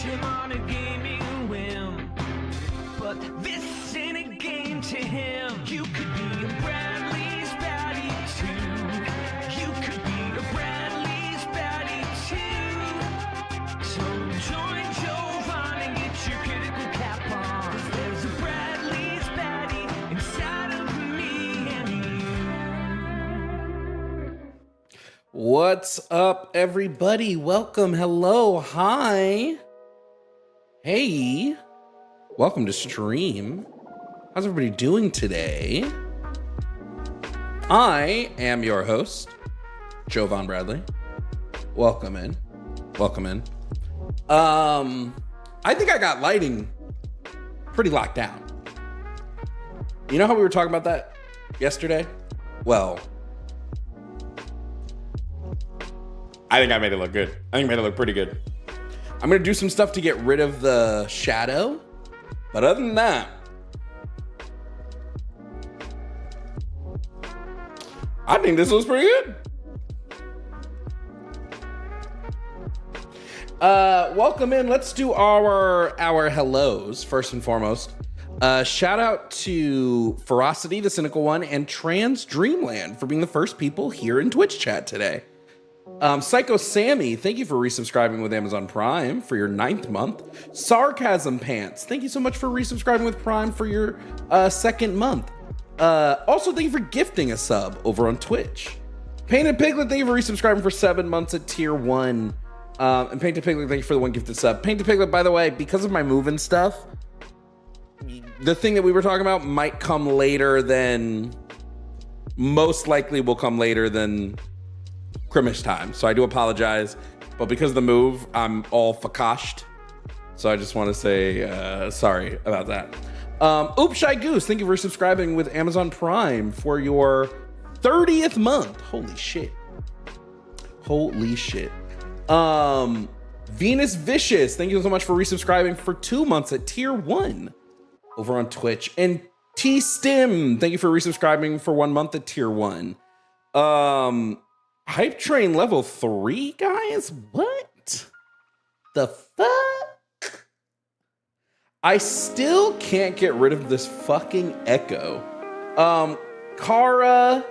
him on a gaming whim, but this ain't a game to him. You could be a Bradley's baddie too. You could be a Bradley's baddie too. So join Jovan and get your critical cap on. 'Cause there's a Bradley's baddie inside of me and you. What's up, everybody? Welcome. Hello. Hi. Hey. Welcome to stream. How's everybody doing today? I am your host, Jovan Bradley. Welcome in. Welcome in. I think I got lighting pretty locked down. You know how we were talking about that yesterday? Well, I think I made it look good. I think I made it look pretty good. I'm gonna do some stuff to get rid of the shadow, but other than that, I think this looks pretty good. Welcome in. Let's do our hellos first and foremost. Shout out to Ferocity, the Cynical One, and Trans Dreamland for being the first people here in Twitch chat today. Psycho Sammy, thank you for resubscribing with Amazon Prime for your 9th month. Sarcasm Pants, thank you so much for resubscribing with Prime for your 2nd month. Also, thank you for gifting a sub over on Twitch. Painted Piglet, thank you for resubscribing for 7 months at tier 1. And Painted Piglet, thank you for the 1 gifted sub. Painted Piglet, by the way, because of my move and stuff, the thing that we were talking about might come later than, most likely will come later than Crimish time. So I do apologize, but because of the move, I'm all fakashed. So I just want to say sorry about that. Oops, Shy Goose, thank you for subscribing with Amazon Prime for your 30th month. Holy shit. Holy shit. Venus Vicious, thank you so much for resubscribing for 2 months at tier 1 over on Twitch. And T-Stim, thank you for resubscribing for 1 month at tier 1. Hype Train level 3, guys? What the fuck? I still can't get rid of this fucking echo. Kara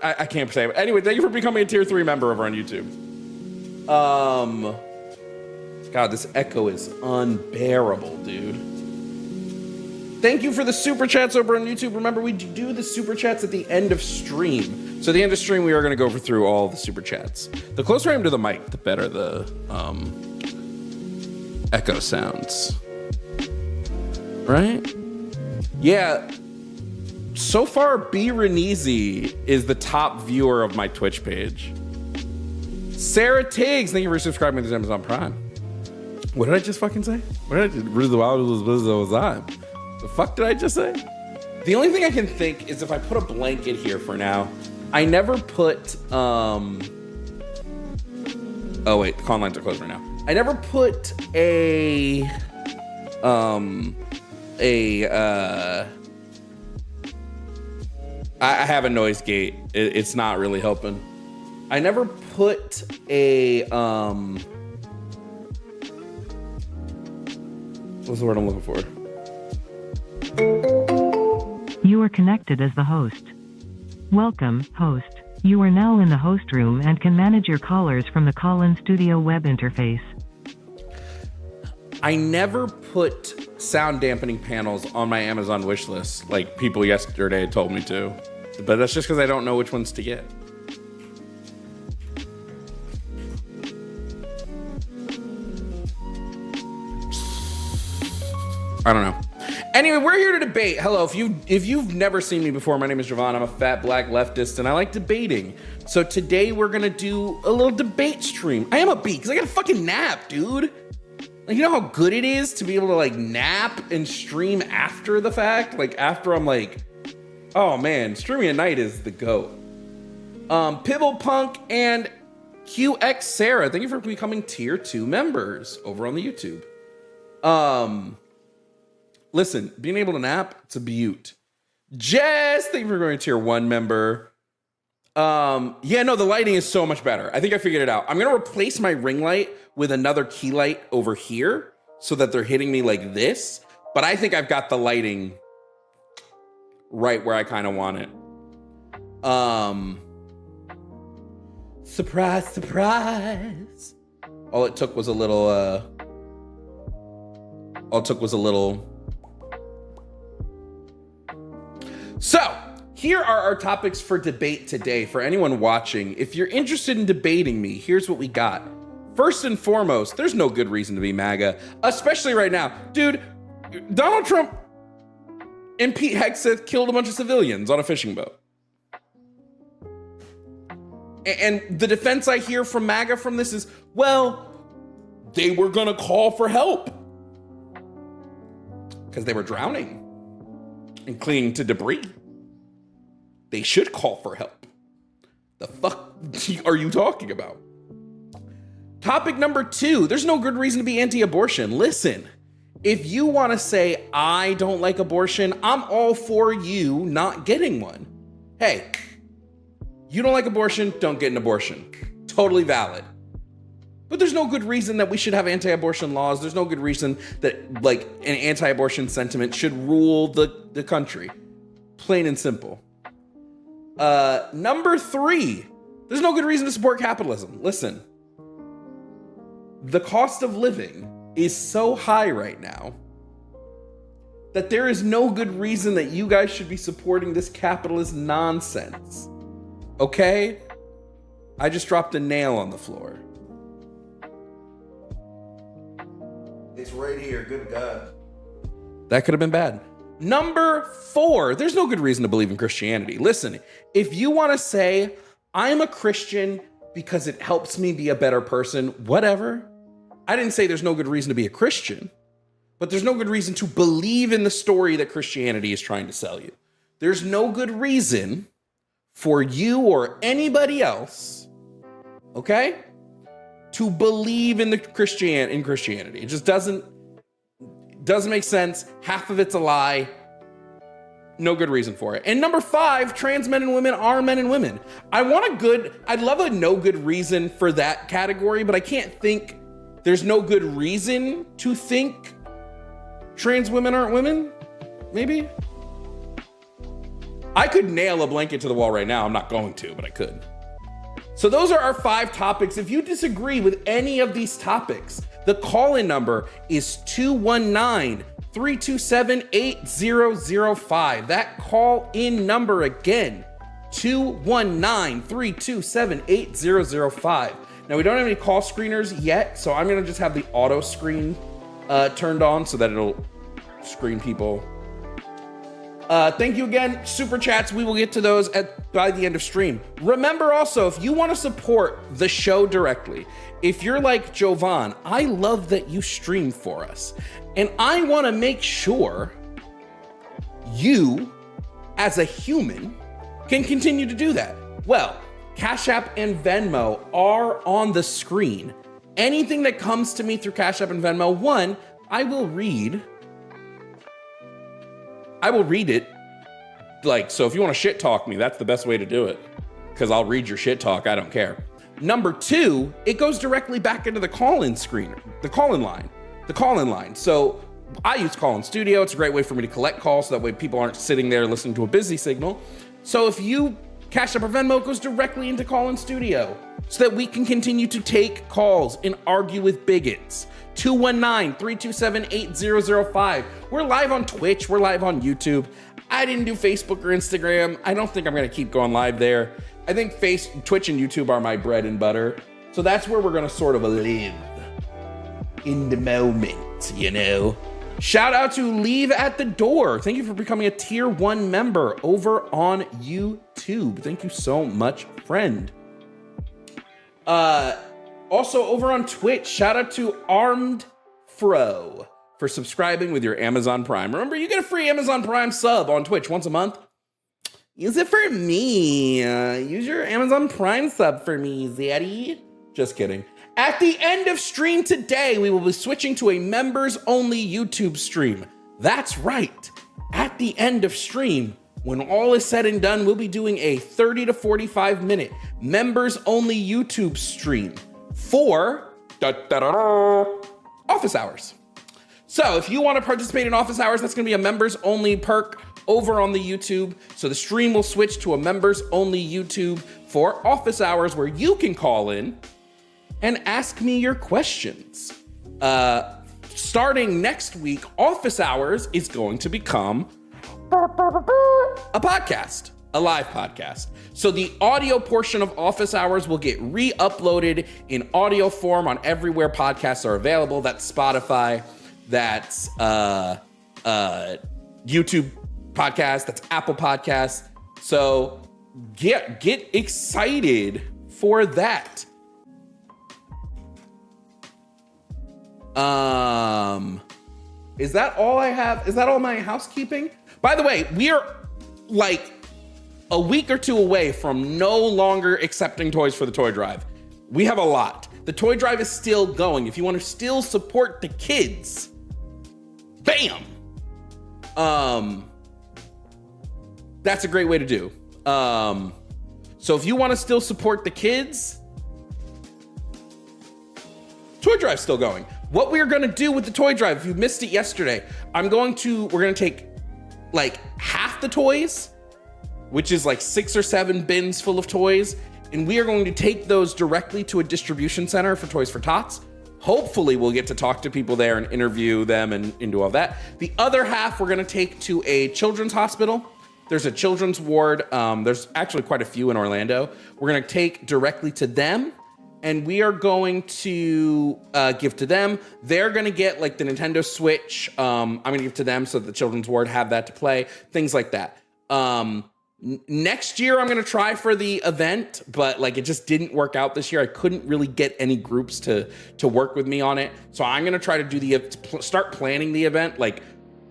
I can't say it. Anyway, thank you for becoming a tier 3 member over on YouTube. God, this echo is unbearable, dude. Thank you for the super chats over on YouTube. Remember, we do the super chats at the end of stream. So at the end of stream, we are going to go through all the super chats. The closer I am to the mic, the better the echo sounds. Right? Yeah. So far, B. Renese is the top viewer of my Twitch page. Sarah Tiggs, thank you for subscribing to Amazon Prime. What did I just fucking say? What did I just... The fuck did I just say? The only thing I can think is if I put a blanket here for now. I never put oh wait, the con lines are closed right now. I never put a I have a noise gate. It's not really helping. I never put a what's the word I'm looking for? You are connected as the host. Welcome, host. You are now in the host room and can manage your callers from the call-in studio web interface. I never put sound dampening panels on my Amazon wish list like people yesterday told me to. But that's just because I don't know which ones to get. I don't know. Anyway, we're here to debate. Hello, if you've never seen me before, my name is Jovan. I'm a fat black leftist and I like debating. So today we're gonna do a little debate stream. I am a beat because I got a fucking nap, dude. Like, you know how good it is to be able to like nap and stream after the fact? Like after I'm like, oh man, streaming at night is the GOAT. Pibble Punk and QX Sarah, thank you for becoming tier 2 members over on the YouTube. Listen, being able to nap, it's a beaut. Jess, thank you for going tier 1 member. Yeah, no, the lighting is so much better. I think I figured it out. I'm gonna replace my ring light with another key light over here so that they're hitting me like this. But I think I've got the lighting right where I kind of want it. Surprise, surprise. All it took was a little, So, here are our topics for debate today. For anyone watching, if you're interested in debating me, here's what we got. First and foremost, there's no good reason to be MAGA, especially right now. Dude, Donald Trump and Pete Hegseth killed a bunch of civilians on a fishing boat. And the defense I hear from MAGA from this is, well, they were gonna call for help because they were drowning and clinging to debris. They should call for help. The fuck are you talking about? Topic number 2, there's no good reason to be anti-abortion. Listen, if you want to say, I don't like abortion, I'm all for you not getting one. Hey, you don't like abortion, don't get an abortion. Totally valid. But there's no good reason that we should have anti-abortion laws. There's no good reason that like an anti-abortion sentiment should rule the country. Plain and simple. Number 3, there's no good reason to support capitalism. Listen, the cost of living is so high right now that there is no good reason that you guys should be supporting this capitalist nonsense. Okay? I just dropped a nail on the floor. It's right here, good God. That could have been bad. Number 4, there's no good reason to believe in Christianity. Listen, if you want to say, I'm a Christian because it helps me be a better person, whatever. I didn't say there's no good reason to be a Christian, but there's no good reason to believe in the story that Christianity is trying to sell you. There's no good reason for you or anybody else, okay, to believe in Christianity. It just doesn't make sense. Half of it's a lie. No good reason for it. And number 5, trans men and women are men and women. I'd love a no good reason for that category, but I can't think, there's no good reason to think trans women aren't women, maybe? I could nail a blanket to the wall right now. I'm not going to, but I could. So those are our 5 topics. If you disagree with any of these topics, the call-in number is 219-327-8005. That call-in number again, 219-327-8005. Now we don't have any call screeners yet, so I'm gonna just have the auto screen turned on so that it'll screen people. Thank you again, super chats. We will get to those by the end of stream. Remember also, if you want to support the show directly, if you're like Jovan, I love that you stream for us. And I want to make sure you, as a human, can continue to do that. Well, Cash App and Venmo are on the screen. Anything that comes to me through Cash App and Venmo, one, I will read it. Like, so if you want to shit talk me, that's the best way to do it, because I'll read your shit talk. I don't care. Number 2, it goes directly back into the call-in line. So I use Call-in Studio. It's a great way for me to collect calls, so that way people aren't sitting there listening to a busy signal. So if you Cash App or Venmo, it goes directly into Call-in Studio, so that we can continue to take calls and argue with bigots. 219-327-8005. We're live on Twitch. We're live on YouTube. I didn't do Facebook or Instagram. I don't think I'm going to keep going live there. I think Twitch and YouTube are my bread and butter. So that's where we're going to sort of live in the moment, you know. Shout out to Leave at the Door. Thank you for becoming a tier 1 member over on YouTube. Thank you so much, friend. Also over on Twitch, shout out to Armed Fro for subscribing with your Amazon Prime. Remember, you get a free Amazon Prime sub on Twitch once a month. Use it for me. Use your Amazon Prime sub for me, Zaddy. Just kidding. At the end of stream today, we will be switching to a members-only YouTube stream. That's right. At the end of stream, When all is said and done, we'll be doing a 30 to 45 minute members only YouTube stream for office hours. So if you want to participate in office hours, that's going to be a members only perk over on the YouTube. So the stream will switch to a members only YouTube for office hours where you can call in and ask me your questions. Starting next week, office hours is going to become a podcast, a live podcast. So the audio portion of office hours will get re-uploaded in audio form on everywhere podcasts are available. That's Spotify, that's YouTube podcast, that's Apple Podcasts. So get excited for that. Is that all I have? Is that all my housekeeping? By the way, we are like a week or two away from no longer accepting toys for the toy drive. We have a lot. The toy drive is still going. If you want to still support the kids, bam. That's a great way to do. So if you want to still support the kids, toy drive's still going. What we're going to do with the toy drive, if you missed it yesterday, we're going to take like half the toys, which is like 6 or 7 bins full of toys, and we are going to take those directly to a distribution center for Toys for Tots. Hopefully we'll get to talk to people there and interview them and do all that. The other half we're going to take to a children's hospital. There's a children's ward. There's actually quite a few in Orlando. We're going to take directly to them, and we are going to give to them. They're going to get like the Nintendo Switch. I'm going to give to them so that the children's ward have that to play, things like that. Next year, I'm going to try for the event, but like it just didn't work out this year. I couldn't really get any groups to work with me on it. So I'm going to try to start planning the event like a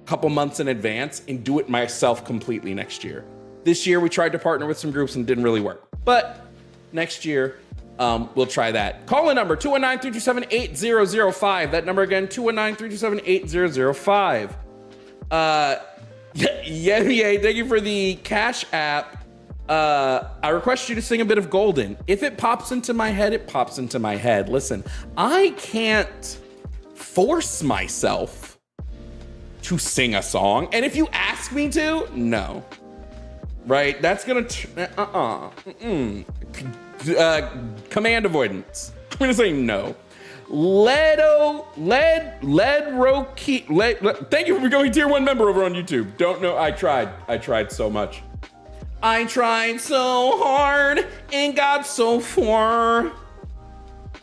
couple months in advance and do it myself completely next year. This year, we tried to partner with some groups and didn't really work. But next year, we'll try that. Call in number 219-327-8005. That number again, 219-327-8005. Yeah, thank you for the Cash App. I request you to sing a bit of Golden. If it pops into my head, it pops into my head. Listen, I can't force myself to sing a song. And if you ask me to, no. Right? That's gonna, command avoidance. I'm gonna say no. Thank you for becoming tier 1 member over on YouTube. Don't know, I tried so much. I tried so hard and got so far,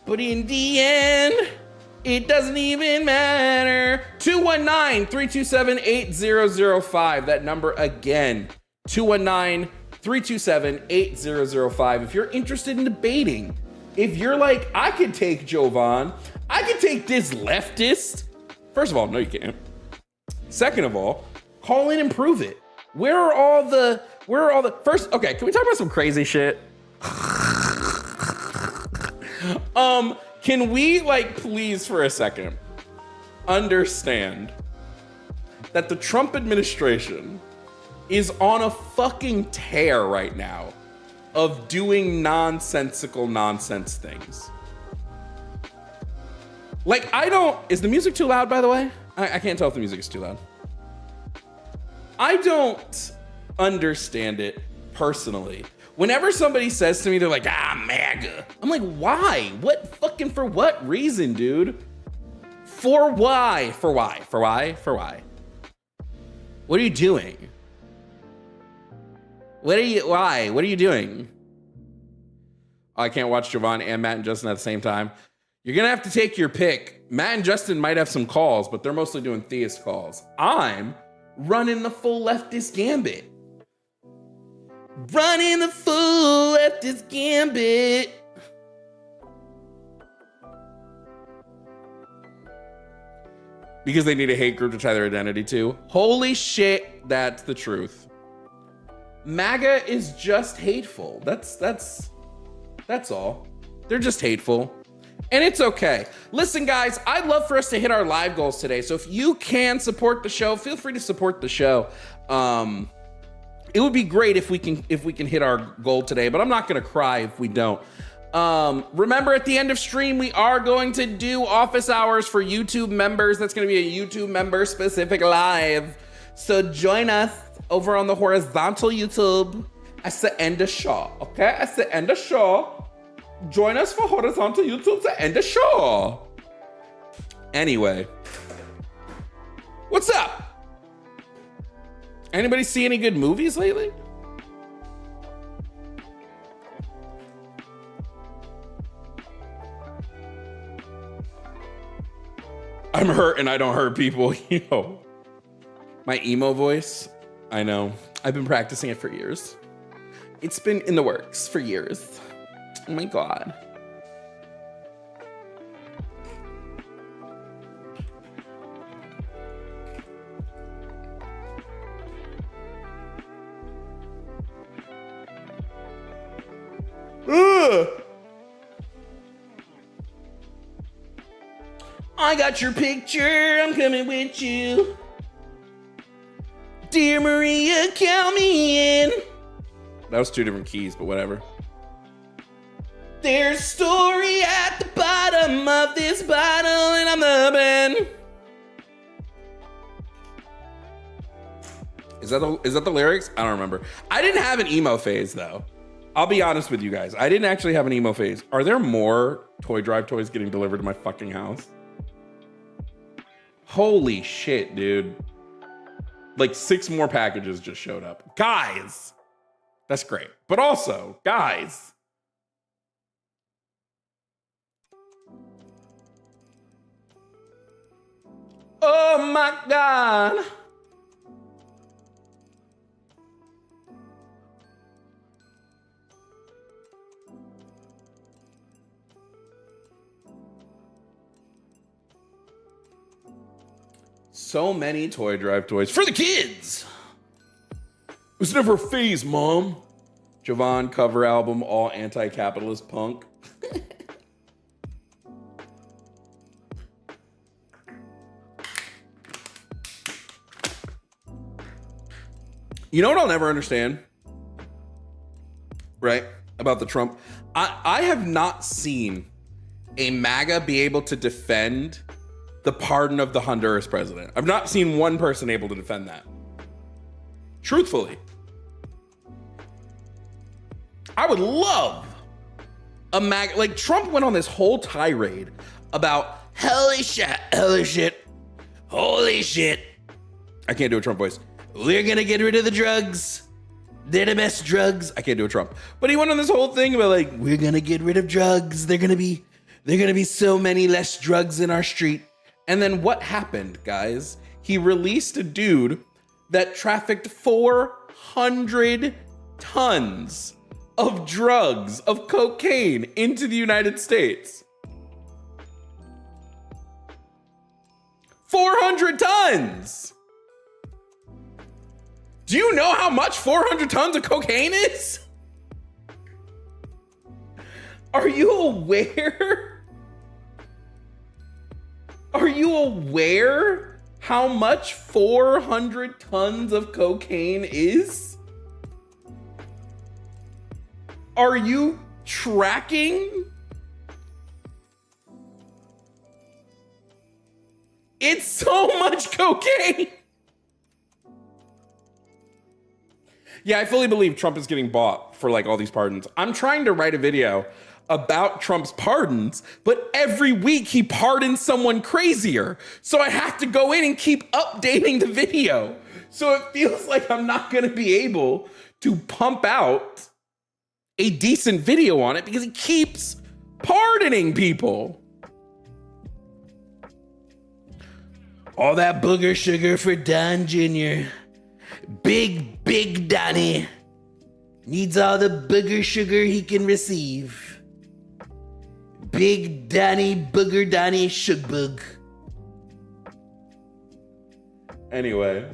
but in the end, it doesn't even matter. 219-327-8005. That number again, 219-327-8005. If you're interested in debating, if you're like, I could take Jovan, I could take this leftist. First of all, no, you can't. Second of all, call in and prove it. Where are all the first, okay, can we talk about some crazy shit? Can we like, please for a second, understand that the Trump administration is on a fucking tear right now of doing nonsensical nonsense things. Like, is the music too loud, by the way? I can't tell if the music is too loud. I don't understand it personally. Whenever somebody says to me, they're like, MAGA. I'm like, why? For what reason, dude? For why? Why? What are you doing? Why? What are you doing? Oh, I can't watch Jovan and Matt and Justin at the same time. You're gonna have to take your pick. Matt and Justin might have some calls, but they're mostly doing theist calls. I'm running the full leftist gambit. Running the full leftist gambit. Because they need a hate group to tie their identity to. Holy shit, that's the truth. MAGA is just hateful. That's all. They're just hateful. And it's okay. Listen, guys, I'd love for us to hit our live goals today. So if you can support the show, feel free to support the show. It would be great if we can hit our goal today, but I'm not gonna cry if we don't. Remember, at the end of stream, we are going to do office hours for YouTube members. That's gonna be a YouTube member specific live. So join us over on the horizontal YouTube. I said end the show, okay? I said end the show. Join us for horizontal YouTube to end the show. Anyway, what's up? Anybody see any good movies lately? I'm hurt and I don't hurt people. Yo, my emo voice, I know. I've been practicing it for years. It's been in the works for years. Oh my God. Ugh. I got your picture, I'm coming with you. Dear Maria, count me in. That was 2 different keys, but whatever. There's a story at the bottom of this bottle and I'm the man. Is that the lyrics? I don't remember. I didn't have an emo phase though. I'll be honest with you guys. I didn't actually have an emo phase. Are there more Toy Drive toys getting delivered to my fucking house? Holy shit, dude. Like 6 more packages just showed up. Guys, that's great. But also, guys, oh my God. So many Toy Drive toys for the kids. It was never a phase, Mom. Jovan cover album, all anti-capitalist punk. You know what I'll never understand? Right? About the Trump. I have not seen a MAGA be able to defend the pardon of the Honduras president. I've not seen one person able to defend that. Truthfully. I would love a MAGA, like Trump went on this whole tirade about holy shit. I can't do a Trump voice. We're gonna get rid of the drugs. They're the best drugs. I can't do a Trump. But he went on this whole thing about like, we're gonna get rid of drugs. They're gonna be so many less drugs in our street. And then what happened, guys? He released a dude that trafficked 400 tons of drugs, of cocaine into the United States. 400 tons! Do you know how much 400 tons of cocaine is? Are you aware? Are you aware how much 400 tons of cocaine is? Are you tracking? It's so much cocaine. Yeah, I fully believe Trump is getting bought for like all these pardons. I'm trying to write a video about Trump's pardons, but every week he pardons someone crazier. So I have to go in and keep updating the video. So it feels like I'm not gonna be able to pump out a decent video on it because he keeps pardoning people. All that booger sugar for Don Jr. Big Donnie needs all the booger sugar he can receive. Big Donnie, Booger Donnie, Sugbug. Anyway.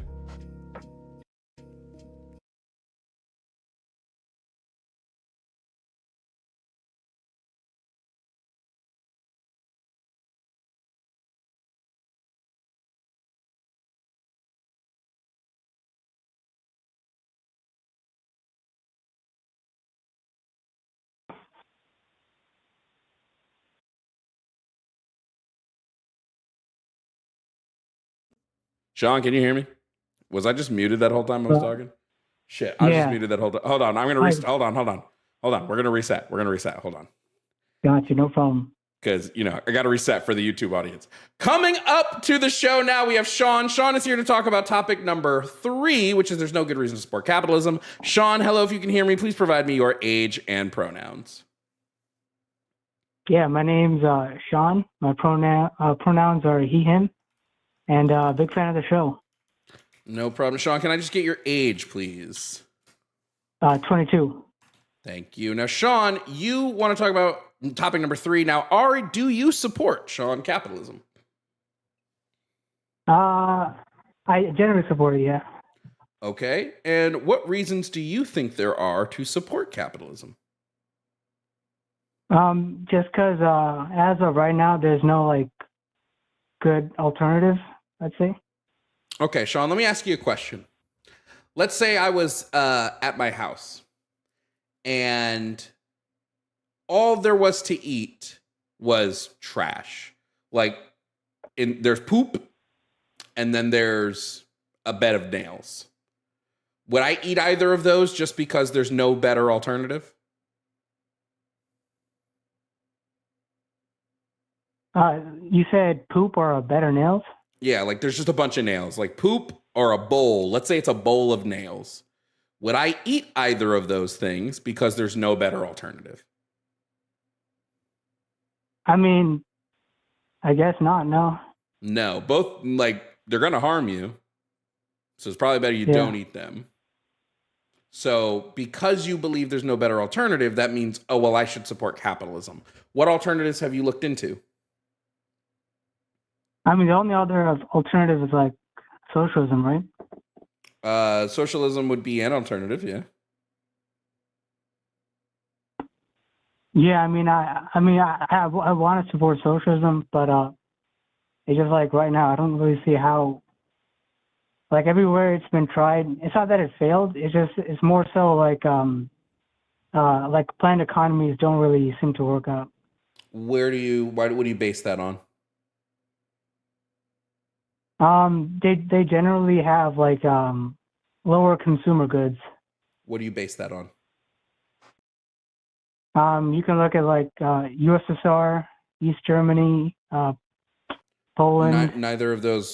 Sean, can you hear me? Was I just muted that whole time I was talking? Shit, I was just muted that whole time. Hold on, I'm gonna reset. Hold on. We're gonna reset. Hold on. Gotcha, no problem. Because, I got to reset for the YouTube audience. Coming up to the show now, we have Sean. Sean is here to talk about topic number 3, which is there's no good reason to support capitalism. Sean, hello, if you can hear me, please provide me your age and pronouns. Yeah, my name's Sean. My pronouns are he, him, and big fan of the show. No problem. Sean, can I just get your age, please? 22. Thank you. Now, Sean, you want to talk about topic number 3. Now, Ari, do you support, Sean, capitalism? I generally support it, yeah. Okay. And what reasons do you think there are to support capitalism? Just because as of right now, there's no good alternative, I'd say. Okay, Sean, let me ask you a question. Let's say I was at my house and all there was to eat was trash. There's poop and then there's a bed of nails. Would I eat either of those just because there's no better alternative? You said poop or a bed of nails? Yeah, there's just a bunch of nails, poop or a bowl. Let's say it's a bowl of nails. Would I eat either of those things because there's no better alternative? I mean, I guess not, no. No, both, they're going to harm you. So it's probably better you don't eat them. So because you believe there's no better alternative, that means, I should support capitalism. What alternatives have you looked into? I mean, the only other alternative is socialism, right? Socialism would be an alternative, yeah. Yeah, I mean, I want to support socialism, but it's just right now, I don't really see how. Everywhere it's been tried, it's not that it failed. It's more so planned economies don't really seem to work out. What do you base that on? They generally have lower consumer goods. What do you base that on? You can look at USSR, East Germany, Poland. Neither of those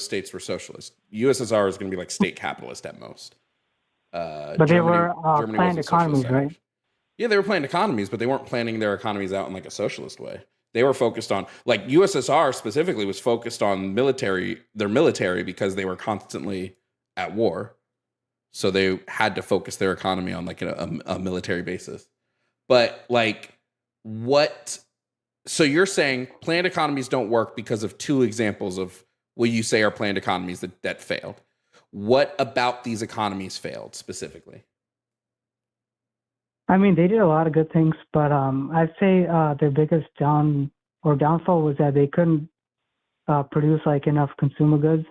states were socialist. USSR is going to be state capitalist at most. But they were planned economies, right? Yeah, they were planned economies, but they weren't planning their economies out in a socialist way. They were focused on, USSR specifically was focused on their military because they were constantly at war. So they had to focus their economy on a military basis. But so you're saying planned economies don't work because of 2 examples of what you say are planned economies that failed. What about these economies failed specifically? I mean, they did a lot of good things, but I'd say their biggest downfall was that they couldn't produce enough consumer goods.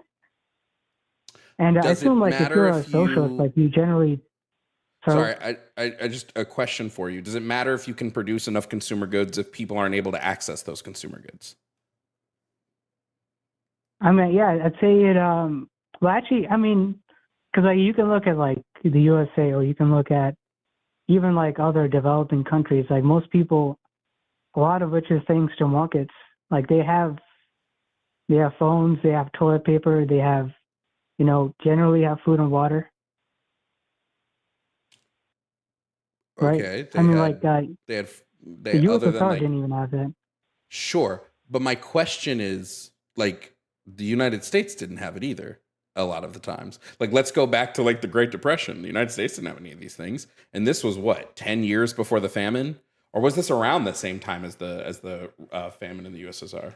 And I assume if you're a socialist, you generally. Sorry, I just a question for you. Does it matter if you can produce enough consumer goods if people aren't able to access those consumer goods? I mean, yeah, I'd say it. Well, actually, I mean, because you can look at the USA, or you can look at even other developing countries. Most people, a lot of which is thanks to markets. They have phones, they have toilet paper, they have, generally have food and water. Right? Okay. I mean, the USSR didn't even have that. Sure, but my question is, the United States didn't have it either. A lot of the times, let's go back to the Great Depression. The United States didn't have any of these things, and this was 10 years before the famine, or was this around the same time as the famine in the USSR?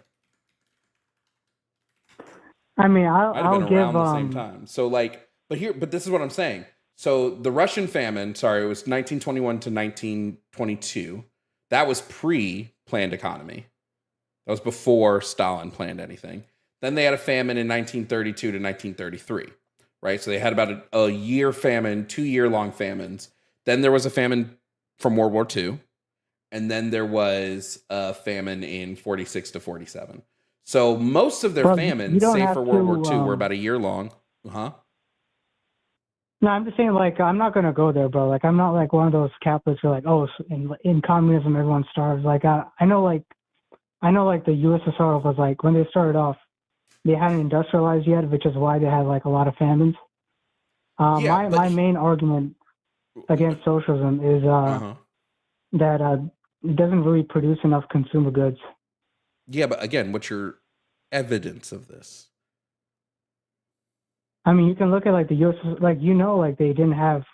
I mean, I'll give around the same time. So but this is what I'm saying. So the Russian famine, it was 1921 to 1922. That was pre-planned economy. That was before Stalin planned anything. Then they had a famine in 1932 to 1933, right? So they had about a year famine, 2-year-long famines. Then there was a famine from World War II. And then there was a famine in 46 to 47. So most of their Well, you famines, don't save have for World War to. II, were about a year long. Huh? No, I'm just saying, like, I'm not gonna go there, bro. Like, I'm not like one of those capitalists who are like, oh, in communism everyone starves. Like, I know, like the USSR was like when they started off, they hadn't industrialized yet, which is why they had like a lot of famines. Yeah, My main argument against socialism is uh-huh. that it doesn't really produce enough consumer goods. Yeah, but again, what's your evidence of this? I mean, you can look at like the US, like like they didn't have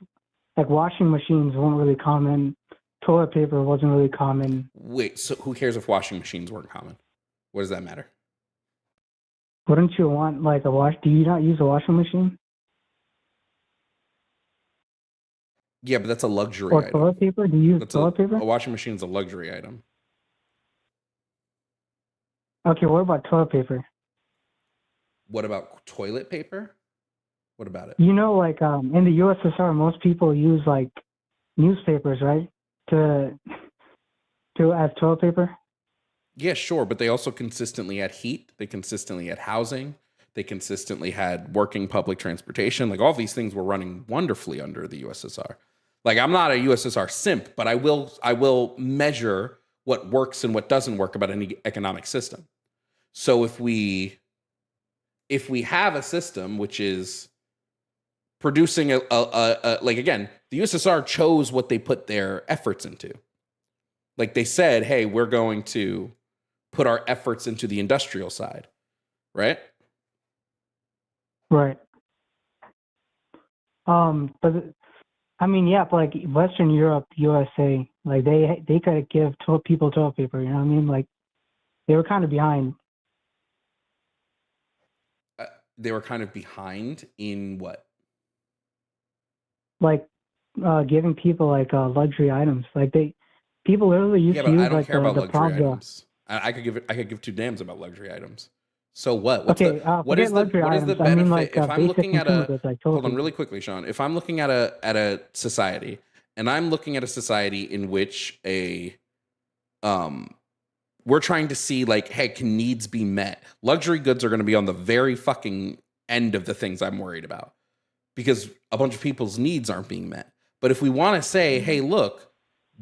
like washing machines weren't really common, toilet paper wasn't really common. Wait, so who cares if washing machines weren't common? What does that matter? Wouldn't you want like a wash? Do you not use a washing machine Yeah, but that's a luxury or item. toilet paper? Do you use toilet paper? A washing machine is a luxury item. Okay, what about toilet paper? What about toilet paper? What about it? Like in the USSR, most people use like newspapers, right, to as toilet paper. Yeah, sure, but they also consistently had heat. They consistently had housing. They consistently had working public transportation. Like all these things were running wonderfully under the USSR. Like I'm not a USSR simp, but I will measure what works and what doesn't work about any economic system. So if we have a system which is producing a like again, the USSR chose what they put their efforts into. Like they said, hey, we're going to put our efforts into the industrial side, right? Right. But I mean, yeah, but like Western Europe, USA, like they could give people toilet paper. You know what I mean? Like they were kind of behind. They were kind of behind in what? Like giving people like luxury items. Like people literally used to use I don't like care about the luxury Pravda. items. I could give two damns about luxury items. So what? What forget is luxury the items. benefit? I mean, like, If I'm basic looking at consumer goods, like toilet hold on paper. really quickly, Sean. If I'm looking at a society and I'm looking at a society in which we're trying to see like, hey, can needs be met? Luxury goods are going to be on the very fucking end of the things I'm worried about because a bunch of people's needs aren't being met. But if we want to say, hey, look,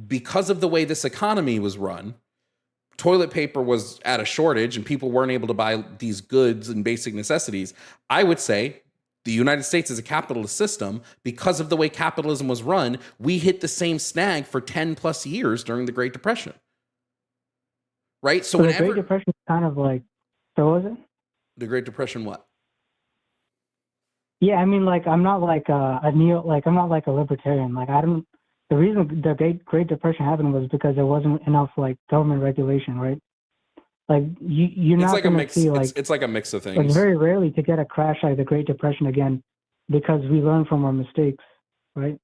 because of the way this economy was run, toilet paper was at a shortage and people weren't able to buy these goods and basic necessities, I would say the United States is a capitalist system. Because of the way capitalism was run, we hit the same snag for 10 plus years during the Great Depression. Right? So the Great Depression is kind of like, so was it? The Great Depression what? Yeah, I mean, like, I'm not like I'm not like a libertarian. Like, the reason the Great Depression happened was because there wasn't enough like government regulation, right? Like you're not going to see like it's like a mix of things. It's very rarely to get a crash like the Great Depression again, because we learn from our mistakes, right?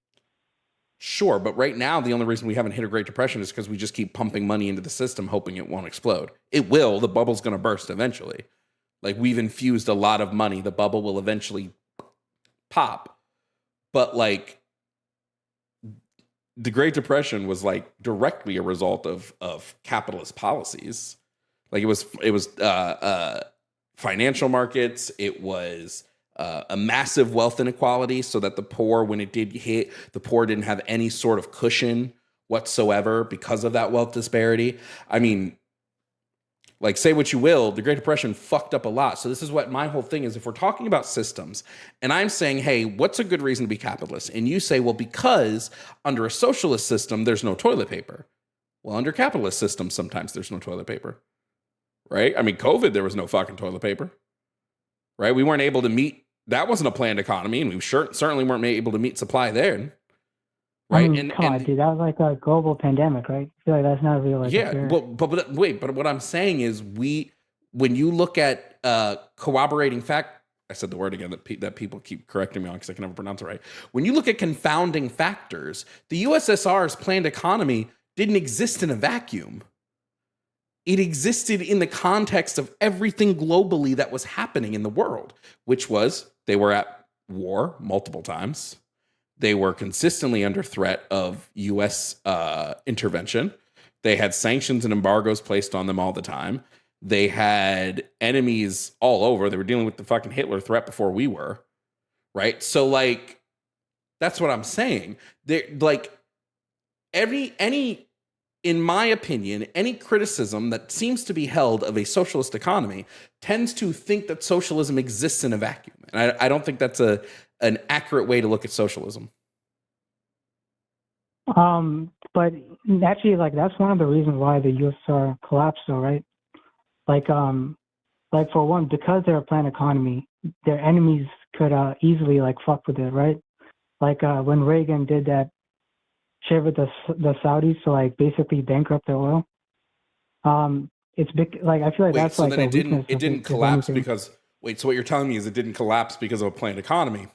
Sure, but right now the only reason we haven't hit a Great Depression is because we just keep pumping money into the system, hoping it won't explode. It will. The bubble's going to burst eventually. Like we've infused a lot of money. The bubble will eventually pop. But like the Great Depression was like directly a result of capitalist policies. Like it was financial markets. It was a massive wealth inequality, so that the poor, when it did hit, the poor didn't have any sort of cushion whatsoever because of that wealth disparity. I mean, like, say what you will, the Great Depression fucked up a lot. So this is what my whole thing is. If we're talking about systems and I'm saying, hey, what's a good reason to be capitalist? And you say, well, because under a socialist system, there's no toilet paper. Well, under capitalist systems, sometimes there's no toilet paper, right? I mean, COVID, there was no fucking toilet paper, right? We weren't able to meet, that wasn't a planned economy, and we certainly weren't able to meet supply there. Right. I mean, come on, dude. That was like a global pandemic, right? I feel like that's not really like but what I'm saying is when you look at corroborating fact, I said the word again that people keep correcting me on because I can never pronounce it right. When you look at confounding factors, the USSR's planned economy didn't exist in a vacuum. It existed in the context of everything globally that was happening in the world, which was they were at war multiple times. They were consistently under threat of U.S. Intervention. They had sanctions and embargoes placed on them all the time. They had enemies all over. They were dealing with the fucking Hitler threat before we were, right? So like, that's what I'm saying. They're like any, in my opinion, any criticism that seems to be held of a socialist economy tends to think that socialism exists in a vacuum. And I don't think that's an accurate way to look at socialism. But actually, like that's one of the reasons why the USSR collapsed, though, right? Like for one, because they're a planned economy, their enemies could easily like fuck with it, right? Like when Reagan did that shit with the Saudis to like basically bankrupt their oil. It's big. Like I feel like that's so like then a it weakness didn't collapse because so what you're telling me is it didn't collapse because of a planned economy.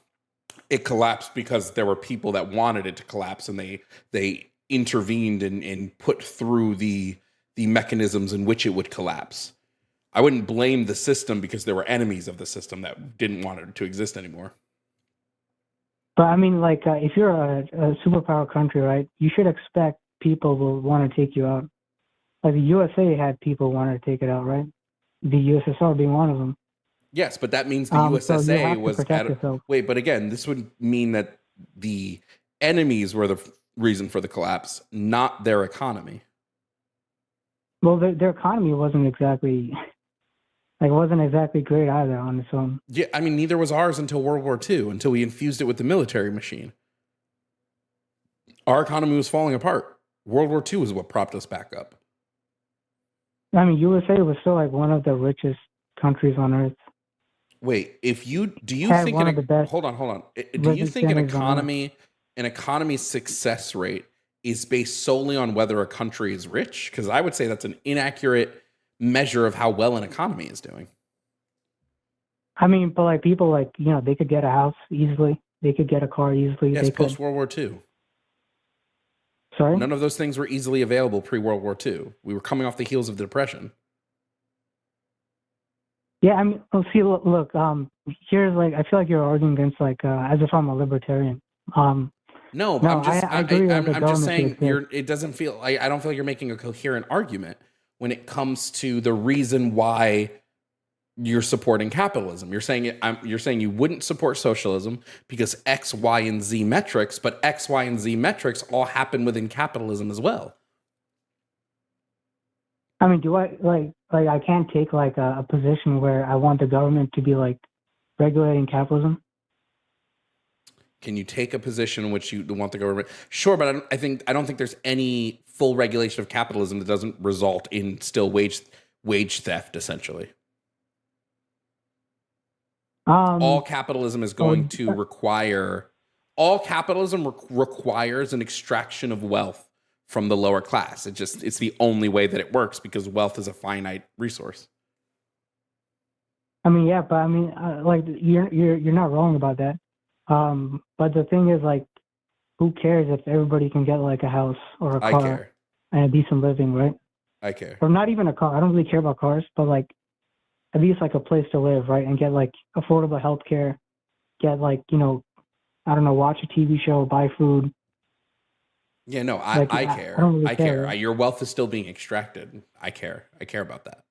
It collapsed because there were people that wanted it to collapse, and they intervened and put through the mechanisms in which it would collapse. I wouldn't blame the system because there were enemies of the system that didn't want it to exist anymore. But I mean, like if you're a superpower country, right, you should expect people will want to take you out. Like the USA had people wanting to take it out, right? The USSR being one of them. Yes, but that means the So you USSA have to was protect yourself. wait, but again, this would mean that the enemies were the reason for the collapse, not their economy. Well, their economy wasn't exactly great either on its own. Yeah, I mean, neither was ours until World War II, until we infused it with the military machine. Our economy was falling apart. World War II is what propped us back up. I mean, USA was still like one of the richest countries on earth. Wait, do you Had think one of the best hold on. Do you think an standards economy's success rate is based solely on whether a country is rich? Because I would say that's an inaccurate measure of how well an economy is doing. I mean, but like people like, you know, they could get a house easily. They could get a car easily. Yes, post World War II. Sorry? None of those things were easily available pre-World War II. We were coming off the heels of the Depression. Yeah, I mean, see, look, here's like, I feel like you're arguing against like, as if I'm a libertarian. No, No, I agree I'm with the just government saying exists. it doesn't feel, I don't feel like you're making a coherent argument when it comes to the reason why you're supporting capitalism. You're saying you wouldn't support socialism because X, Y, and Z metrics, but X, Y, and Z metrics all happen within capitalism as well. I mean, do I like I can't take like a position where I want the government to be like regulating capitalism? Can you take a position in which you want the government? Sure, but I don't think there's any full regulation of capitalism that doesn't result in still wage theft, essentially. All capitalism is going to require. All capitalism requires an extraction of wealth from the lower class. It's the only way that it works because wealth is a finite resource. I mean, yeah, but I mean, like you're not wrong about that. But the thing is, like, who cares if everybody can get like a house or a car I care. and a decent living, right? I care. Or not even a car. I don't really care about cars, but like at least like a place to live, right? And get like affordable healthcare, get like, you know, I don't know, watch a TV show, buy food. Yeah, no, Like, I care. I don't really I care. care. Your wealth is still being extracted. I care. I care about that.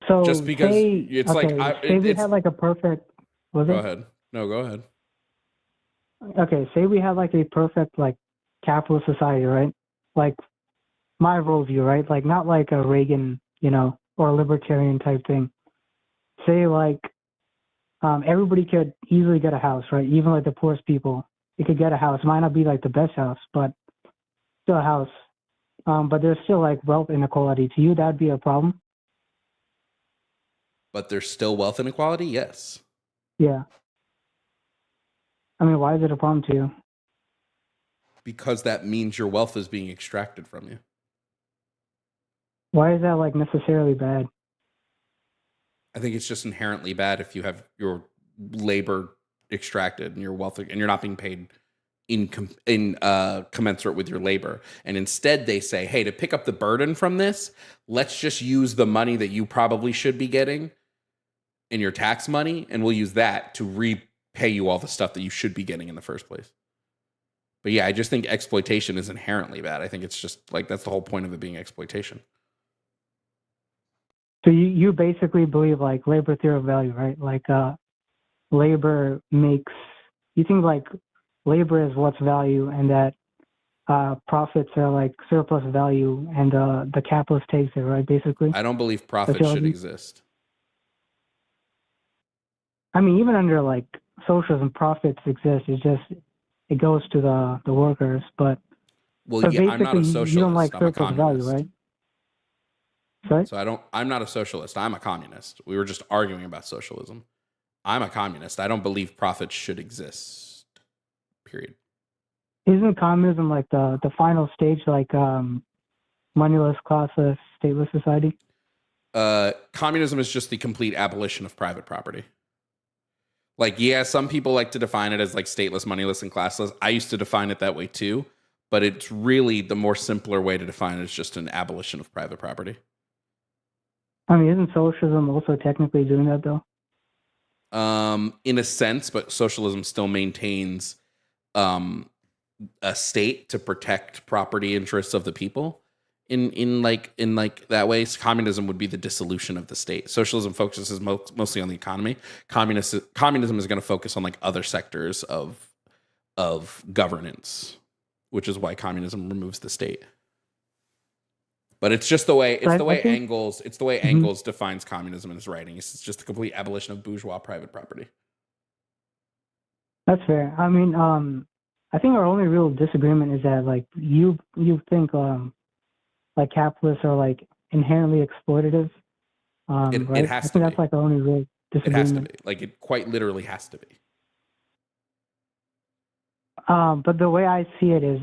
So Just because it's okay, like say we had like a perfect. Go ahead. No, go ahead. Okay, say we had like a perfect like capitalist society, right? Like my worldview, right? Like not like a Reagan, you know, or a libertarian type thing. Say like everybody could easily get a house, right? Even like the poorest people, they could get a house. It might not be like the best house, but still a house. But there's still like wealth inequality. To you, that'd be a problem? But there's still wealth inequality? Yes. Yeah. I mean, why is it a problem to you? Because that means your wealth is being extracted from you. Why is that like necessarily bad? I think it's just inherently bad if you have your labor extracted and your wealth, and you're not being paid in commensurate with your labor. And instead they say, hey, to pick up the burden from this, let's just use the money that you probably should be getting in your tax money, and we'll use that to repay you all the stuff that you should be getting in the first place. But yeah, I just think exploitation is inherently bad. I think it's just like, that's the whole point of it being exploitation. So you basically believe like labor theory of value, right? Like labor makes, you think like labor is what's value, and that profits are like surplus value, and the capitalist takes it, right? Basically. I don't believe profit should exist. I mean, even under like socialism, profits exist. It's just it goes to the workers, but yeah, I'm not a socialist. You don't like I'm a surplus value, communist. right? Sorry? So I'm not a socialist. I'm a communist. We were just arguing about socialism. I'm a communist. I don't believe profits should exist. Period. Isn't communism like the final stage, like moneyless, classless, stateless society? Communism is just the complete abolition of private property. Like, yeah, some people like to define it as like stateless, moneyless, and classless. I used to define it that way too, but it's really the more simpler way to define it is just an abolition of private property. I mean, isn't socialism also technically doing that though? In a sense, but socialism still maintains a state to protect property interests of the people. In like that way, so communism would be the dissolution of the state. Socialism focuses mostly on the economy. Communism is going to focus on like other sectors of governance, which is why communism removes the state. But it's just the way Engels defines communism in his writing. It's just the complete abolition of bourgeois private property. That's fair. I mean, I think our only real disagreement is that like you think like capitalists are like inherently exploitative. Right? It has I to think be. that's like our only real disagreement. It has to be. Like it quite literally has to be. But the way I see it is,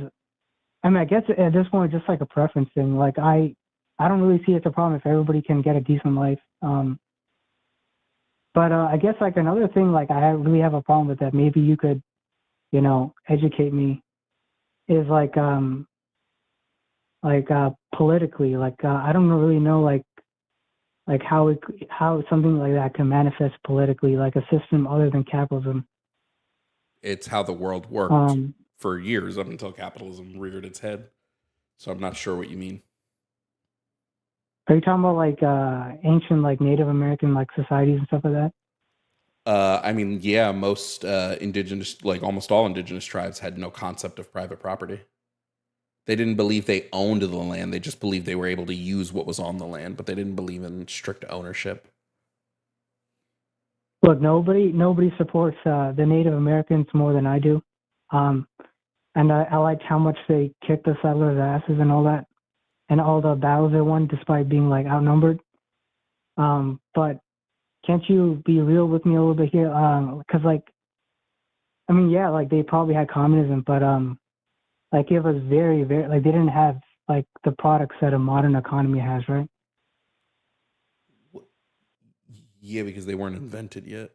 I mean, I guess at this point, it's just like a preference thing. Like I don't really see it's a problem if everybody can get a decent life. But I guess like another thing, like I really have a problem with that. Maybe you could, educate me. Is like politically, like I don't really know like how something like that can manifest politically, like a system other than capitalism. It's how the world worked for years up until capitalism reared its head. So I'm not sure what you mean. Are you talking about like ancient like Native American like societies and stuff like that? I mean, yeah, most indigenous, like almost all indigenous tribes had no concept of private property. They didn't believe they owned the land. They just believed they were able to use what was on the land, but they didn't believe in strict ownership. Look, nobody supports the Native Americans more than I do. And I liked how much they kicked the settlers' asses and all that, and all the battles they won despite being like outnumbered. But can't you be real with me a little bit here? Because like, I mean, yeah, like they probably had communism, but like it was very, very like they didn't have like the products that a modern economy has, right? Yeah, because they weren't invented yet.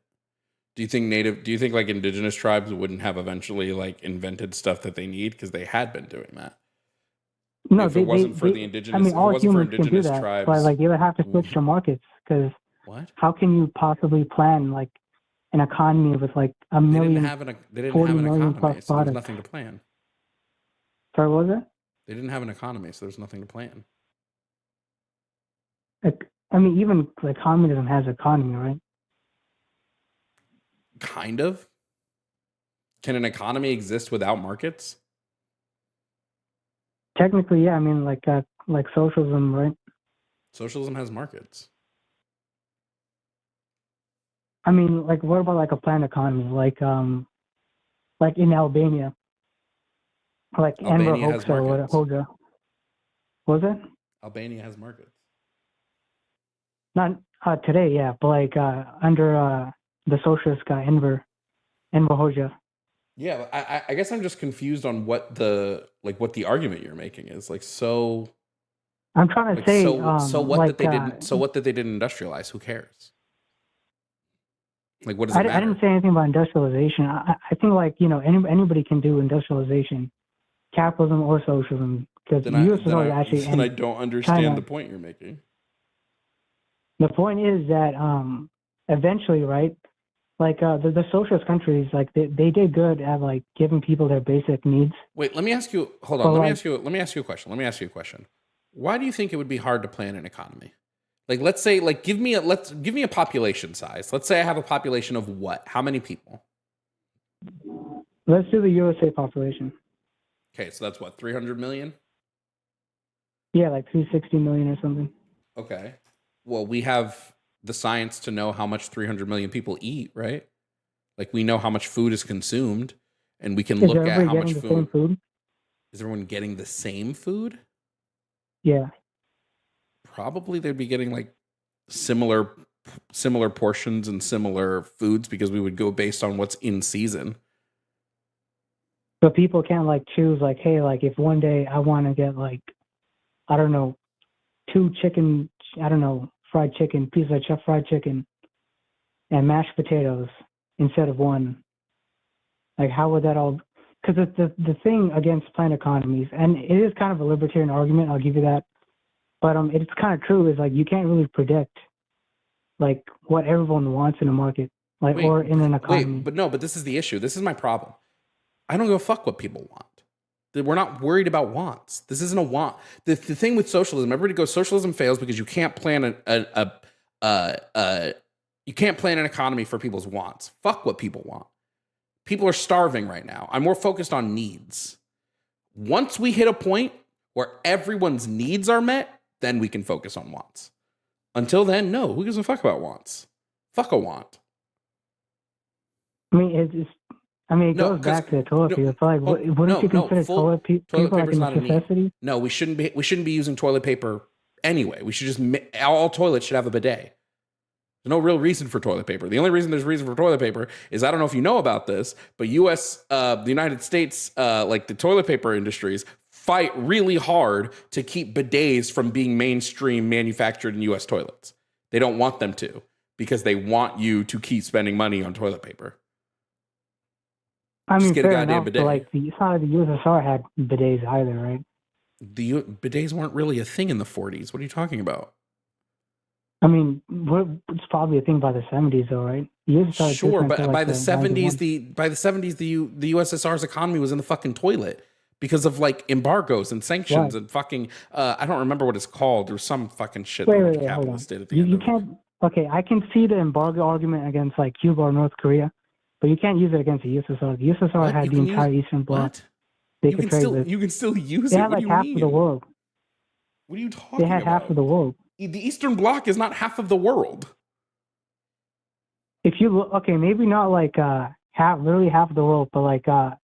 Do you think like indigenous tribes wouldn't have eventually like invented stuff that they need because they had been doing that? No, if it wasn't for the indigenous, I mean, all humans can do that, tribes, but like they would have to switch to markets because how can you possibly plan like an economy with like a million, they didn't 40 have an million economy, plus so there's products? nothing to plan. Sorry, what was it? They didn't have an economy, so there's nothing to plan. Like, I mean, even like communism has economy, right? Kind of. Can an economy exist without markets? Technically, yeah. I mean, like socialism, right? Socialism has markets. I mean, like, what about like a planned economy, like in Albania, like Enver Hoxha or Hoxha? Was it? Albania has markets. Not today, yeah, but like under the socialist guy, Enver Hoxha. Yeah, I guess I'm just confused on what the argument you're making is. Like, so I'm trying to say, so what like, that they didn't, so what that they didn't industrialize? Who cares? Like, what does it matter? I didn't say anything about industrialization. I think like anybody can do industrialization, capitalism or socialism, because the U.S. is always actually. Then I don't understand the point you're making. The point is that eventually, right? Like the socialist countries, like they did good at like giving people their basic needs. Wait, let me ask you. Hold on. Let me ask you a question. Why do you think it would be hard to plan an economy? Like, let's say, like, give me a population size. Let's say I have a population of what? How many people? Let's do the USA population. Okay, so that's what, 300 million? Yeah, like 360 million or something. Okay. Well, we have the science to know how much 300 million people eat, right? Like, we know how much food is consumed, and we can Is look at everybody how much getting the same food? Is everyone getting the same food? Yeah. Probably they'd be getting like similar portions and similar foods because we would go based on what's in season. But people can't like choose like, hey, like if one day I want to get like, I don't know, 2 chicken, I don't know, fried chicken, piece of fried chicken, and mashed potatoes instead of one. Like, how would that all? Because the thing against planned economies, and it is kind of a libertarian argument. I'll give you that. But it's kind of true. Is like you can't really predict like what everyone wants in a market, like or in an economy. But this is the issue. This is my problem. I don't give a fuck what people want. We're not worried about wants. This isn't a want. The thing with socialism, everybody goes, socialism fails because you can't plan you can't plan an economy for people's wants. Fuck what people want. People are starving right now. I'm more focused on needs. Once we hit a point where everyone's needs are met, then we can focus on wants. Until then, no. Who gives a fuck about wants? Fuck a want. I mean, it goes back to the toilet paper. It's like, wouldn't you consider toilet paper like a necessity? No, we shouldn't be using toilet paper anyway. We should just all toilets should have a bidet. There's no real reason for toilet paper. The only reason there's reason for toilet paper is, I don't know if you know about this, but the United States, like the toilet paper industries, fight really hard to keep bidets from being mainstream manufactured in U.S. toilets. They don't want them to because they want you to keep spending money on toilet paper. I mean, fair enough, but like it's not like the USSR had bidets either, right? The bidets weren't really a thing in the 40s. What are you talking about? I mean, it's probably a thing by the 70s, though, right? Sure, but by the 70s, the USSR's economy was in the fucking toilet because of like embargoes and sanctions and fucking. I don't remember what it's called. There was some fucking shit. Wait, hold on. You can't. Okay, I can see the embargo argument against like Cuba or North Korea, but you can't use it against the USSR. The USSR had the entire Eastern Bloc. You can still use it. They had like half of the world. What are you talking about? They had half of the world. The Eastern Bloc is not half of the world. If you look, okay, maybe not like literally half of the world, but like not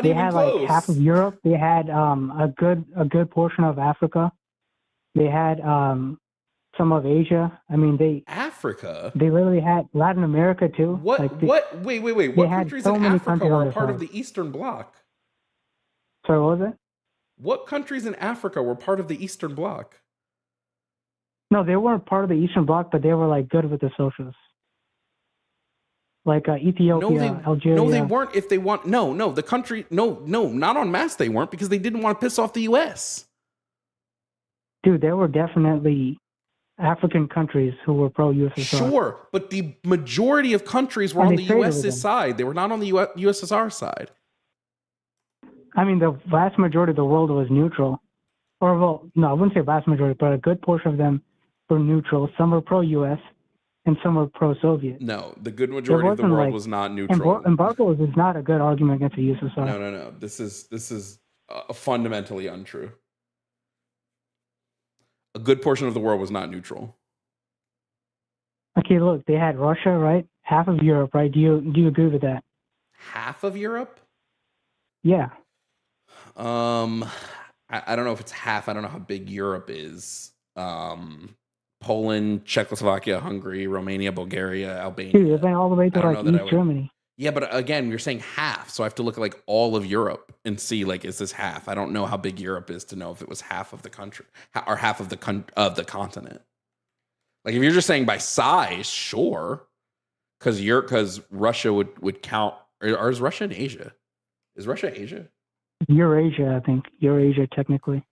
they even had close. Like half of Europe. They had a good portion of Africa. They had some of Asia. I mean, Africa. They literally had Latin America too. Wait. What countries in Africa were part of the Eastern Bloc? Sorry, what was it? What countries in Africa were part of the Eastern Bloc? No, they weren't part of the Eastern Bloc, but they were like good with the socialists. Like Ethiopia, Algeria. No, they weren't. If they want, the country, not en masse. They weren't because they didn't want to piss off the U.S. Dude, there were definitely African countries who were pro-USSR. Sure, but the majority of countries were on the U.S.'s side. They were not on the USSR side. I mean, the vast majority of the world was neutral. Or, well, no, I wouldn't say vast majority, but a good portion of them were neutral. Some were pro-U.S. and some were pro-Soviet. No, the good majority of the world was not neutral. Embargo is not a good argument against the USSR. No. This is fundamentally untrue. A good portion of the world was not neutral. Okay, look, they had Russia, right? Half of Europe, right? Do you agree with that? Half of Europe? Yeah. I don't know if it's half. I don't know how big Europe is. Poland, Czechoslovakia, Hungary, Romania, Bulgaria, Albania. Dude, it's all the way to like East Germany. Yeah, but again, you're saying half, so I have to look at like all of Europe and see like, is this half? I don't know how big Europe is to know if it was half of the country or half of the continent. Like if you're just saying by size, sure, because Russia would count. Or is Russia in Asia? Is Russia Asia? Eurasia, I think. Eurasia, technically.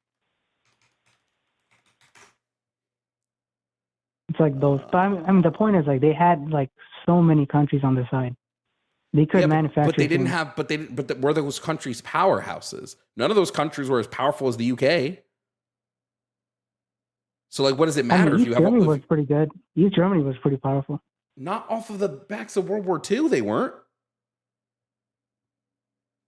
It's like those. But I mean, the point is, like, they had like so many countries on the side. They could manufacture. But they didn't have. But were those countries powerhouses? None of those countries were as powerful as the UK. So like, what does it I matter mean, if East you have Germany was pretty good. East Germany was pretty powerful. not off of the backs of World War II? They weren't.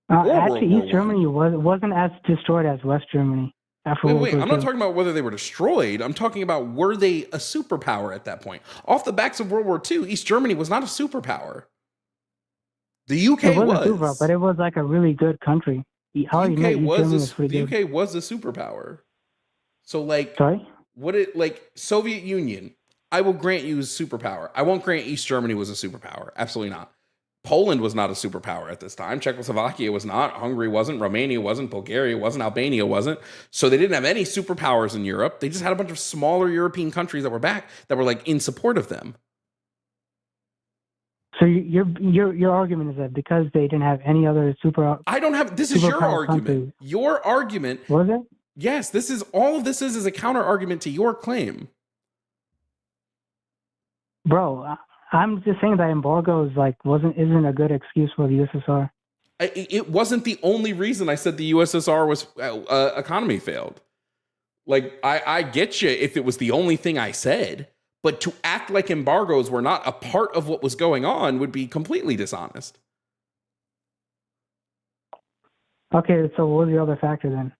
Or Actually, World War East Germany wasn't as destroyed as West Germany after World Wait. War I'm II. not talking about whether they were destroyed. I'm talking about were they a superpower at that point? Off the backs of World War II, East Germany was not a superpower. The UK It wasn't was. super, but it was like a really good country. How you know East Germany was pretty the good. UK was a superpower. So like, Sorry? like Soviet Union, I will grant you is superpower. I won't grant East Germany was a superpower. Absolutely not. Poland was not a superpower at this time. Czechoslovakia was not. Hungary wasn't. Romania wasn't. Bulgaria wasn't. Albania wasn't. So they didn't have any superpowers in Europe. They just had a bunch of smaller European countries that were back that were like in support of them. So your argument is that because they didn't have any other I don't have. This is your superpower argument. countries. Your argument. Was it? Yes, this is all of this is a counter argument to your claim. Bro, I'm just saying that embargo is isn't a good excuse for the USSR. It wasn't the only reason I said the USSR was economy failed. Like I get you if it was the only thing I said, but to act like embargoes were not a part of what was going on would be completely dishonest. Okay, so what was the other factor then?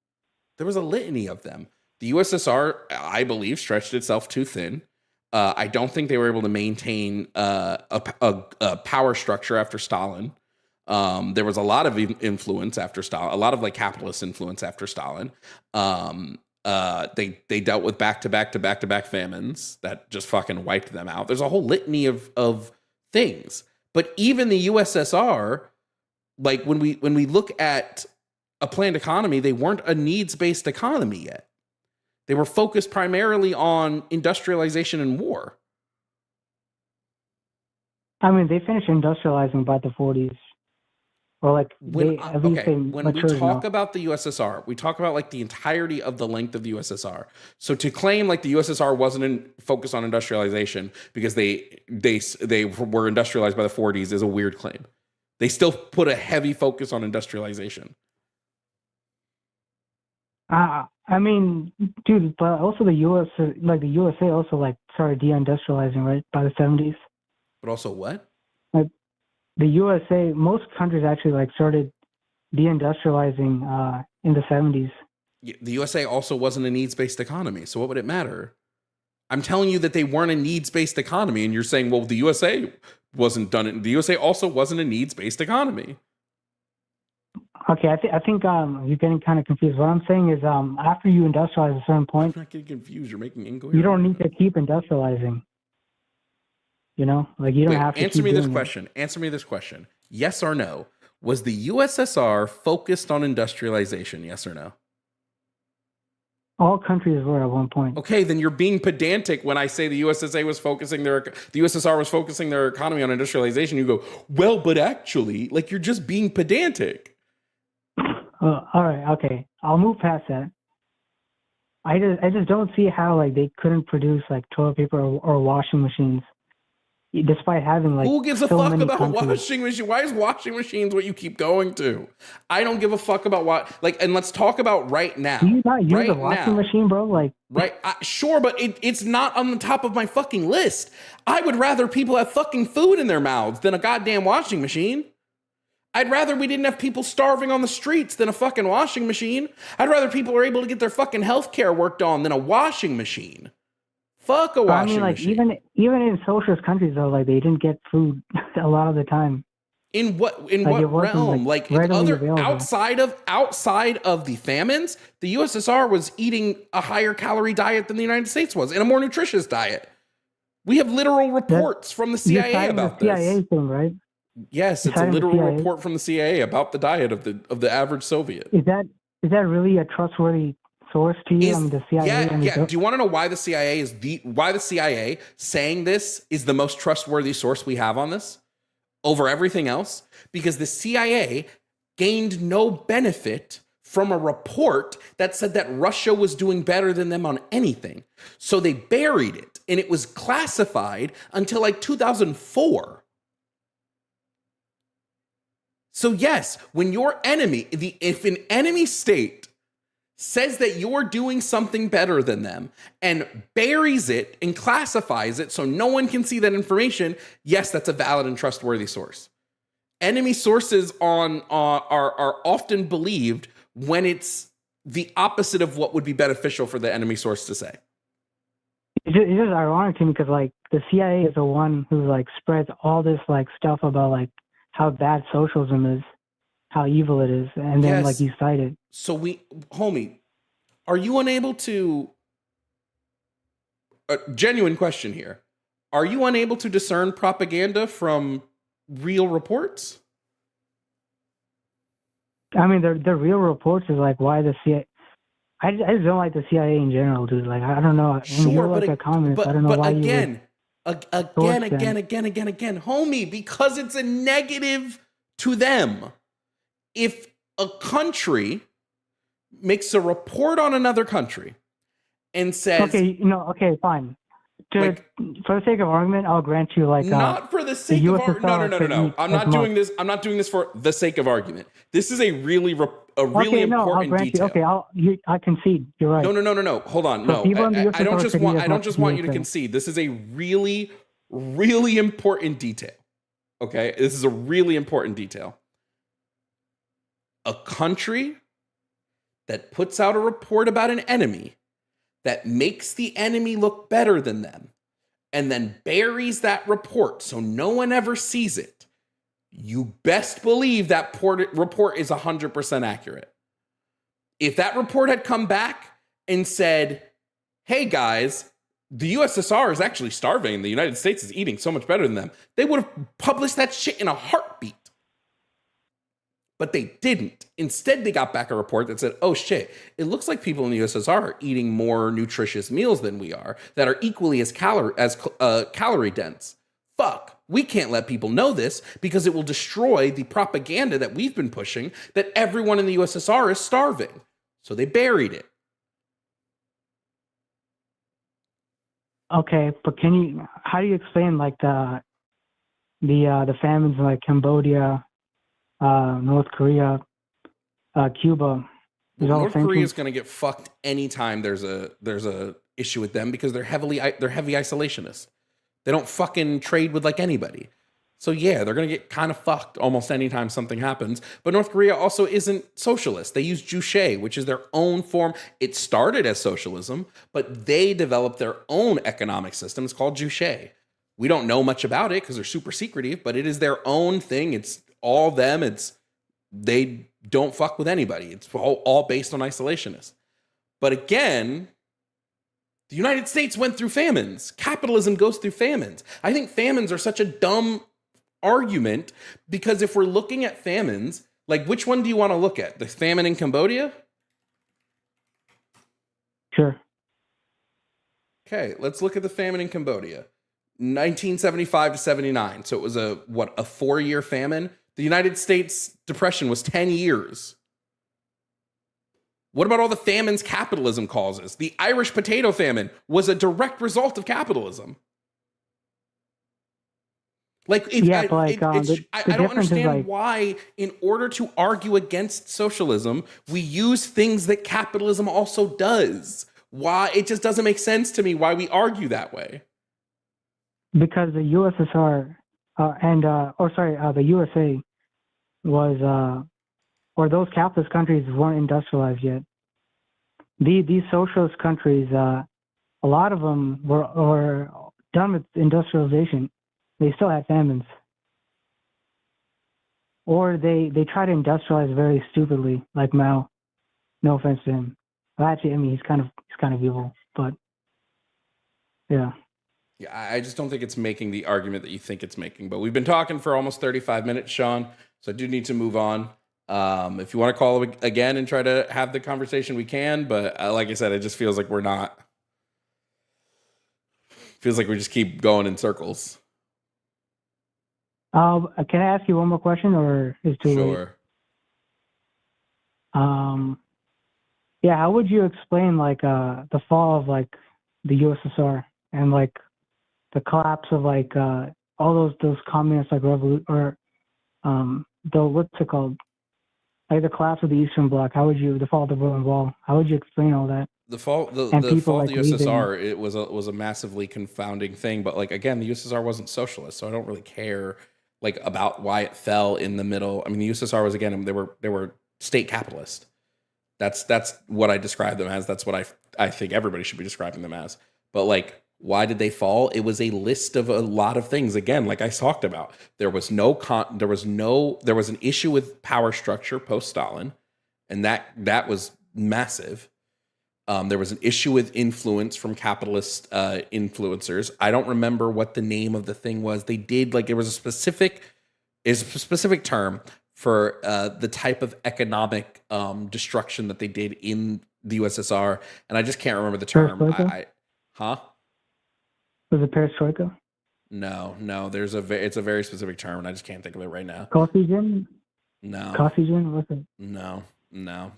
There was a litany of them. The USSR, I believe, stretched itself too thin. I don't think they were able to maintain a power structure after Stalin. There was a lot of influence after Stalin, a lot of like capitalist influence after Stalin. They dealt with back to back famines that just fucking wiped them out. There's a whole litany of things. But even the USSR, like when we look at a planned economy, they weren't a needs-based economy yet. They were focused primarily on industrialization and war. I mean, they finished industrializing by the 40s. Or like, When we matured talk now. about the USSR, we talk about like the entirety of the length of the USSR. So to claim like the USSR wasn't focused on industrialization because they were industrialized by the 40s is a weird claim. They still put a heavy focus on industrialization. I mean, dude, but also the USA also like started deindustrializing, right, by the 70s. But also what? Like the USA, most countries actually like started deindustrializing in the 70s. The USA also wasn't a needs-based economy, so what would it matter? I'm telling you that they weren't a needs-based economy, and you're saying, well, the USA wasn't done it. The USA also wasn't a needs-based economy. Okay, I think you're getting kind of confused. What I'm saying is, after you industrialize a certain point, I'm not getting confused. You're making incoherent. you don't need to keep industrializing. You know, like you don't have to. Answer me this question. Answer me this question. Yes or no? Was the USSR focused on industrialization? Yes or no? All countries were at one point. Okay, then you're being pedantic when I say the USSR was focusing their economy on industrialization. You go, well, but actually, like you're just being pedantic. All right, okay, I'll move past that. I just don't see how like they couldn't produce like toilet paper or washing machines, despite having like who gives a so fuck many about countries. washing machine? Why is washing machines what you keep going to? I don't give a fuck about what and let's talk about right now. Do you not use right a washing now. machine, bro? Like Right? Sure, but it's not on the top of my fucking list. I would rather people have fucking food in their mouths than a goddamn washing machine. I'd rather we didn't have people starving on the streets than a fucking washing machine. I'd rather people are able to get their fucking healthcare worked on than a washing machine. Fuck a washing machine. Even in socialist countries though, like they didn't get food a lot of the time. In what Like, realm? Like readily available. outside of the famines, the USSR was eating a higher calorie diet than the United States was, and a more nutritious diet. We have literal reports from the CIA about the this. CIA thing, right? Yes, it's a literal report from the CIA about the diet of the average Soviet. Is that really a trustworthy source to you? I mean, the CIA. Yeah. Do you want to know why the CIA saying this is the most trustworthy source we have on this over everything else? Because the CIA gained no benefit from a report that said that Russia was doing better than them on anything. So they buried it, and it was classified until like 2004. So yes, when your enemy, if an enemy state says that you're doing something better than them, and buries it and classifies it so no one can see that information, yes, that's a valid and trustworthy source. Enemy sources are often believed when it's the opposite of what would be beneficial for the enemy source to say. It's just ironic to me because like the CIA is the one who like spreads all this like stuff about like how bad socialism is, how evil it is, and then like you cite it. So homie, are you unable to? A genuine question here: are you unable to discern propaganda from real reports? I mean, the real reports is like why the CIA. I just don't like the CIA in general, dude. Like I don't know. Sure, you're like a communist. I don't know why again, homie, because it's a negative to them. If a country makes a report on another country and says, okay, fine. For the sake of argument, I'll grant you like not for the sake of argument. No. I'm not doing this. I'm not doing this for the sake of argument. This is a really important I'll grant detail. you. I concede. You're right. No. Hold on. No, I don't just want you to concede. This is a really, really important detail. Okay, this is a really important detail. A country that puts out a report about an enemy that makes the enemy look better than them and then buries that report so no one ever sees it, you best believe that report is 100% accurate. If that report had come back and said, hey guys, the USSR is actually starving and the United States is eating so much better than them, they would have published that shit in a heartbeat. But they didn't. Instead, they got back a report that said, oh shit, it looks like people in the USSR are eating more nutritious meals than we are that are equally as calorie dense. Fuck, we can't let people know this because it will destroy the propaganda that we've been pushing that everyone in the USSR is starving. So they buried it. Okay, but how do you explain like the famines in like Cambodia, North Korea, Cuba? North Korea is going to get fucked anytime there's a issue with them because they're heavy isolationist. They don't fucking trade with like anybody. So yeah, they're going to get kind of fucked almost anytime something happens. But North Korea also isn't socialist. They use Juche, which is their own form. It started as socialism, but they developed their own economic system. It's called Juche. We don't know much about it because they're super secretive, but it is their own thing. It's all them. They don't fuck with anybody. It's all based on isolationists. But again, the United States went through famines. Capitalism goes through famines. I think famines are such a dumb argument because if we're looking at famines, like which one do you want to look at? The famine in Cambodia? Sure. Okay, let's look at the famine in Cambodia. 1975 to 79. So it was a 4-year famine. The United States depression was 10 years. What about all the famines capitalism causes? The Irish potato famine was a direct result of capitalism. I don't understand why, in order to argue against socialism, we use things that capitalism also does. Why? It just doesn't make sense to me why we argue that way. Because the USSR the USA was, or those capitalist countries weren't industrialized yet. These socialist countries, a lot of them were done with industrialization. They still had famines. Or they try to industrialize very stupidly, like Mao. No offense to him. Well, actually, I mean, he's kind of evil, but yeah. Yeah, I just don't think it's making the argument that you think it's making. But we've been talking for almost 35 minutes, Sean, so I do need to move on. If you want to call again and try to have the conversation, we can. But like I said, it just feels like we're not. Feels like we just keep going in circles. Can I ask you one more question, or is it too late? Sure. Yeah, how would you explain like the fall of like the USSR and like the collapse of like all those communist like what's it called? like the collapse of the Eastern Bloc. How would you the fall of the Berlin Wall? How would you explain all that? The fall, the And fall people of the like USSR, it was a massively confounding thing. But like again, the USSR wasn't socialist, so I don't really care like about why it fell in the middle. I mean, the USSR was again they were state capitalist. That's what I describe them as. That's what I think everybody should be describing them as. But like, why did they fall? It was a list of a lot of things. Again, like I talked about, there was an issue with power structure post Stalin, and that was massive. There was an issue with influence from capitalist influencers. I don't remember what the name of the thing was. They did like, there was a specific term for the type of economic destruction that they did in the USSR, and I just can't remember the term. Was it perestroika? No. It's a very specific term, and I just can't think of it right now. Coffee-gen? No. Coffee-gen? What's it? No. No.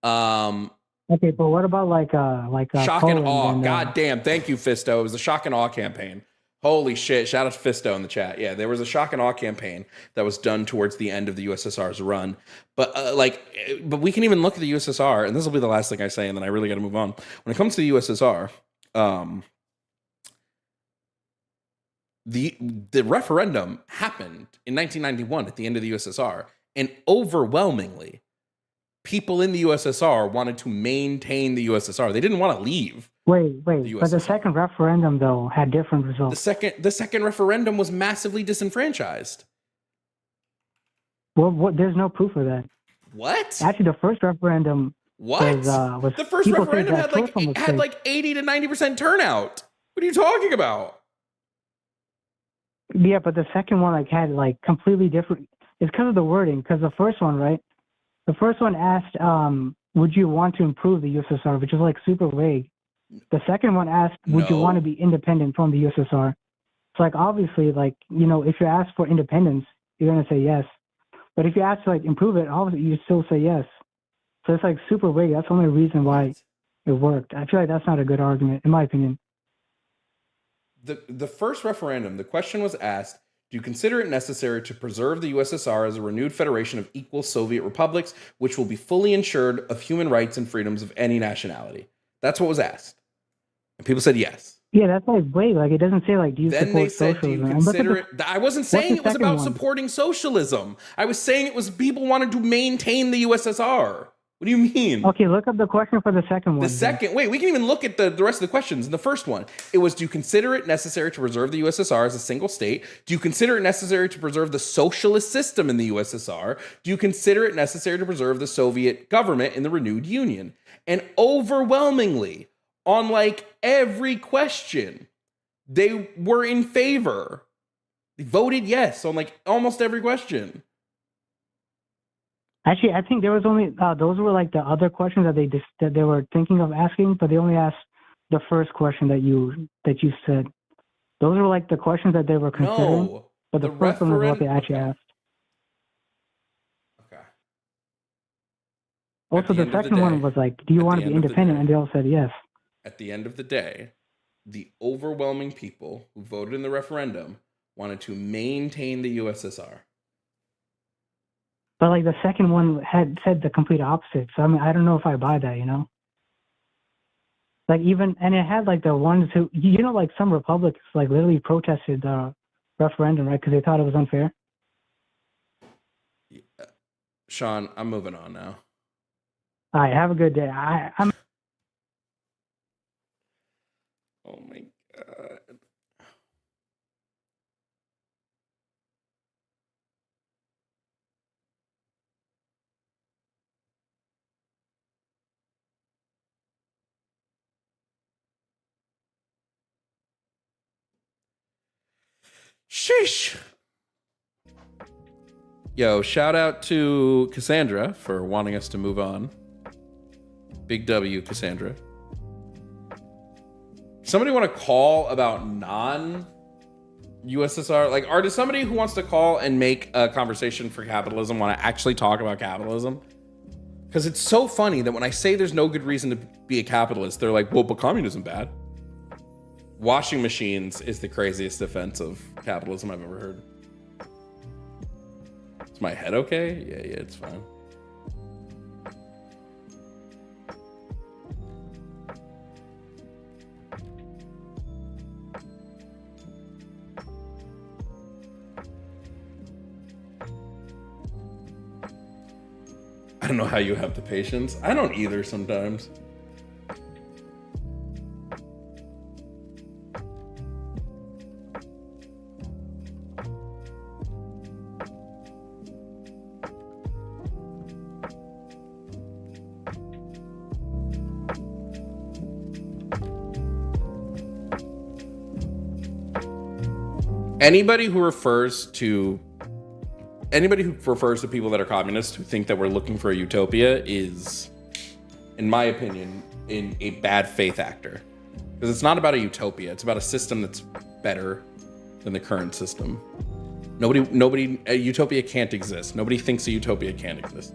Okay, but what about like shock Poland and awe? and, God damn! Thank you, Fisto. It was the shock and awe campaign. Holy shit! Shout out to Fisto in the chat. Yeah, there was a shock and awe campaign that was done towards the end of the USSR's run. But but we can even look at the USSR, and this will be the last thing I say, and then I really got to move on. When it comes to the USSR, the referendum happened in 1991 at the end of the USSR, and overwhelmingly, people in the USSR wanted to maintain the USSR. They didn't want to leave. Wait. But the second referendum though had different results. The second referendum was massively disenfranchised. Well, there's no proof of that. What? Actually, the first referendum was the first referendum had like 80 to 90% turnout. What are you talking about? Yeah, but the second one had completely different. It's because of the wording. Because the first one, right? The first one asked, "Would you want to improve the USSR?" Which is super vague. The second one asked, "Would you want to be independent from the USSR?" It's obviously if you ask for independence, you're gonna say yes. But if you ask to improve it, obviously you still say yes. So it's super vague. That's the only reason why it worked. I feel like that's not a good argument, in my opinion. The first referendum, the question was asked, do you consider it necessary to preserve the USSR as a renewed federation of equal Soviet republics, which will be fully ensured of human rights and freedoms of any nationality? That's what was asked. And people said yes. Yeah, that's vague. It doesn't say do you then support they said, socialism? do you consider it? I wasn't saying it was about supporting socialism. I was saying it was people wanted to maintain the USSR. What do you mean? Okay, look up the question for the second one. Wait, we can even look at the rest of the questions. In the first one, it was, do you consider it necessary to preserve the USSR as a single state? Do you consider it necessary to preserve the socialist system in the USSR? Do you consider it necessary to preserve the Soviet government in the renewed union? And overwhelmingly, on every question, they were in favor. They voted yes on almost every question. Actually, I think there was only those were the other questions that they were thinking of asking, but they only asked the first question that you said. Those were the questions that they were considering. No, but the first one was what they actually asked. Okay. Also, the second one was do you want to be independent? And they all said yes. At the end of the day, the overwhelming people who voted in the referendum wanted to maintain the USSR. But the second one had said the complete opposite. So I don't know if I buy that, and it had the ones who, some Republicans literally protested the referendum, right? Because they thought it was unfair. Yeah. Sean, I'm moving on now. All right, have a good day. I'm. Oh my God. Sheesh. Yo, shout out to Cassandra for wanting us to move on. Big W, Cassandra. Somebody want to call about non-USSR? Or does somebody who wants to call and make a conversation for capitalism want to actually talk about capitalism? Because it's so funny that when I say there's no good reason to be a capitalist, they're like, well, but communism bad. Washing machines is the craziest defense of capitalism I've ever heard. Is my head okay? Yeah, it's fine. I don't know how you have the patience. I don't either sometimes. Anybody who refers to people that are communists who think that we're looking for a utopia is, in my opinion, in a bad faith actor. Because it's not about a utopia. It's about a system that's better than the current system. A utopia can't exist. Nobody thinks a utopia can't exist.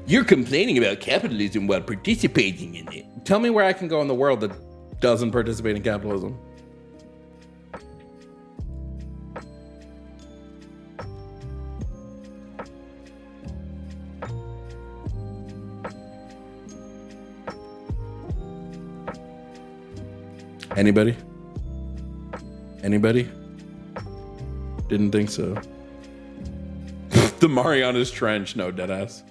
You're complaining about capitalism while participating in it. Tell me where I can go in the world that doesn't participate in capitalism. Anybody? Didn't think so. The Marianas Trench, no, deadass.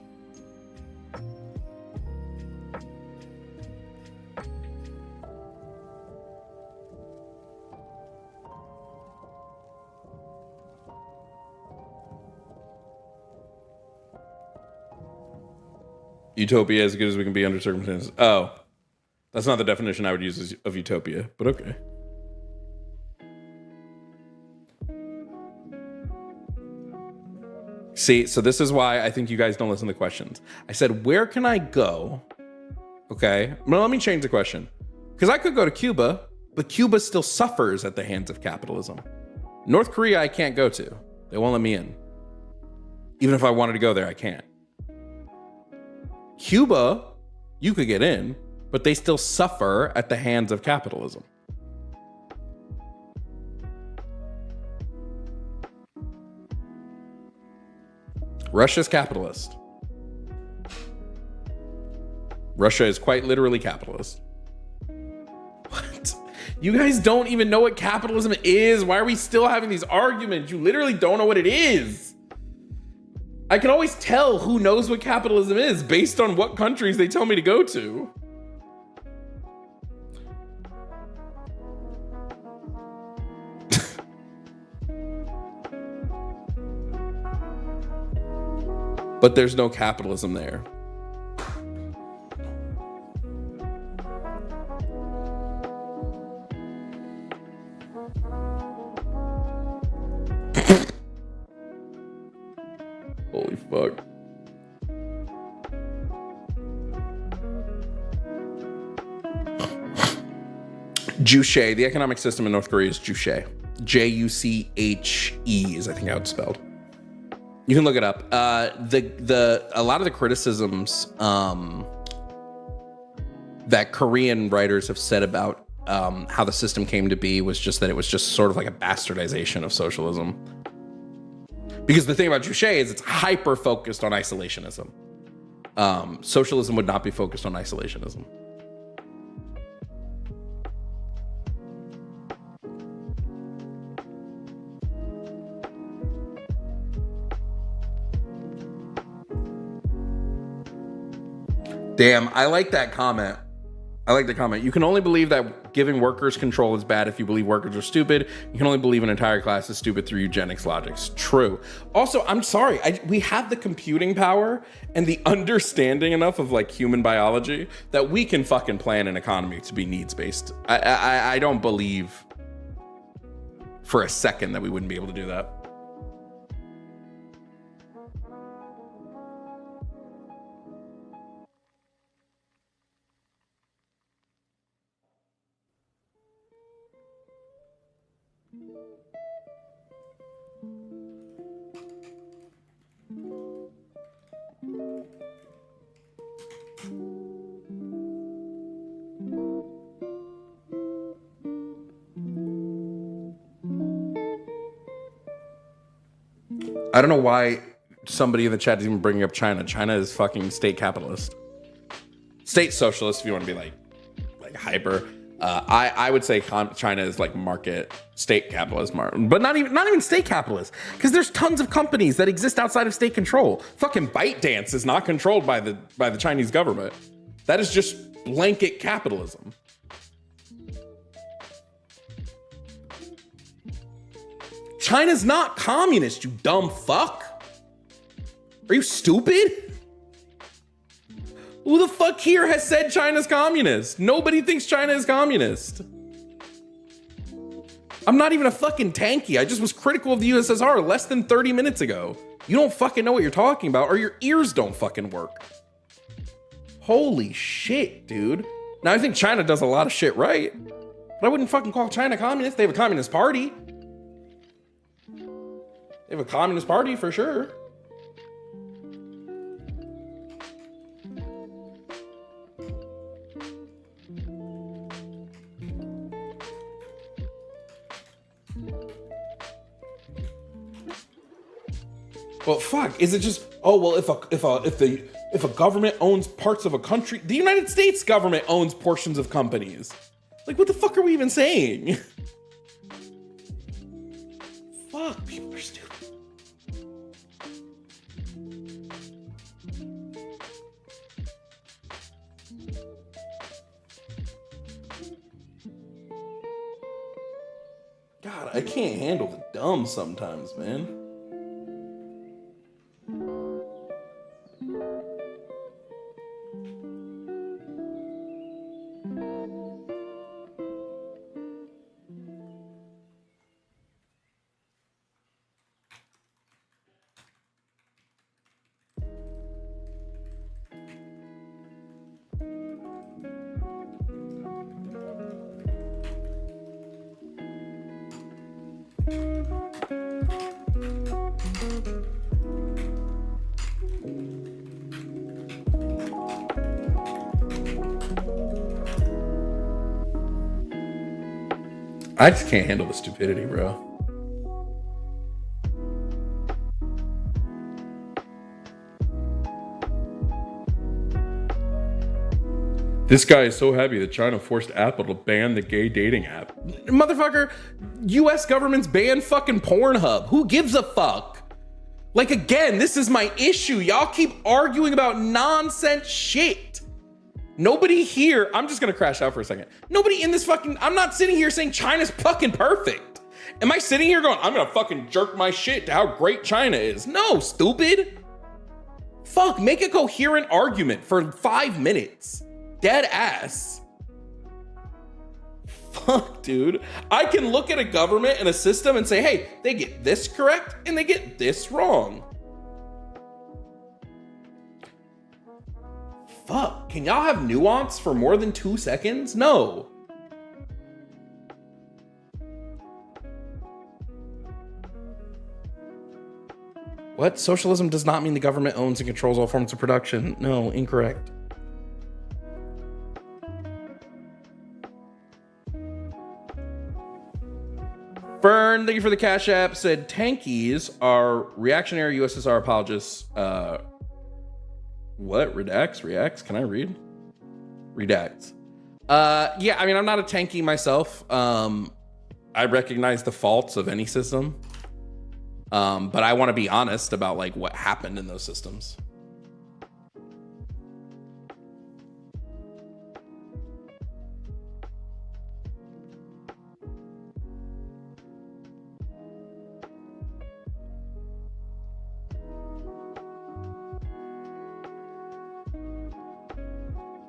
Utopia as good as we can be under circumstances. Oh, that's not the definition I would use of utopia, but okay. See, so this is why I think you guys don't listen to questions. I said, where can I go? Okay, well, let me change the question. Because I could go to Cuba, but Cuba still suffers at the hands of capitalism. North Korea, I can't go to. They won't let me in. Even if I wanted to go there, I can't. Cuba, you could get in, but they still suffer at the hands of capitalism. Russia's capitalist. Russia is quite literally capitalist. What? You guys don't even know what capitalism is. Why are we still having these arguments? You literally don't know what it is. I can always tell who knows what capitalism is based on what countries they tell me to go to. But there's no capitalism there. Holy fuck. Juche. The economic system in North Korea is Juche. Juche is, I think, how it's spelled. You can look it up. A lot of the criticisms that Korean writers have said about how the system came to be was just that it was just sort of like a bastardization of socialism. Because the thing about Juche is it's hyper focused on isolationism. Socialism would not be focused on isolationism. Damn, I like that comment. I like the comment. You can only believe that giving workers control is bad if you believe workers are stupid. You can only believe an entire class is stupid through eugenics logics. True. Also, I'm sorry. We have the computing power and the understanding enough of like human biology that we can fucking plan an economy to be needs-based. I don't believe for a second that we wouldn't be able to do that. I don't know why somebody in the chat is even bringing up China. China is fucking state capitalist. State socialist, if you want to be like hyper. I would say China is like market state capitalist, but not even state capitalist, because there's tons of companies that exist outside of state control. Fucking ByteDance is not controlled by the Chinese government. That is just blanket capitalism. China's not communist, you dumb fuck. Are you stupid? Who the fuck here has said China's communist? Nobody thinks China is communist. I'm not even a fucking tanky. I just was critical of the USSR less than 30 minutes ago. You don't fucking know what you're talking about, or your ears don't fucking work. Holy shit, dude. Now I think China does a lot of shit right, but I wouldn't fucking call China communist. They have a communist party. They have a communist party for sure. Well, fuck. Is it just, oh well, if a government owns parts of a country, the United States government owns portions of companies. Like, what the fuck are we even saying? Fuck, people are stupid. God, I can't handle the dumb sometimes, man. I just can't handle the stupidity, bro. This guy is so happy that China forced Apple to ban the gay dating app. Motherfucker, US government's banned fucking Pornhub. Who gives a fuck? Like, again, this is my issue. Y'all keep arguing about nonsense shit. Nobody here, I'm just gonna crash out for a second. Nobody in this fucking, I'm not sitting here saying China's fucking perfect. Am I sitting here going, I'm gonna fucking jerk my shit to how great China is? No, stupid. Fuck, make a coherent argument for 5 minutes. Dead ass. Fuck, dude. I can look at a government and a system and say, hey, they get this correct and they get this wrong. Fuck, can y'all have nuance for more than 2 seconds? No. What? Socialism does not mean the government owns and controls all forms of production. No, incorrect. Fern, thank you for the Cash App, said tankies are reactionary USSR apologists. What? Reacts? Can I read? Redacts. Yeah, I mean, I'm not a tanky myself. I recognize the faults of any system. But I want to be honest about like what happened in those systems.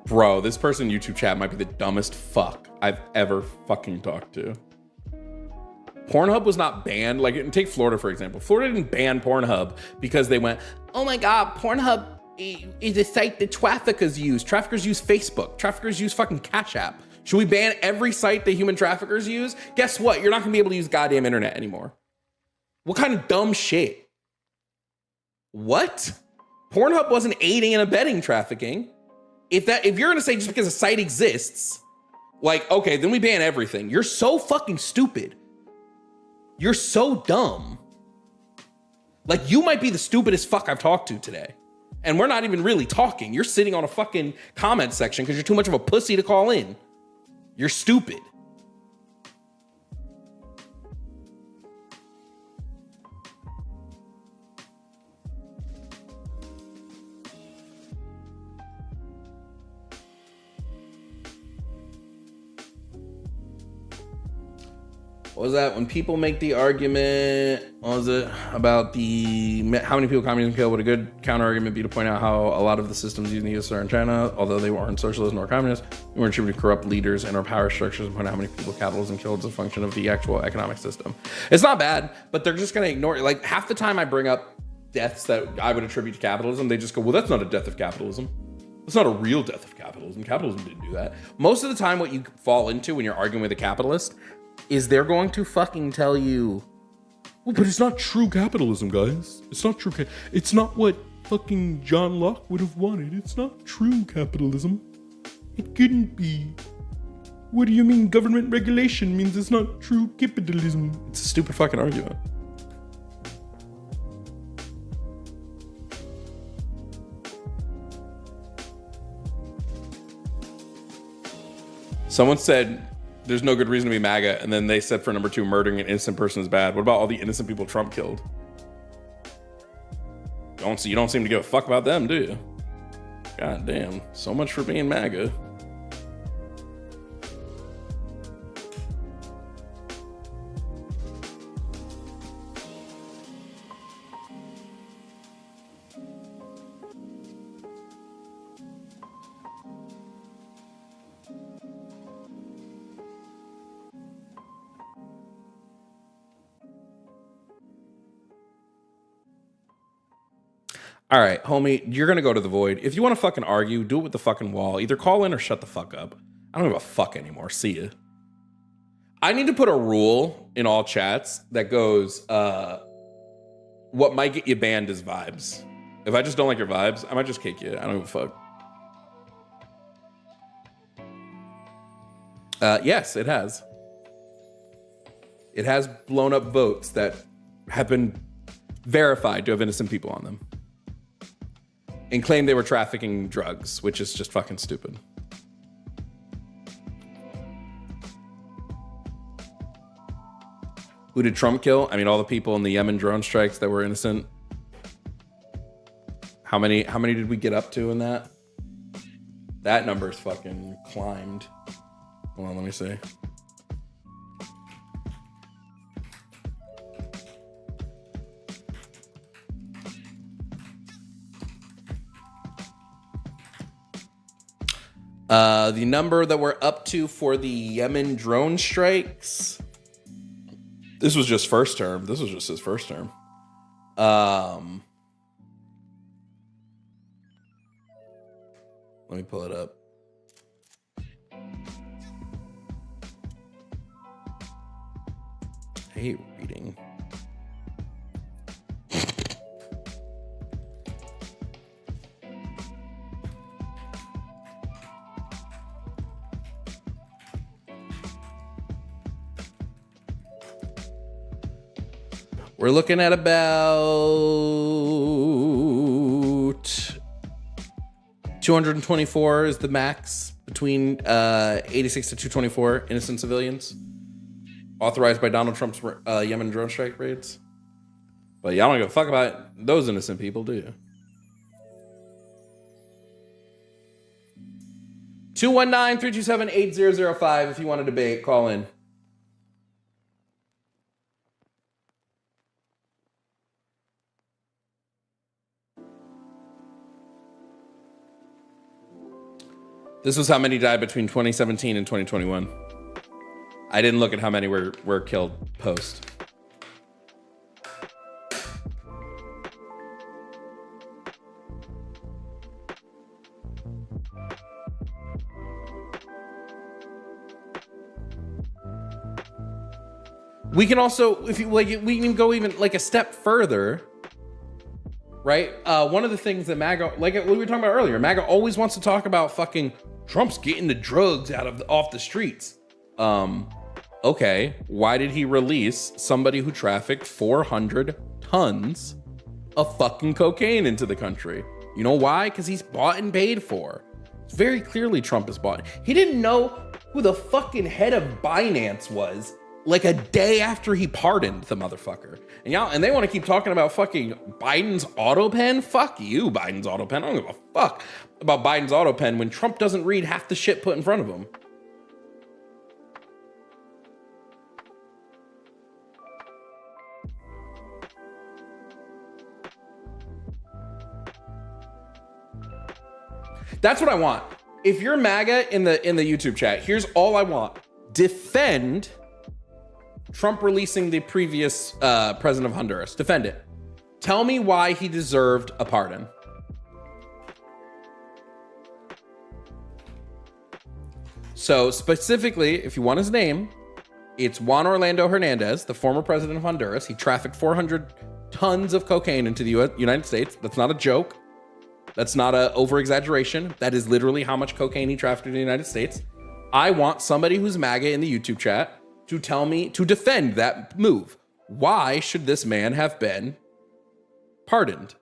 Bro, this person in YouTube chat might be the dumbest fuck I've ever fucking talked to. Pornhub was not banned. Like, take Florida, for example. Florida didn't ban Pornhub because they went, oh my God, Pornhub is a site that traffickers use. Traffickers use Facebook. Traffickers use fucking Cash App. Should we ban every site that human traffickers use? Guess what? You're not gonna be able to use goddamn internet anymore. What kind of dumb shit? What? Pornhub wasn't aiding and abetting trafficking. If you're gonna say just because a site exists, like, okay, then we ban everything. You're so fucking stupid. You're so dumb. Like, you might be the stupidest fuck I've talked to today. And we're not even really talking. You're sitting on a fucking comment section because you're too much of a pussy to call in. You're stupid. What was that? When people make the argument, what was it, about the how many people communism killed, would a good counter argument be to point out how a lot of the systems used in the USSR and China, although they weren't socialist nor communist, they were attributed to corrupt leaders and our power structures, and point out how many people capitalism killed as a function of the actual economic system. It's not bad, but they're just going to ignore it. Like, half the time I bring up deaths that I would attribute to capitalism, they just go, well, that's not a death of capitalism. It's not a real death of capitalism. Capitalism didn't do that. Most of the time, what you fall into when you're arguing with a capitalist is they're going to fucking tell you, well, but it's not true capitalism, guys. It's not true. It's not what fucking John Locke would have wanted. It's not true capitalism. It couldn't be. What do you mean government regulation means it's not true capitalism? It's a stupid fucking argument. Someone said there's no good reason to be MAGA, and then they said for number 2, murdering an innocent person is bad. What about all the innocent people Trump killed? You don't seem to give a fuck about them, do you? God damn. So much for being MAGA. All right, homie, you're going to go to the void. If you want to fucking argue, do it with the fucking wall. Either call in or shut the fuck up. I don't give a fuck anymore. See ya. I need to put a rule in all chats that goes, what might get you banned is vibes. If I just don't like your vibes, I might just kick you. I don't give a fuck. Yes, it has. It has blown up votes that have been verified to have innocent people on them. And claimed they were trafficking drugs, which is just fucking stupid. Who did Trump kill? I mean, all the people in the Yemen drone strikes that were innocent. How many did we get up to in that? That number's fucking climbed. Hold on, let me see. The number that we're up to for the Yemen drone strikes. This was just first term. This was just his first term. Let me pull it up. I hate reading. We're looking at about 224 is the max between 86 to 224 innocent civilians authorized by Donald Trump's Yemen drone strike raids. But y'all don't give a fuck about those innocent people, do you? 219-327-8005 if you want to debate, call in. This was how many died between 2017 and 2021. I didn't look at how many were killed post. We can also, if you like, we can go even like a step further, right? One of the things that MAGA, like what we were talking about earlier, MAGA always wants to talk about fucking Trump's getting the drugs off the streets. Okay, why did he release somebody who trafficked 400 tons of fucking cocaine into the country. You know why? Because he's bought and paid for. Very clearly Trump is bought. He didn't know who the fucking head of Binance was like a day after he pardoned the motherfucker. And they want to keep talking about fucking Biden's auto pen. Fuck you, Biden's auto pen. I don't give a fuck about Biden's auto pen when Trump doesn't read half the shit put in front of him. That's what I want. If you're MAGA in the YouTube chat, here's all I want. Defend Trump releasing the previous president of Honduras. Defend it. Tell me why he deserved a pardon. So specifically, if you want his name, it's Juan Orlando Hernandez, the former president of Honduras. He trafficked 400 tons of cocaine into the United States. That's not a joke. That's not an over-exaggeration. That is literally how much cocaine he trafficked in the United States. I want somebody who's MAGA in the YouTube chat to tell me, to defend that move. Why should this man have been pardoned?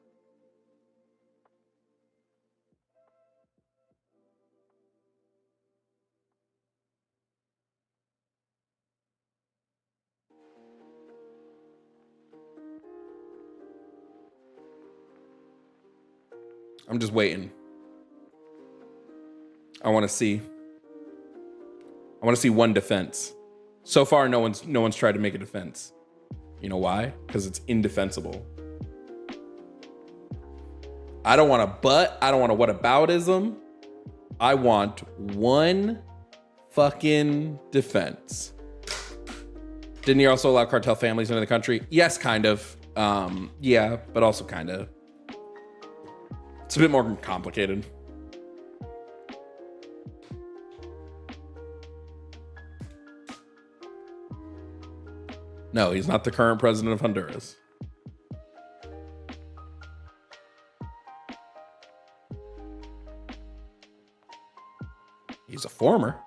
I'm just waiting. I want to see one defense. So far, no one's tried to make a defense. You know why? Because it's indefensible. I don't want a but. I don't want a whataboutism. I want one fucking defense. Didn't he also allow cartel families into the country? Yes, kind of. Yeah, but also kind of. It's a bit more complicated. No, he's not the current president of Honduras. He's a former.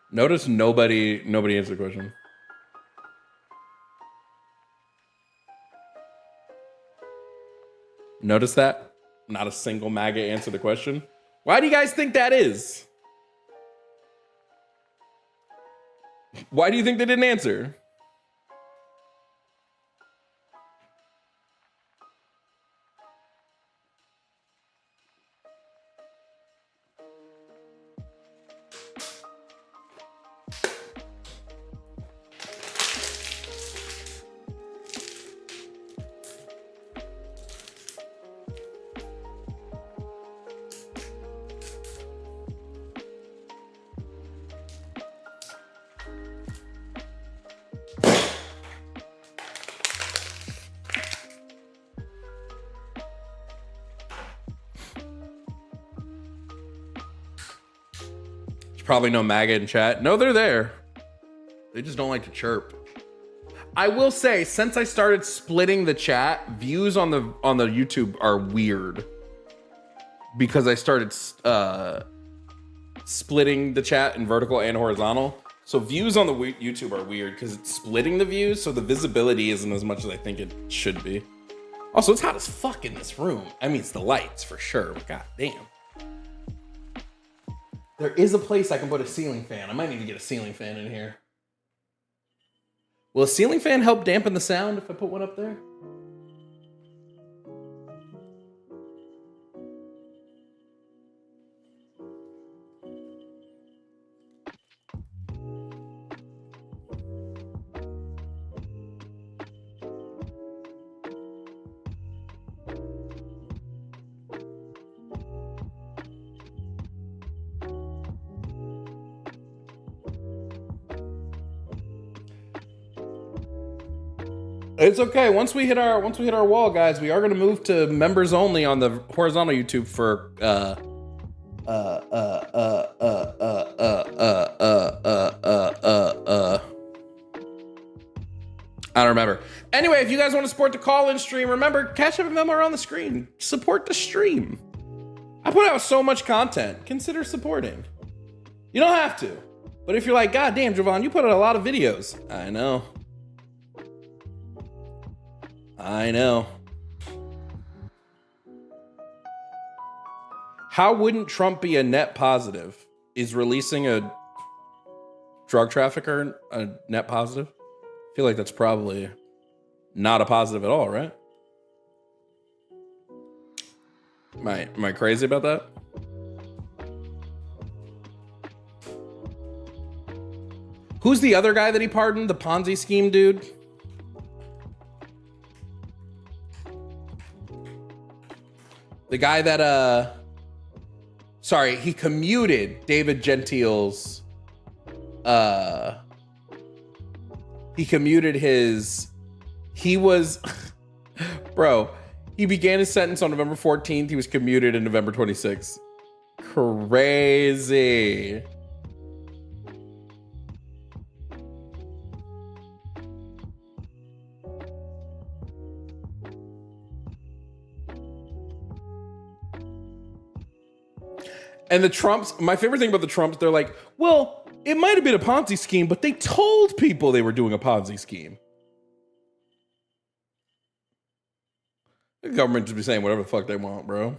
Notice nobody answered the question. Notice that? Not a single MAGA answered the question. Why do you guys think that is? Why do you think they didn't answer? Probably no MAGA in chat. No, they're there. They just don't like to chirp. I will say, since I started splitting the chat, views on the YouTube are weird because I started splitting the chat in vertical and horizontal. So views on the YouTube are weird because it's splitting the views, so the visibility isn't as much as I think it should be. Also, it's hot as fuck in this room. I mean, it's the lights for sure, but god damn. There is a place I can put a ceiling fan. I might need to get a ceiling fan in here. Will a ceiling fan help dampen the sound if I put one up there? It's okay. Once we hit our wall, guys, we are going to move to members only on the horizontal YouTube for I don't remember. Anyway, if you guys want to support the call-in stream, remember, Cash App and Venmo are on the screen. Support the stream. I put out so much content. Consider supporting. You don't have to. But if you're like, God damn, Jovan, you put out a lot of videos. I know. How wouldn't Trump be a net positive? Is releasing a drug trafficker a net positive? I feel like that's probably not a positive at all, right? Am I crazy about that? Who's the other guy that he pardoned? The Ponzi scheme dude? The guy that, he commuted David Gentile's, he began his sentence on November 14th. He was commuted in November 26th. Crazy. And the Trumps, my favorite thing about the Trumps, they're like, well, it might have been a Ponzi scheme, but they told people they were doing a Ponzi scheme. The government just be saying whatever the fuck they want, bro.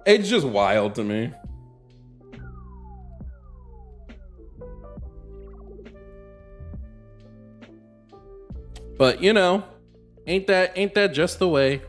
It's just wild to me. But you know, ain't that just the way?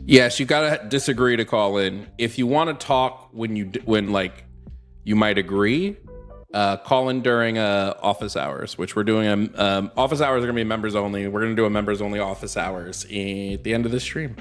Yes, you gotta disagree to call in. If you want to talk when you might agree, call in during office hours, which we're doing. Office hours are gonna be members only. We're gonna do a members only office hours at the end of the stream.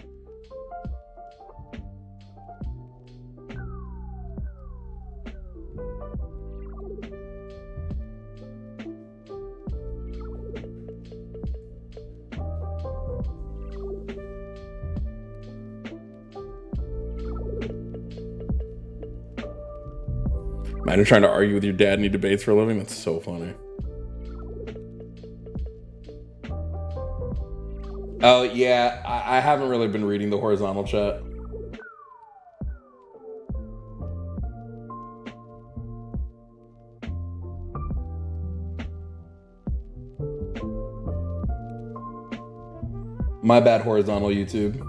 Imagine trying to argue with your dad in any debates for a living. That's so funny. Oh, yeah. I haven't really been reading the horizontal chat. My bad, horizontal YouTube.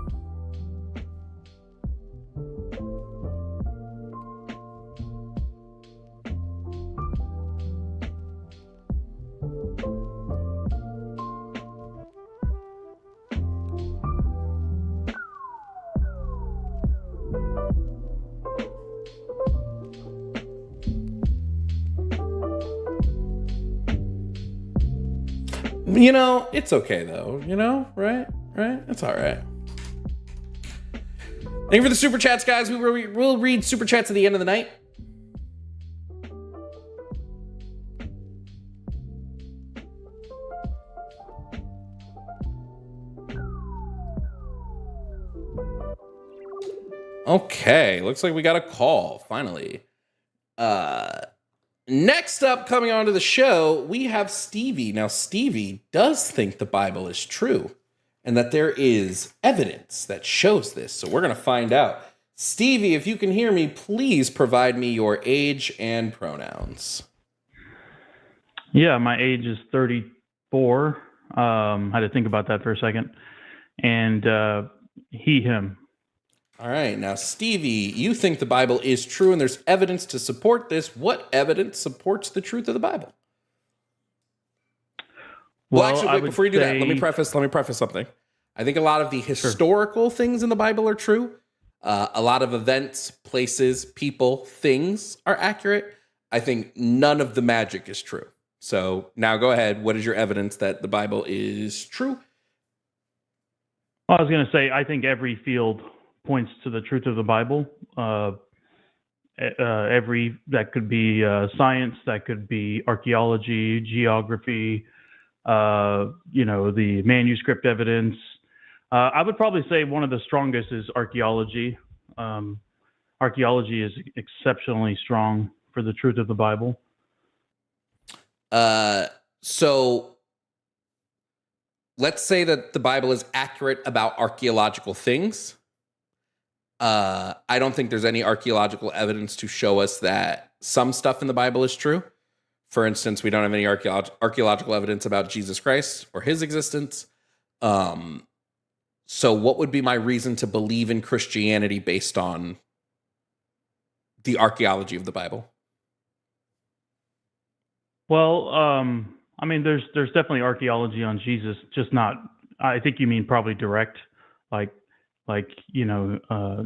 You know, it's okay though, you know, right? It's all right. Thank you for the super chats, guys. We'll read super chats at the end of the night. Okay, looks like we got a call, finally. Next up, coming onto the show, we have Stevie. Now, Stevie does think the Bible is true and that there is evidence that shows this. So we're going to find out. Stevie, if you can hear me, please provide me your age and pronouns. Yeah, my age is 34. Had to think about that for a second. And he, him. All right. Now, Stevie, you think the Bible is true and there's evidence to support this. What evidence supports the truth of the Bible? Well, actually, wait, before you do that, let me preface something. I think a lot of the historical things in the Bible are true. A lot of events, places, people, things are accurate. I think none of the magic is true. So now go ahead. What is your evidence that the Bible is true? Well, I was going to say, I think every field points to the truth of the Bible. That could be science, that could be archaeology, geography, the manuscript evidence. I would probably say one of the strongest is archaeology. Archaeology is exceptionally strong for the truth of the Bible. So let's say that the Bible is accurate about archaeological things. I don't think there's any archaeological evidence to show us that some stuff in the Bible is true. For instance, we don't have any archaeological evidence about Jesus Christ or his existence. So what would be my reason to believe in Christianity based on the archaeology of the Bible? Well, I mean, there's definitely archaeology on Jesus, just not. I think you mean probably direct,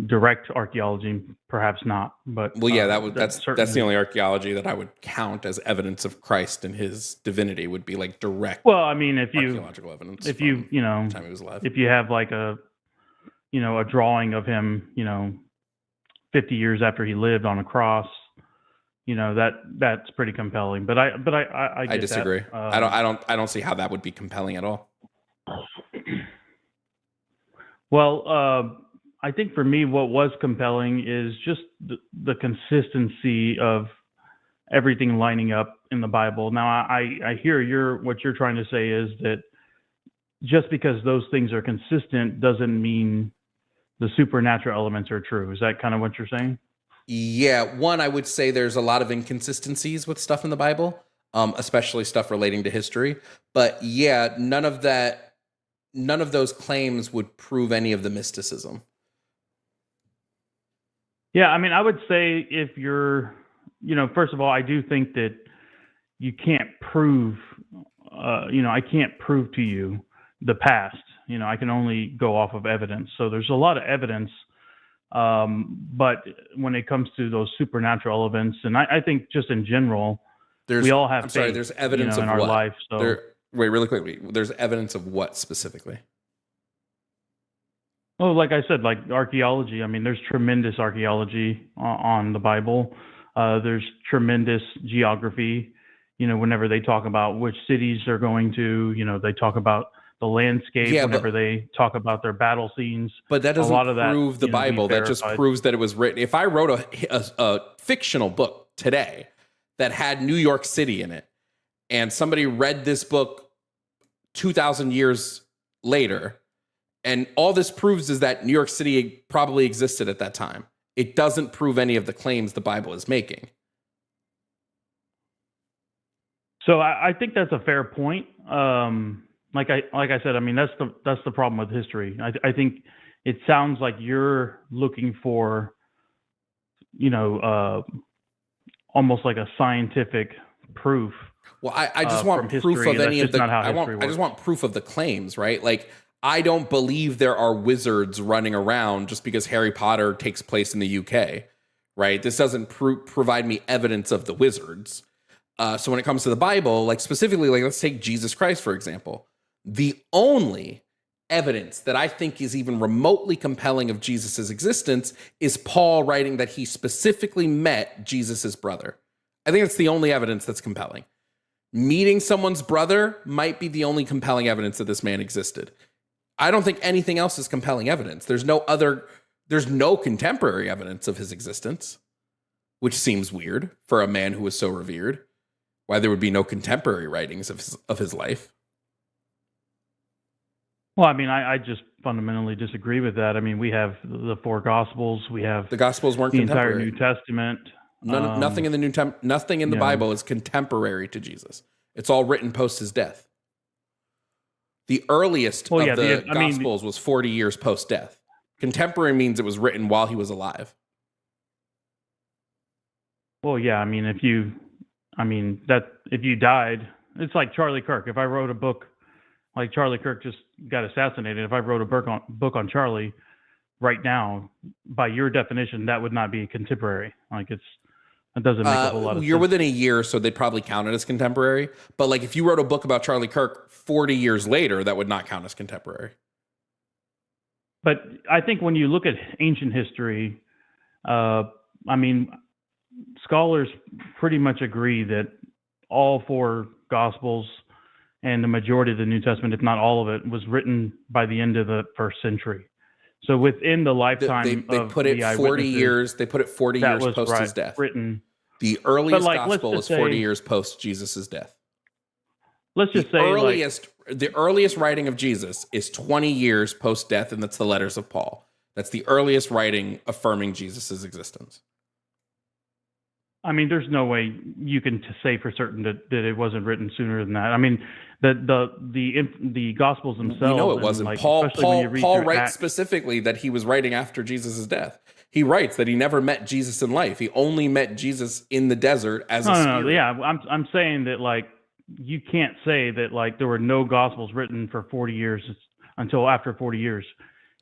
direct archaeology, perhaps not. But well, yeah, that's the only archaeology that I would count as evidence of Christ and his divinity would be like direct. Well, I mean, archaeological evidence. If you time he was alive. If you have like a drawing of him, 50 years after he lived on a cross. That's pretty compelling, but I disagree. I don't see how that would be compelling at all. Well, I think for me, what was compelling is just the consistency of everything lining up in the Bible. Now, I hear what you're trying to say is that just because those things are consistent doesn't mean the supernatural elements are true. Is that kind of what you're saying? Yeah, one, I would say there's a lot of inconsistencies with stuff in the Bible, especially stuff relating to history. But yeah, none of those claims would prove any of the mysticism. Yeah, I mean, I would say if you're, first of all, I do think that you can't prove, I can't prove to you the past. I can only go off of evidence. So there's a lot of evidence. But when it comes to those supernatural elements, and I think just in general, we all have faith, there's evidence of in our what? life. So wait, really quickly, there's evidence of what specifically? Oh, like I said, like archaeology. I mean, there's tremendous archaeology on the Bible. There's tremendous geography. Whenever they talk about which cities they're going to, they talk about the landscape. Whenever they talk about their battle scenes. But that doesn't prove the Bible. That just proves that it was written. If I wrote a fictional book today that had New York City in it, and somebody read this book 2,000 years later, and all this proves is that New York City probably existed at that time. It doesn't prove any of the claims the Bible is making. So I think that's a fair point. Like I said, I mean, that's the problem with history. I think it sounds like you're looking for, almost like a scientific proof. Well, I just want proof of any of the. I just want proof of the claims, right? Like, I don't believe there are wizards running around just because Harry Potter takes place in the UK, right? This doesn't provide me evidence of the wizards. So when it comes to the Bible, like specifically, like let's take Jesus Christ, for example. The only evidence that I think is even remotely compelling of Jesus's existence is Paul writing that he specifically met Jesus's brother. I think it's the only evidence that's compelling. Meeting someone's brother might be the only compelling evidence that this man existed. I don't think anything else is compelling evidence. There's no contemporary evidence of his existence, which seems weird for a man who was so revered. Why there would be no contemporary writings of his life. Well, I mean, I just fundamentally disagree with that. I mean, we have the four Gospels, we have The Gospels weren't the entire contemporary. New Testament. Nothing in the nothing in the you know. Bible is contemporary to Jesus. It's all written post his death. The earliest Well, of yeah, the I mean, Gospels was 40 years post death. Contemporary means it was written while he was alive. Well, yeah, I mean, if you died, it's like Charlie Kirk. If I wrote a book, like Charlie Kirk just got assassinated, if I wrote a book on Charlie right now, by your definition, that would not be contemporary. Like it doesn't make a whole lot of sense. You're within a year, so they'd probably count it as contemporary. But like if you wrote a book about Charlie Kirk 40 years later, that would not count as contemporary. But I think when you look at ancient history, I mean, scholars pretty much agree that all four Gospels and the majority of the New Testament, if not all of it, was written by the end of the first century. So within the lifetime they of put it the 40 years. They put it 40 years was post his death. Written. The earliest like, let's gospel just was 40 say- years post Jesus' death. Let's just say The earliest writing of Jesus is 20 years post death, and that's the letters of Paul. That's the earliest writing affirming Jesus' existence. I mean, there's no way you can say for certain that it wasn't written sooner than that. I mean, the Gospels themselves. We know it and, wasn't. like, Paul especially when you read through writes Acts- specifically that he was writing after Jesus' death. He writes that he never met Jesus in life. He only met Jesus in the desert as a spirit. No, yeah, I'm saying that like you can't say that like there were no Gospels written for 40 years until after 40 years.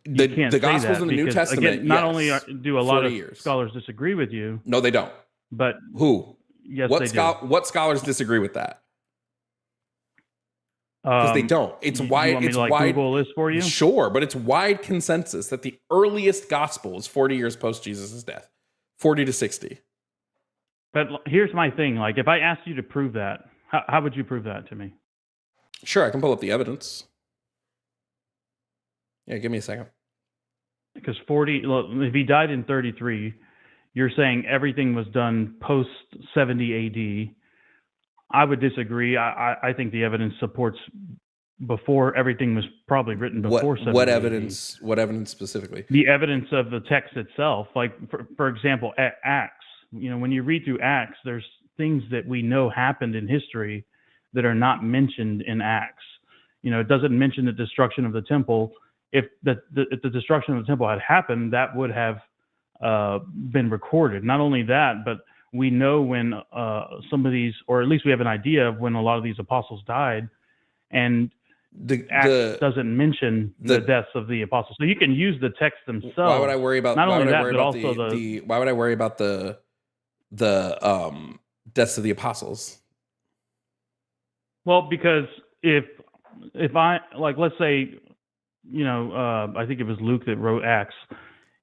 The Can't say Gospels that in the New because, Testament, again, not yes, only do a lot 40 of years. scholars disagree with you, No, they don't. but Who? yes, What they do. What scholars disagree with that? Because they don't. It's you wide. want me It's to, like, wide. Google this for you? Sure, but it's wide consensus that the earliest gospel is 40 years post Jesus' death, 40 to 60. But here's my thing: like, if I asked you to prove that, how would you prove that to me? Sure, I can pull up the evidence. Yeah, give me a second. Because if he died in 33, you're saying everything was done post 70 AD. I would disagree. I think the evidence supports before everything was probably written before 70 What AD. evidence? What evidence specifically? The evidence of the text itself. Like, for example, Acts. You know, when you read through Acts, there's things that we know happened in history that are not mentioned in Acts. You know, it doesn't mention the destruction of the temple. If the destruction of the temple had happened, that would have been recorded. Not only that, but we know when some of these, or at least we have an idea of when a lot of these apostles died, and Acts doesn't mention the deaths of the apostles. So you can use the text themselves. Why would I worry about? Not only that, but also Why would I worry about the deaths of the apostles? Well, because if I, like, let's say, you know, I think it was Luke that wrote Acts.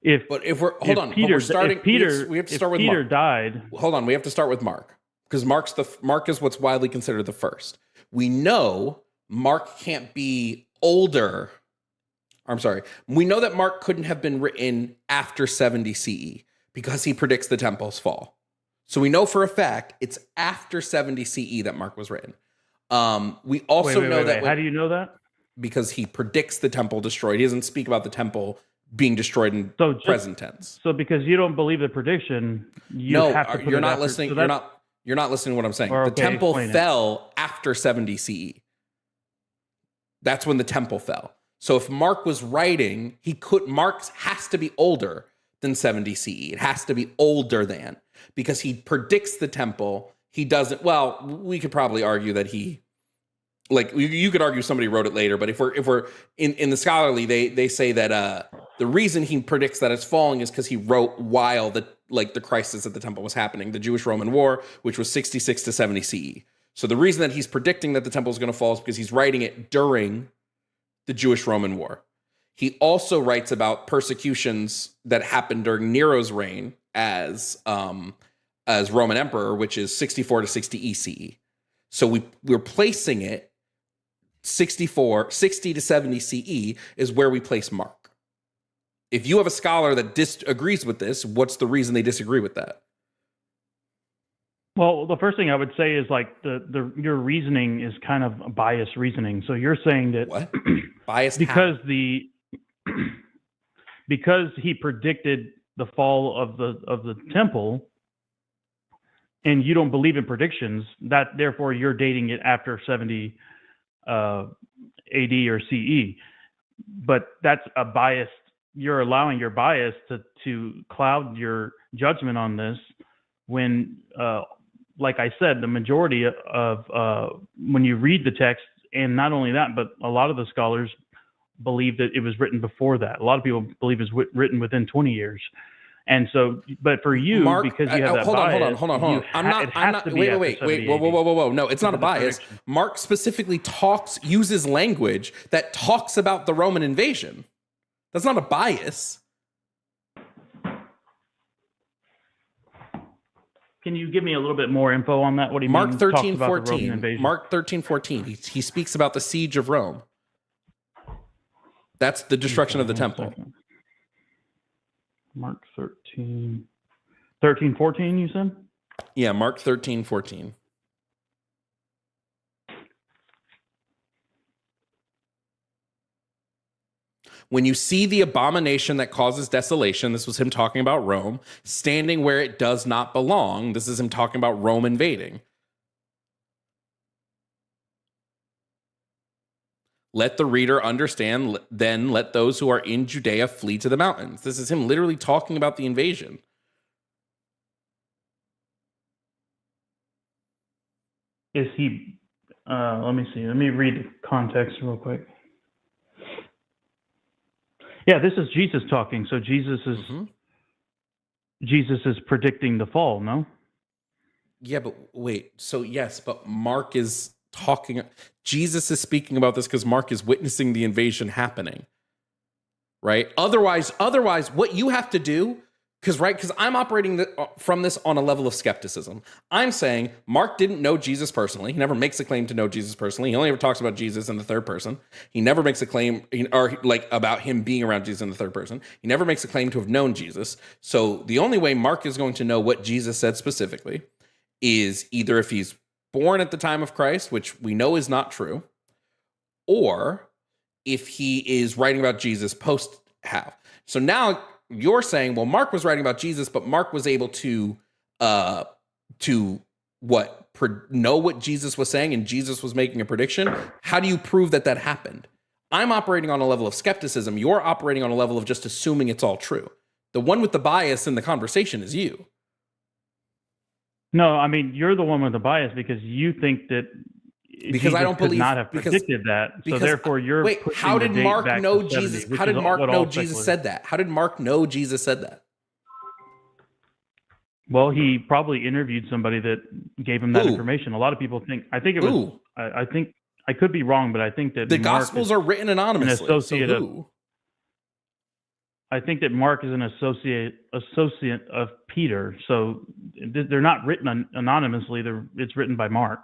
If Peter, we have to start with Peter Mark. died. Hold on, we have to start with Mark because Mark is what's widely considered the first. We know Mark can't be older. I'm sorry. We know that Mark couldn't have been written after 70 CE because he predicts the temple's fall. So we know for a fact it's after 70 CE that Mark was written. We also know that. How do you know that? Because he predicts the temple destroyed. He doesn't speak about the temple being destroyed in present tense. So because you don't believe the prediction, you're not listening. You're not listening to what I'm saying. The temple fell after 70 CE. That's when the temple fell. So if Mark was writing, Mark has to be older than 70 CE. It has to be older than, because he predicts the temple. He doesn't. Well, we could probably argue that he, like, you could argue somebody wrote it later, but if we're in the scholarly, they say that the reason he predicts that it's falling is because he wrote while the crisis at the temple was happening, the Jewish-Roman War, which was 66 to 70 CE. So the reason that he's predicting that the temple is going to fall is because he's writing it during the Jewish-Roman War. He also writes about persecutions that happened during Nero's reign as Roman emperor, which is 64 to 60 ECE. So we're placing it 60 to 70 CE is where we place Mark. If you have a scholar that disagrees with this, what's the reason they disagree with that? Well, the first thing I would say is like your reasoning is kind of biased reasoning. So you're saying that What? Biased because how? because he predicted the fall of the temple, and you don't believe in predictions, that therefore you're dating it after 70 AD or CE. But that's a bias. You're allowing your bias to cloud your judgment on this when, like I said, the majority of when you read the text, and not only that, but a lot of the scholars believe that it was written before that. A lot of people believe it's written within 20 years. And so, but for you, Mark, because you have that hold bias, on. I'm not. Wait. Whoa. No, it's not a bias. Mark specifically uses language that talks about the Roman invasion. That's not a bias. Can you give me a little bit more info on that? What do you Mark mean? 13:14. Mark 13:14. He speaks about the siege of Rome. That's the destruction of the temple. Mark 13:14, you said? Yeah, Mark 13:14. When you see the abomination that causes desolation, this was him talking about Rome, standing where it does not belong. This is him talking about Rome invading. Let the reader understand, then let those who are in Judea flee to the mountains. This is him literally talking about the invasion. Is he, let me see. Let me read the context real quick. Yeah, this is Jesus talking. So Jesus is predicting the fall, no? Yeah, but wait. So yes, but Mark is talking. Jesus is speaking about this because Mark is witnessing the invasion happening, right? Otherwise, what you have to do, because I'm operating from this on a level of skepticism. I'm saying Mark didn't know Jesus personally. He never makes a claim to know Jesus personally. He only ever talks about Jesus in the third person. He never makes a claim about him being around Jesus in the third person. He never makes a claim to have known Jesus. So the only way Mark is going to know what Jesus said specifically is either if he's born at the time of Christ, which we know is not true, or if he is writing about Jesus post-have. So now you're saying, well, Mark was writing about Jesus, but Mark was able to know what Jesus was saying, and Jesus was making a prediction. How do you prove that happened? I'm operating on a level of skepticism. You're operating on a level of just assuming it's all true. The one with the bias in the conversation is you. No, I mean, you're the one with the bias because you think that because I don't believe not have predicted that. So therefore, you're wait. How did Mark know Jesus? How did Mark know Jesus said that? How did Mark know Jesus said that? Well, he probably interviewed somebody that gave him that information. A lot of people think. I think it was. I think I could be wrong, but I think that the Gospels are written anonymously. An associate I think that Mark is an associate of Peter. So they're not written anonymously. It's written by Mark.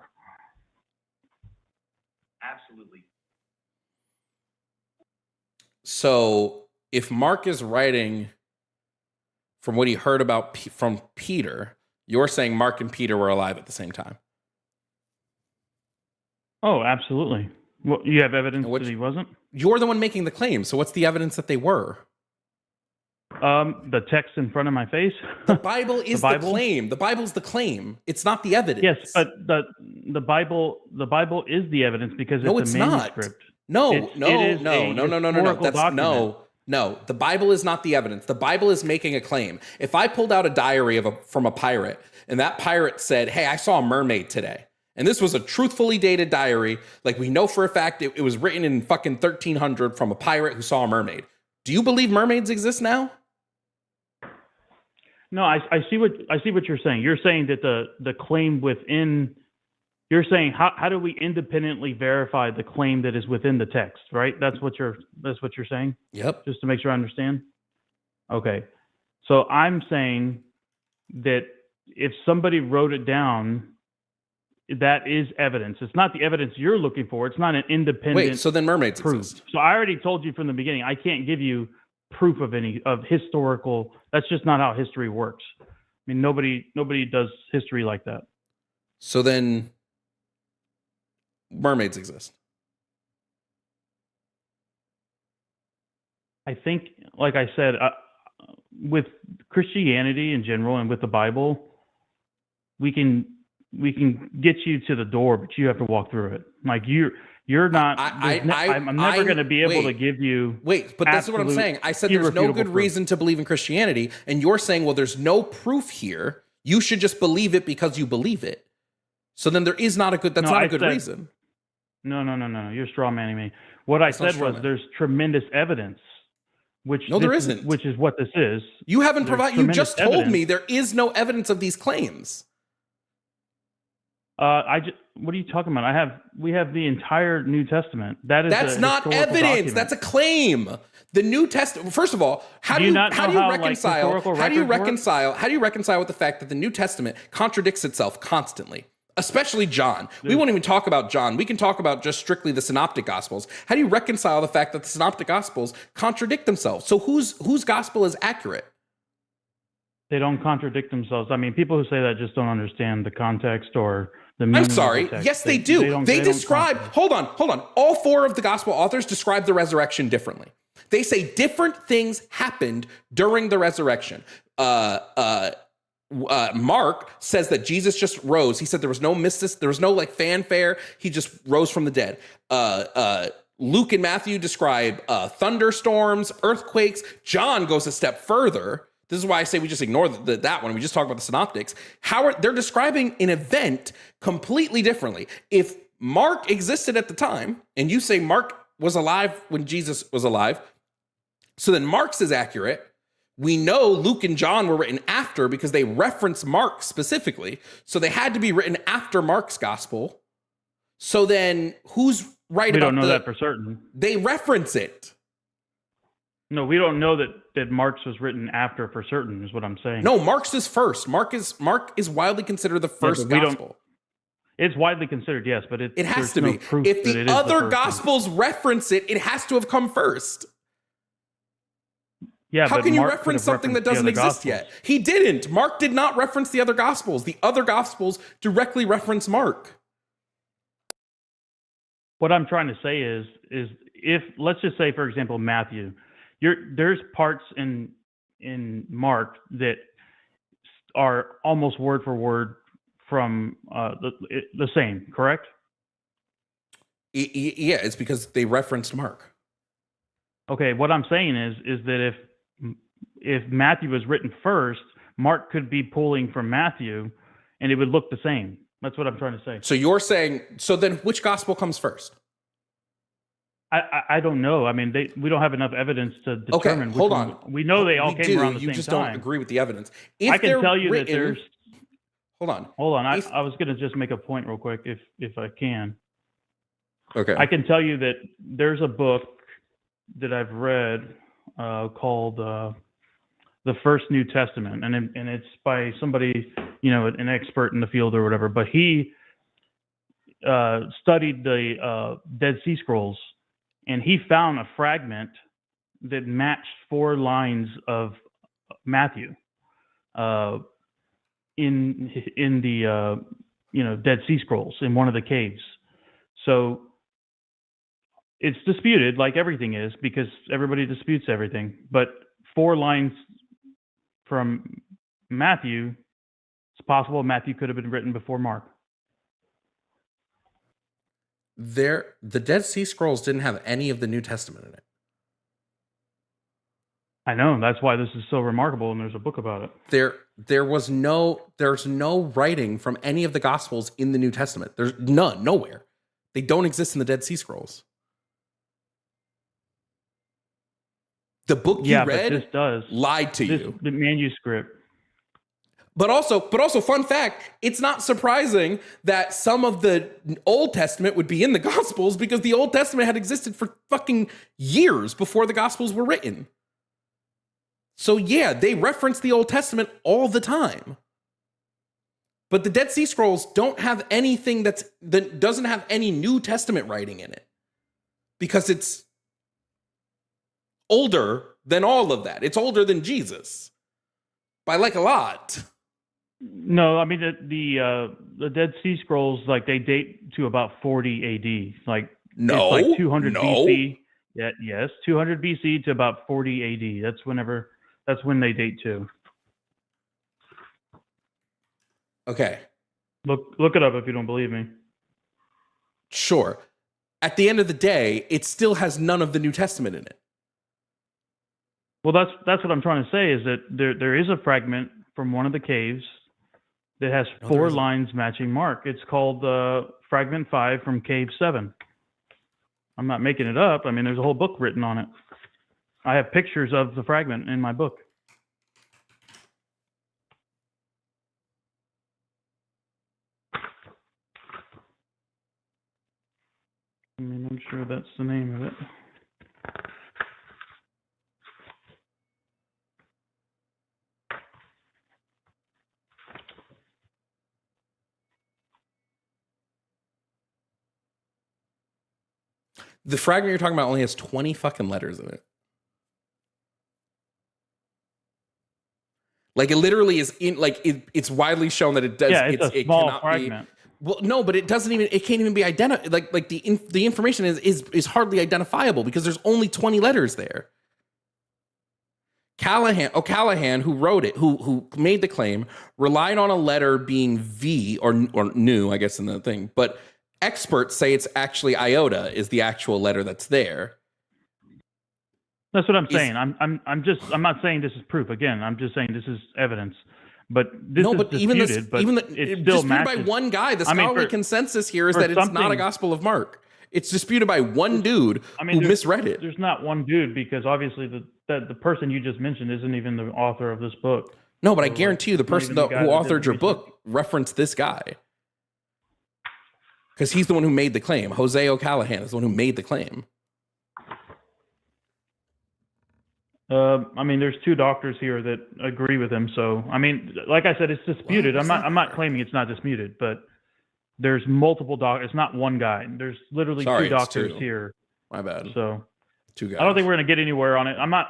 Absolutely. So if Mark is writing from what he heard about from Peter, you're saying Mark and Peter were alive at the same time. Oh, absolutely. Well, you have evidence that he wasn't? You're the one making the claim. So what's the evidence that they were? The text in front of my face. The Bible is the claim. The Bible's the claim. It's not the evidence. Yes, but the Bible is the evidence because it's a manuscript. No. No. The Bible is not the evidence. The Bible is making a claim. If I pulled out a diary from a pirate and that pirate said, "Hey, I saw a mermaid today," and this was a truthfully dated diary, like we know for a fact it was written in fucking 1300 from a pirate who saw a mermaid. Do you believe mermaids exist now? No, I see what you're saying. You're saying that the claim within. You're saying how do we independently verify the claim that is within the text, right? That's what you're saying? Yep. Just to make sure I understand. Okay. So I'm saying that if somebody wrote it down, that is evidence. It's not the evidence you're looking for. It's not an independent. Wait, so then mermaids proof. exist. So I already told you from the beginning, I can't give you proof of historical. That's just not how history works. I mean, nobody does history like that. So then mermaids exist. I think, like I said, with Christianity in general and with the Bible, we can get you to the door, but you have to walk through it. Like you're not. I'm never going to be able to give you. Wait, but this is what I'm saying. I said there's no good reason to believe in Christianity, and you're saying, well, there's no proof here. You should just believe it because you believe it. So then there is not a good. That's not a good reason. No. You're straw manning me. What I said was there's tremendous evidence. There isn't. Which is what this is. You haven't provided. You just told me there is no evidence of these claims. What are you talking about? We have the entire New Testament. That's not evidence. Document. That's a claim. The New Testament. First of all, how do you reconcile with the fact that the New Testament contradicts itself constantly? Especially John. We won't even talk about John. We can talk about just strictly the Synoptic Gospels. How do you reconcile the fact that the Synoptic Gospels contradict themselves? So whose gospel is accurate? They don't contradict themselves. I mean, people who say that just don't understand the context or the meaning. I'm sorry. Of the text. Yes, they do. They describe. Hold on. All four of the gospel authors describe the resurrection differently. They say different things happened during the resurrection. Mark says that Jesus just rose. He said there was no there was no like fanfare. He just rose from the dead. Luke and Matthew describe thunderstorms, earthquakes. John goes a step further. This is why I say we just ignore that one. We just talk about the synoptics. They're describing an event completely differently. If Mark existed at the time, and you say Mark was alive when Jesus was alive, so then Mark's is accurate. We know Luke and John were written after because they reference Mark specifically. So they had to be written after Mark's gospel. So then who's right about We don't know that for certain. They reference it. No, we don't know that Mark's was written after for certain is what I'm saying. No, Mark's is first. Mark is widely considered the first gospel. It's widely considered, yes, but it has to be. If the other gospels reference it, it has to have come first. Yeah, how can you reference something that doesn't exist yet? He didn't. Mark did not reference the other gospels. The other gospels directly reference Mark. What I'm trying to say is if let's just say, for example, Matthew, there's parts in Mark that are almost word for word from the same, correct? Yeah, it's because they referenced Mark. Okay, what I'm saying is that if Matthew was written first, Mark could be pulling from Matthew, and it would look the same. That's what I'm trying to say. So you're saying, so then which gospel comes first? I don't know. I mean, we don't have enough evidence to determine. Okay, hold on. We know they all came around the same time. You just don't agree with the evidence. I can tell you that there's. Hold on. I was going to just make a point real quick, if I can. Okay. I can tell you that there's a book that I've read called The First New Testament, and it's by somebody, an expert in the field or whatever. But he studied the Dead Sea Scrolls, and he found a fragment that matched 4 lines of Matthew in the Dead Sea Scrolls in one of the caves. So it's disputed, like everything is, because everybody disputes everything. But 4 lines from Matthew, it's possible Matthew could have been written before Mark. The Dead Sea Scrolls didn't have any of the New Testament in it. I know, that's why this is so remarkable, and there's a book about it. There's no writing from any of the Gospels in the New Testament. There's none, nowhere. They don't exist in the Dead Sea Scrolls. The book you read but this does. Lied to you. The manuscript. But also, fun fact, it's not surprising that some of the Old Testament would be in the Gospels because the Old Testament had existed for fucking years before the Gospels were written. So yeah, they reference the Old Testament all the time. But the Dead Sea Scrolls don't have anything that doesn't have any New Testament writing in it. Because it's older than all of that. It's older than Jesus. By like a lot. No, I mean the Dead Sea Scrolls, like they date to about 40 AD. Like it's like 200 BC. Yeah, yes, 200 BC to about 40 AD. That's when they date to. Okay. Look it up if you don't believe me. Sure. At the end of the day, it still has none of the New Testament in it. Well, that's what I'm trying to say is that there is a fragment from one of the caves that has four lines matching Mark. It's called Fragment 5 from Cave 7. I'm not making it up. I mean, there's a whole book written on it. I have pictures of the fragment in my book. I mean, I'm sure that's the name of it. The fragment you're talking about only has 20 fucking letters in it. Like it literally is in like it's widely shown that it does. Yeah, it's a small cannot fragment. Well, no, but it doesn't even. It can't even be identified. Like the information is hardly identifiable because there's only 20 letters there. O'Callaghan, who wrote it, who made the claim, relied on a letter being V or nu, I guess in the thing, but experts say it's actually iota is the actual letter that's there. That's what I'm saying. I'm not saying this is proof. Again, I'm just saying this is evidence. But this is disputed, it still disputed matches. by one guy. The scholarly consensus here is that it's not a Gospel of Mark. It's disputed by one dude who misread it. There's not one dude because obviously the person you just mentioned isn't even the author of this book. No, but I guarantee you the person who authored your book referenced this guy. Because he's the one who made the claim. Jose O'Callaghan is the one who made the claim. I mean, there's two doctors here that agree with him. So, I mean, like I said, it's disputed. I'm not claiming it's not disputed, but there's multiple doctors. It's not one guy. There's literally two doctors here. My bad. So, two guys. I don't think we're gonna get anywhere on it. I'm not.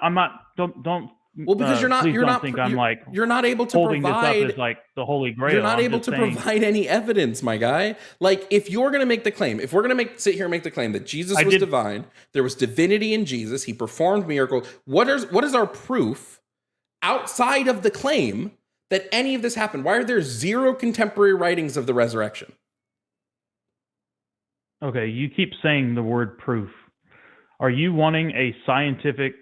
Don't. Well, because you're not think I'm like you're not able to holding provide this up as like the Holy Grail. You're not able to provide any evidence, my guy. Like if you're going to make the claim, if we're going to sit here and make the claim that Jesus was divine, there was divinity in Jesus, he performed miracles. What is our proof outside of the claim that any of this happened? Why are there zero contemporary writings of the resurrection? Okay, you keep saying the word proof. Are you wanting a scientific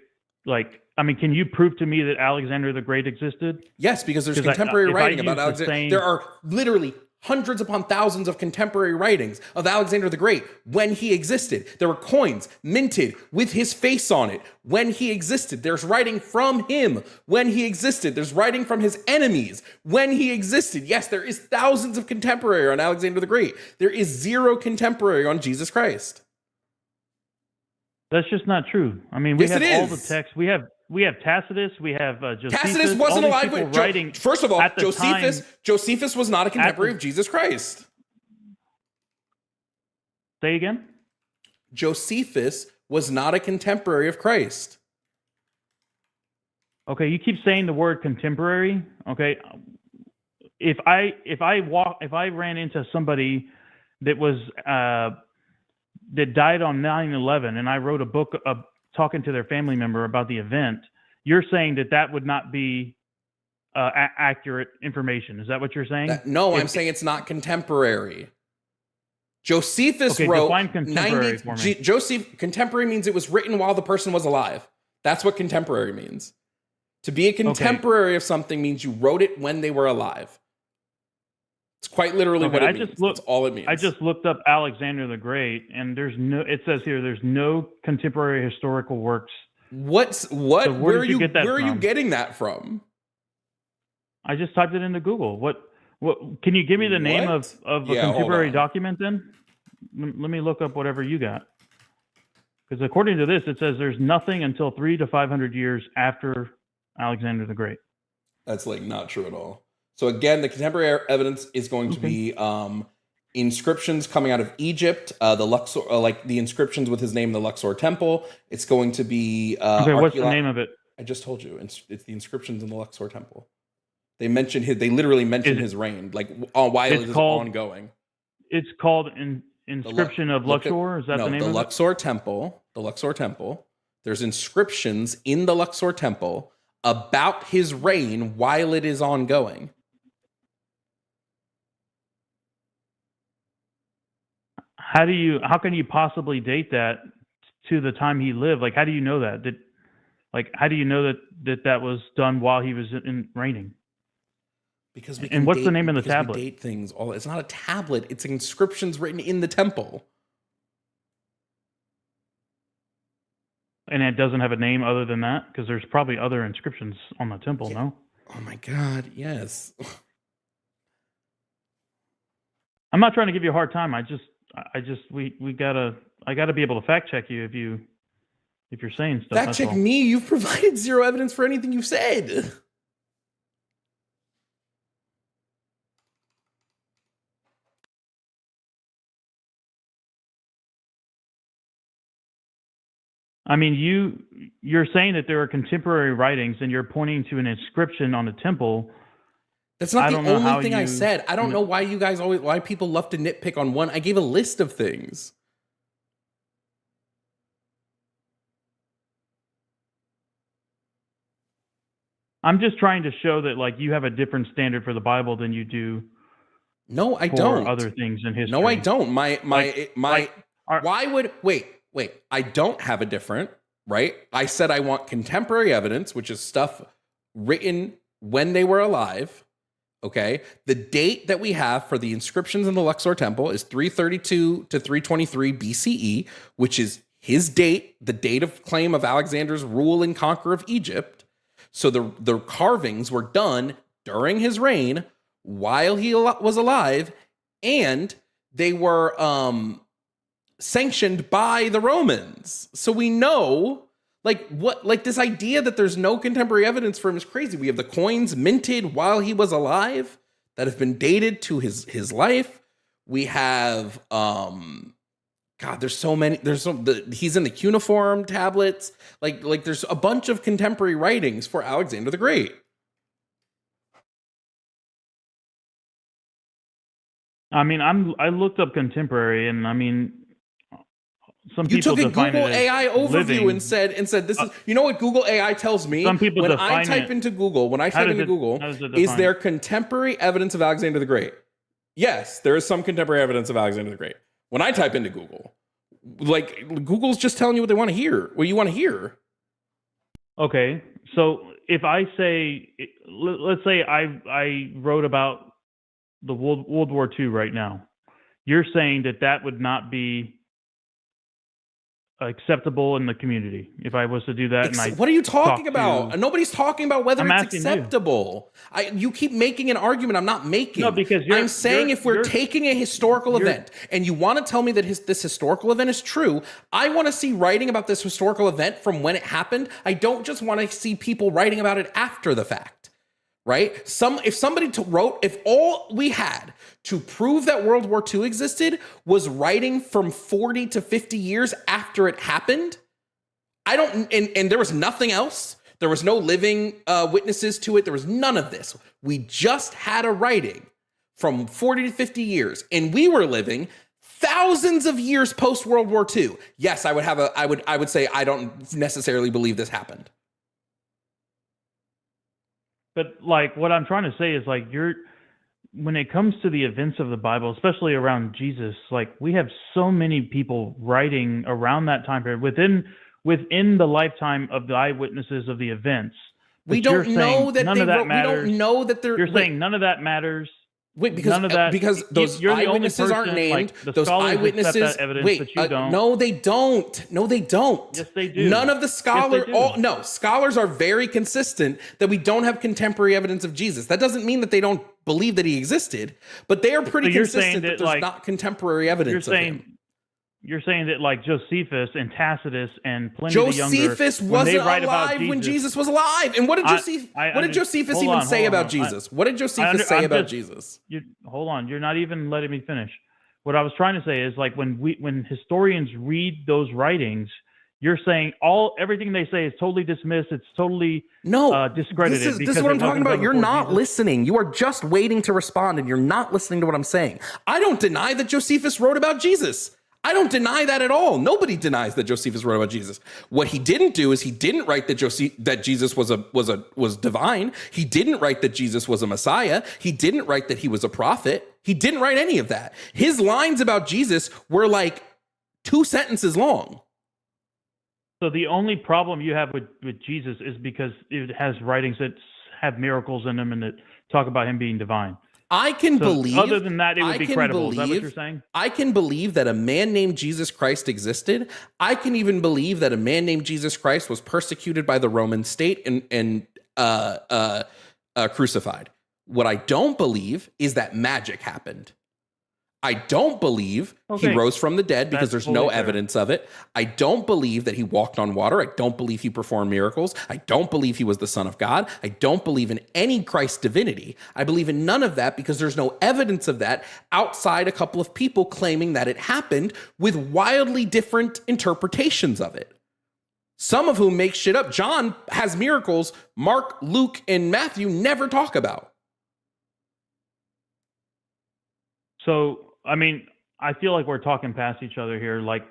I mean, can you prove to me that Alexander the Great existed? Yes, because there's contemporary writing about Alexander. There are literally hundreds upon thousands of contemporary writings of Alexander the Great when he existed. There were coins minted with his face on it when he existed. There's writing from him when he existed. There's writing from his enemies when he existed. Yes, there is thousands of contemporary on Alexander the Great. There is zero contemporary on Jesus Christ. That's just not true. I mean, we have all the texts. We have Tacitus. We have Josephus. Tacitus wasn't alive when writing. First of all, Josephus was not a contemporary of Jesus Christ. Say again? Josephus was not a contemporary of Christ. Okay, you keep saying the word contemporary. Okay, if I ran into somebody that was that died on 9/11 and I wrote a book talking to their family member about the event, you're saying that would not be accurate information. Is that what you're saying? No, I'm saying it's not contemporary. Josephus wrote contemporary for me. Contemporary means it was written while the person was alive. That's what contemporary means. To be a contemporary of something means you wrote it when they were alive. It's quite literally what it means. That's all it means. I just looked up Alexander the Great, and it says here there's no contemporary historical works. Where are you getting that from? I just typed it into Google. What can you give me the name of a contemporary document then? Let me look up whatever you got. Because according to this, it says there's nothing until 300 to 500 years after Alexander the Great. That's not true at all. So again, the contemporary evidence is going to be inscriptions coming out of Egypt, the Luxor, the inscriptions with his name in the Luxor Temple. It's going to be what's the name of it? I just told you. It's the inscriptions in the Luxor Temple. They literally mention his reign, like while it is ongoing. It's called Inscription of Luxor. Is that the name of it? The Luxor Temple. There's inscriptions in the Luxor Temple about his reign while it is ongoing. How can you possibly date that to the time he lived? Like, how do you know that? How do you know that was done while he was reigning? Because what's the name of the tablet? We date things all. It's not a tablet. It's inscriptions written in the temple. And it doesn't have a name other than that? Because there's probably other inscriptions on the temple, no? Oh my God, yes. I'm not trying to give you a hard time. I gotta be able to fact check you if you're saying stuff. Fact check me. You've provided zero evidence for anything you've said. I mean, you're saying that there are contemporary writings, and you're pointing to an inscription on the temple. That's not the only thing I said. I don't know why why people love to nitpick on one. I gave a list of things. I'm just trying to show that, like, you have a different standard for the Bible than you do. No, I don't. Other things in history. No, I don't. Wait, I don't have a different, right? I said I want contemporary evidence, which is stuff written when they were alive. Okay. The date that we have for the inscriptions in the Luxor Temple is 332 to 323 BCE, which is his date, the date of claim of Alexander's rule and conquer of Egypt. So the carvings were done during his reign while he was alive, and they were sanctioned by the Romans. So we know, this idea that there's no contemporary evidence for him is crazy. We have the coins minted while he was alive that have been dated to his life. We have there's so many. He's in the cuneiform tablets. Like there's a bunch of contemporary writings for Alexander the Great. I mean, I looked up contemporary, and I mean, some you people took a Google AI overview living. and said this is. You know what Google AI tells me? Some people when I type into Google, is there contemporary evidence of Alexander the Great? Yes, there is some contemporary evidence of Alexander the Great. When I type into Google, Google's just telling you what they want to hear, what you want to hear. Okay, so if I say, let's say I wrote about the World War II right now, you're saying that would not be acceptable in the community if I was to do that. What are you talking about? Nobody's talking about whether it's acceptable. You keep making an argument I'm not making. No, because I'm saying if we're taking a historical event and you want to tell me that this historical event is true, I want to see writing about this historical event from when it happened. I don't just want to see people writing about it after the fact, right? If all we had to prove that World War II existed was writing from 40 to 50 years after it happened, and there was nothing else. There was no living witnesses to it. There was none of this. We just had a writing from 40 to 50 years, and we were living thousands of years post World War II. Yes, I would say I don't necessarily believe this happened. But what I'm trying to say is when it comes to the events of the Bible, especially around Jesus, we have so many people writing around that time period within the lifetime of the eyewitnesses of the events. We don't know that none of that matters. We don't know that they're. You're saying none of that matters. Wait, because those eyewitnesses aren't named. Those eyewitnesses. But you don't. No, they don't. No, they don't. Yes, they do. None of the scholars. Scholars are very consistent that we don't have contemporary evidence of Jesus. That doesn't mean that they don't believe that he existed, but they are pretty consistent that there's not contemporary evidence of him. You're saying that Josephus and Tacitus and Pliny the Younger, Josephus wasn't alive when Jesus was alive. And what did Josephus even say about Jesus? What did Josephus say about Jesus? Hold on, you're not even letting me finish. What I was trying to say is when historians read those writings, You're saying everything they say is totally dismissed. It's totally discredited. This is what I'm talking about. You're not listening. You are just waiting to respond, and you're not listening to what I'm saying. I don't deny that Josephus wrote about Jesus. I don't deny that at all. Nobody denies that Josephus wrote about Jesus. What he didn't do is he didn't write that Jesus was divine. He didn't write that Jesus was a Messiah. He didn't write that he was a prophet. He didn't write any of that. His lines about Jesus were like 2 sentences long. So the only problem you have with Jesus is because it has writings that have miracles in them and that talk about him being divine. I can believe. Other than that, it would be credible. Is that what you're saying? I can believe that a man named Jesus Christ existed. I can even believe that a man named Jesus Christ was persecuted by the Roman state and crucified. What I don't believe is that magic happened. I don't believe he rose from the dead because there's no evidence of it. I don't believe that he walked on water. I don't believe he performed miracles. I don't believe he was the Son of God. I don't believe in any Christ divinity. I believe in none of that because there's no evidence of that outside a couple of people claiming that it happened with wildly different interpretations of it. Some of whom make shit up. John has miracles Mark, Luke, and Matthew never talk about. So, I mean, I feel like we're talking past each other here. Like,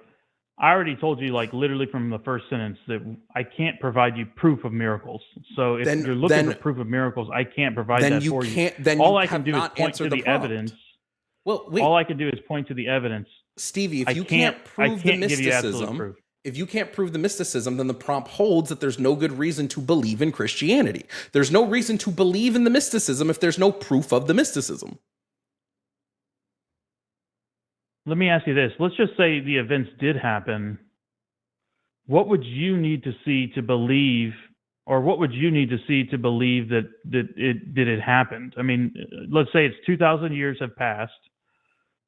I already told you, like, literally from the first sentence that I can't provide you proof of miracles. So if you're looking for proof of miracles, I can't provide that for you. All I can do is point to the evidence. Well, wait. All I can do is point to the evidence. Stevie, if you can't prove the mysticism, if you can't prove the mysticism, then the prompt holds that there's no good reason to believe in Christianity. There's no reason to believe in the mysticism if there's no proof of the mysticism. Let me ask you this. Let's just say the events did happen. What would you need to see to believe, or what would you need to see to believe that it happened? I mean, let's say it's 2,000 years have passed.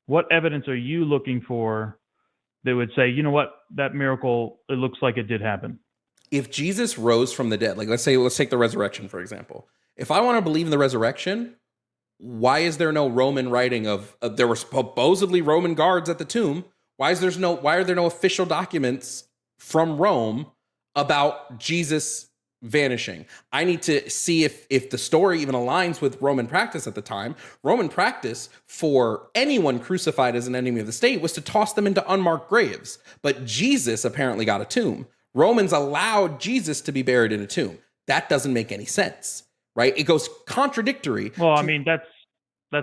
What evidence are you looking for that would say, you know what, that miracle, it looks like it did happen? If Jesus rose from the dead, like let's take the resurrection, for example. If I want to believe in the resurrection, why is there no Roman writing of there were supposedly Roman guards at the tomb? Why are there no official documents from Rome about Jesus vanishing? I need to see if the story even aligns with Roman practice at the time. Roman practice for anyone crucified as an enemy of the state was to toss them into unmarked graves. But Jesus apparently got a tomb. Romans allowed Jesus to be buried in a tomb. That doesn't make any sense. Right? It goes contradictory. Well, I mean, that's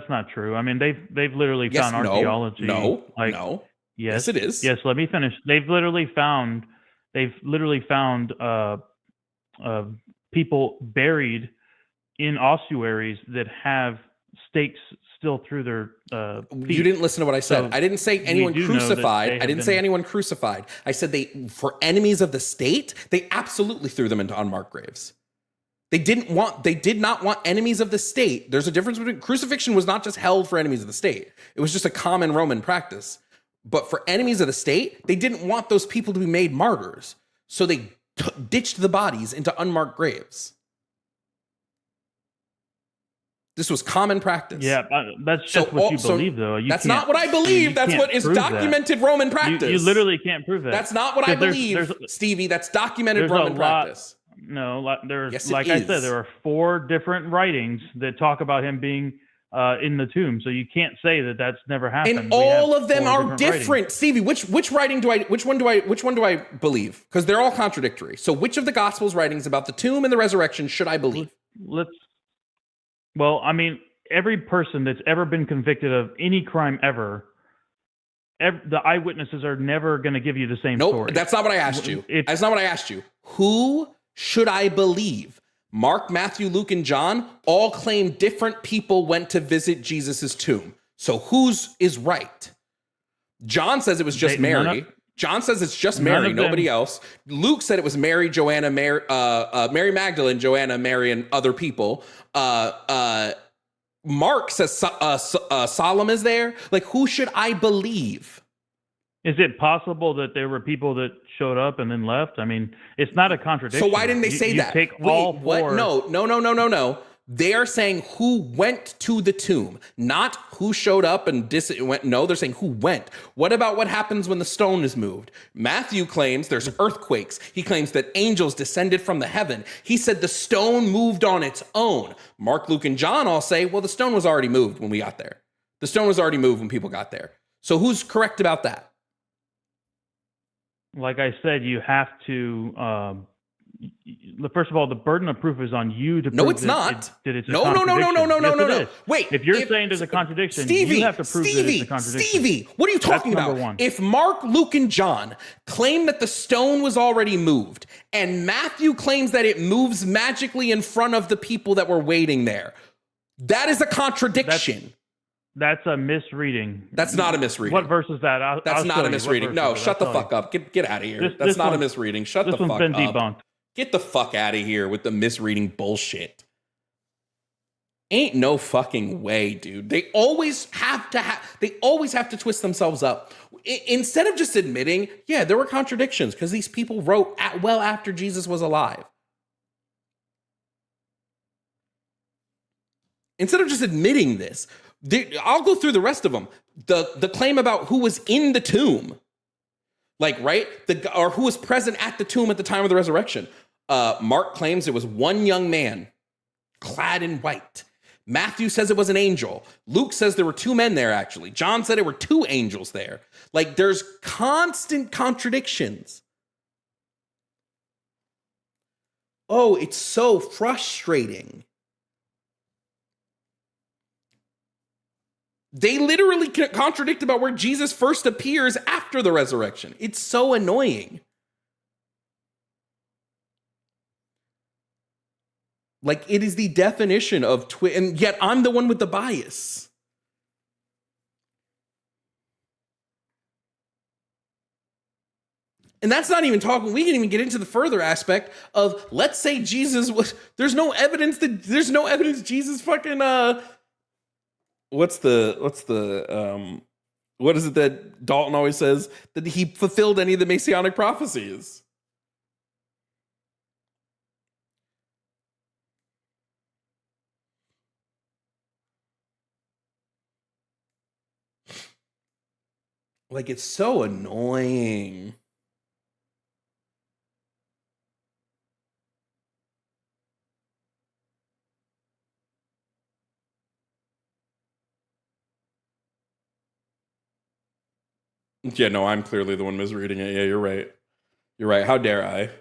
not true. I mean, they've literally found archaeology. No. Yes, it is. Yes, let me finish. They've literally found people buried in ossuaries that have stakes still through their feet. You didn't listen to what I said. So I didn't say anyone crucified. I didn't say anyone crucified. I said for enemies of the state, they absolutely threw them into unmarked graves. They did not want enemies of the state. There's a difference between crucifixion was not just held for enemies of the state. It was just a common Roman practice. But for enemies of the state, they didn't want those people to be made martyrs. So they ditched the bodies into unmarked graves. This was common practice. Yeah, that's just what you believe, though. That's not what I believe. That's what is documented Roman practice. You literally can't prove that. That's not what I believe, Stevie. That's documented Roman practice. No, there's like I said, there are 4 different writings that talk about him being in the tomb. So you can't say that that's never happened. And all of them are different. Stevie, which one do I believe? Because they're all contradictory. So which of the Gospels writings about the tomb and the resurrection should I believe? Well, I mean, every person that's ever been convicted of any crime ever, the eyewitnesses are never going to give you the same story. Nope, that's not what I asked you. That's not what I asked you. Who should I believe? Mark, Matthew, Luke, and John all claim different people went to visit Jesus's tomb. So whose is right? John says it was just Mary. John says it's just Mary, nobody else. Luke said it was Mary, Joanna, Mary Magdalene, Joanna, Mary, and other people. Mark says Solomon is there. Like, who should I believe? Is it possible that there were people that showed up and then left? I mean, it's not a contradiction. So why didn't they say that? Take all 4. What? No. They are saying who went to the tomb, not who showed up and went. No, they're saying who went. What about what happens when the stone is moved? Matthew claims there's earthquakes. He claims that angels descended from the heaven. He said the stone moved on its own. Mark, Luke, and John all say, well, the stone was already moved when we got there. The stone was already moved when people got there. So who's correct about that? Like I said, you have to. First of all, the burden of proof is on you to prove No, it's not. That it's a No. contradiction. Wait, if you're if- saying there's a contradiction, Stevie, you have to prove that it's a contradiction. Stevie, what are you talking That's about? number one. If Mark, Luke, and John claim that the stone was already moved, and Matthew claims that it moves magically in front of the people that were waiting there, that is a contradiction. That's a misreading. That's not a misreading. What verse is that? That's not a misreading. No, shut the fuck up. Get out of here. That's not a misreading. Shut the fuck up. This one's been debunked. Get the fuck out of here with the misreading bullshit. Ain't no fucking way, dude. They always have to twist themselves up. Instead of just admitting, yeah, there were contradictions because these people wrote well after Jesus was alive. Instead of just admitting this, I'll go through the rest of them. The claim about who was in the tomb, like, right? Or who was present at the tomb at the time of the resurrection. Mark claims it was one young man clad in white. Matthew says it was an angel. Luke says there were two men there, actually. John said it were two angels there. Like, there's constant contradictions. Oh, it's so frustrating. They literally contradict about where Jesus first appears after the resurrection. It's so annoying. Like, it is the definition of and yet I'm the one with the bias. And that's not even talking, we can even get into the further aspect of, let's say Jesus was, there's no evidence Jesus fucking, what is it that Dalton always says? That he fulfilled any of the Messianic prophecies. Like, it's so annoying. Yeah, no, I'm clearly the one misreading it. Yeah, you're right. You're right. How dare I?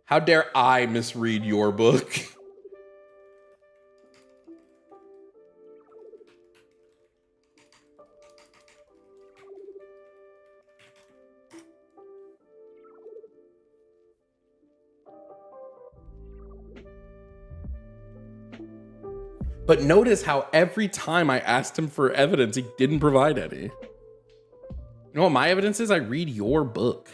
How dare I misread your book? But notice how every time I asked him for evidence, he didn't provide any. You know what my evidence is? I read your book.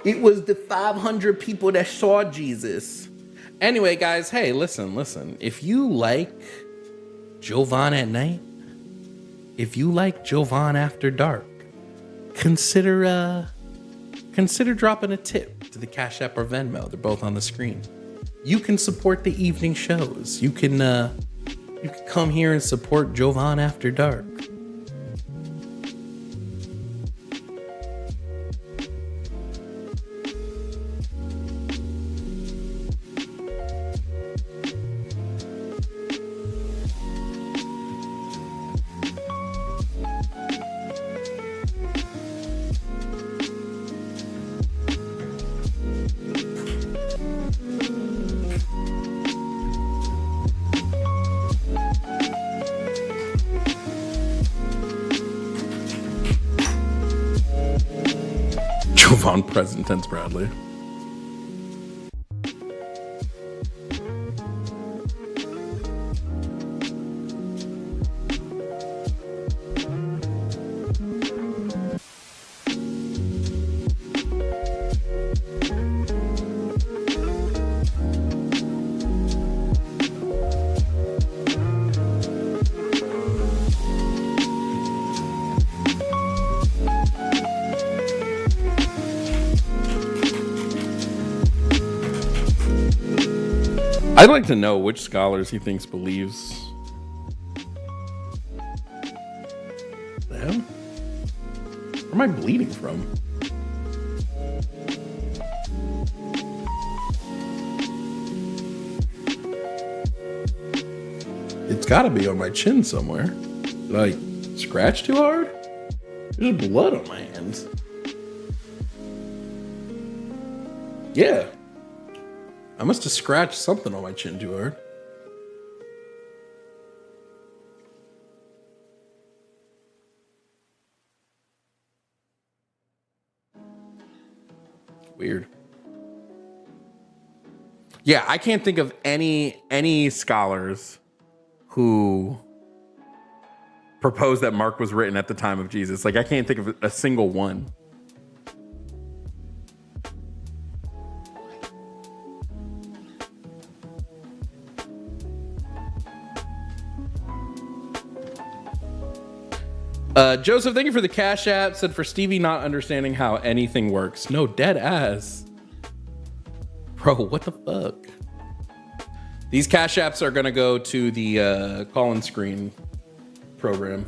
It was the 500 people that saw Jesus. Anyway, guys, hey, listen. If you like Jovan at night, if you like Jovan after dark, consider dropping a tip to the Cash App or Venmo. They're both on the screen. You can support the evening shows. You can come here and support Jovan after dark. Jovan present tense Bradley. I'd like to know which scholars he thinks believes. The hell? Where am I bleeding from? It's gotta be on my chin somewhere. Did I scratch too hard? There's blood on my hands. Yeah. I must have scratched something on my chin too hard. Weird. Yeah, I can't think of any scholars who proposed that Mark was written at the time of Jesus. Like, I can't think of a single one. Joseph, thank you for the Cash App. Said for Stevie not understanding how anything works. No, dead ass. Bro, what the fuck? These Cash Apps are going to go to the call-in screen program.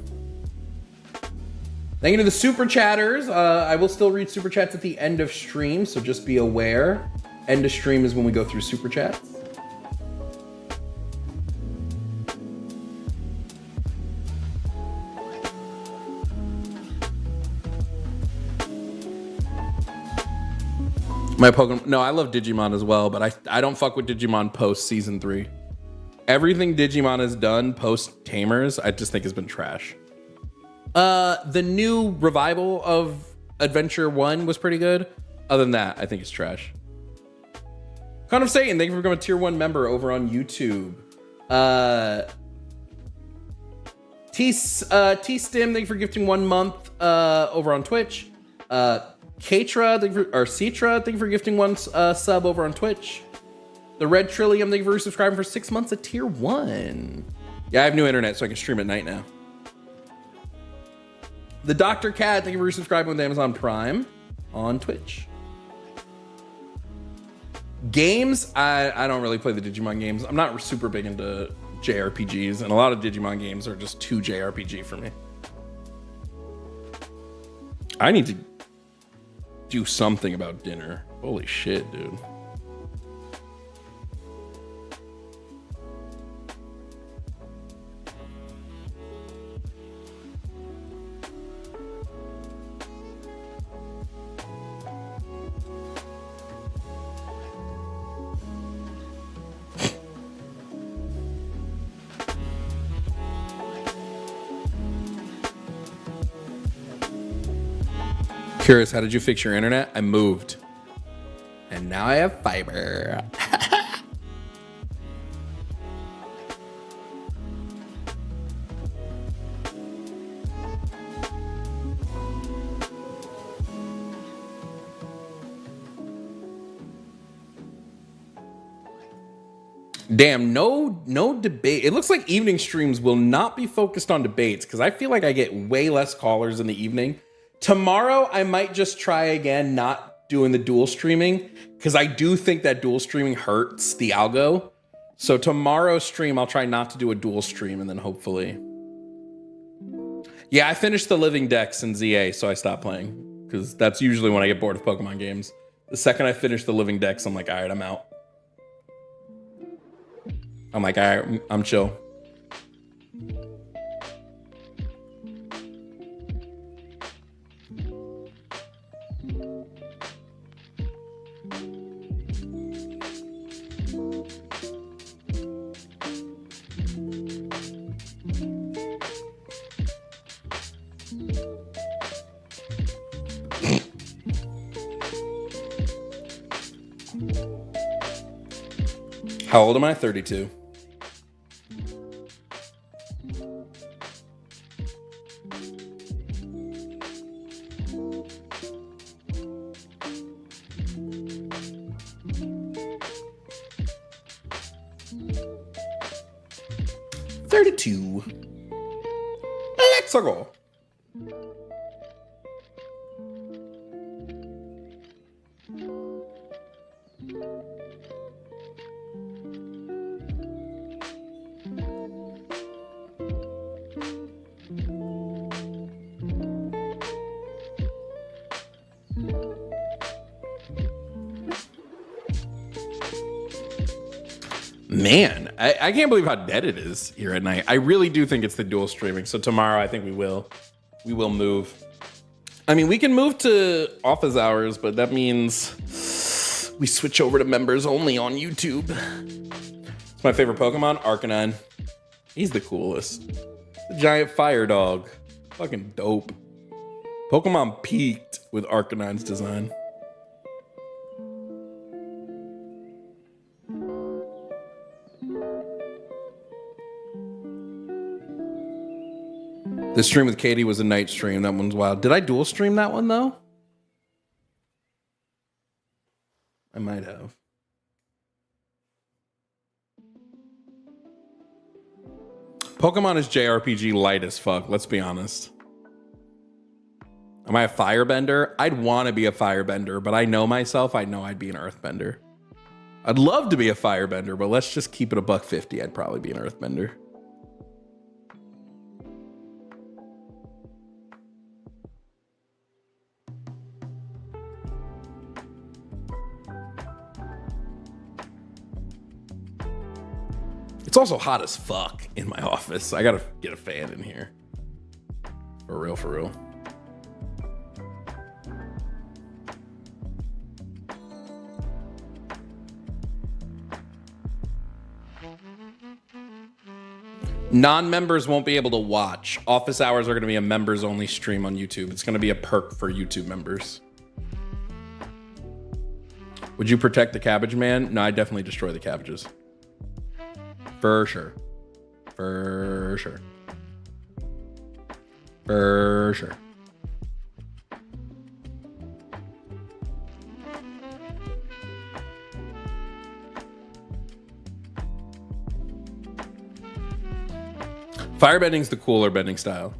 Thank you to the Super Chatters. I will still read Super Chats at the end of stream, so just be aware. End of stream is when we go through Super Chats. My Pokemon. No, I love Digimon as well, but I don't fuck with Digimon post season 3. Everything Digimon has done post Tamers, I just think has been trash. The new revival of Adventure 1 was pretty good. Other than that, I think it's trash. Kind of Satan, thank you for becoming a tier 1 member over on YouTube. T-Stim, thank you for gifting 1 month over on Twitch. Citra, Citra, thank you for gifting 1 sub over on Twitch. The Red Trillium, thank you for subscribing for 6 months at tier 1. Yeah, I have new internet, so I can stream at night now. The Dr. Cat, thank you for subscribing with Amazon Prime on Twitch. Games, I don't really play the Digimon games. I'm not super big into JRPGs, and a lot of Digimon games are just too JRPG for me. I need to do something about dinner. Holy shit, dude. Curious, how did you fix your internet? I moved. And now I have fiber. Damn, no debate. It looks like evening streams will not be focused on debates because I feel like I get way less callers in the evening. Tomorrow, I might just try again not doing the dual streaming because I do think that dual streaming hurts the algo. So tomorrow's stream, I'll try not to do a dual stream and then hopefully. Yeah, I finished the Living Dex in ZA, so I stopped playing because that's usually when I get bored of Pokemon games. The second I finish the Living Dex, I'm like, all right, I'm out. I'm like, all right, I'm chill. How old am I? 32. Let's go. Man, I can't believe how dead it is here at night. I really do think it's the dual streaming. So tomorrow, I think we will move. I mean, we can move to office hours, but that means we switch over to members only on YouTube. It's my favorite Pokemon, Arcanine. He's the coolest. The giant fire dog. Fucking dope. Pokemon peaked with Arcanine's design. The stream with Katie was a night stream. That one's wild. Did I dual stream that one, though? I might have. Pokemon is JRPG light as fuck. Let's be honest. Am I a firebender? I'd want to be a firebender, but I know myself. I know I'd be an earthbender. I'd love to be a firebender, but let's just keep it a $150. I'd probably be an earthbender. It's also hot as fuck in my office. I gotta get a fan in here. For real, for real. Non-members won't be able to watch. Office hours are gonna be a members only stream on YouTube. It's gonna be a perk for YouTube members. Would you protect the cabbage man? No, I'd definitely destroy the cabbages. For sure. For sure. For sure. Firebending's the cooler bending style.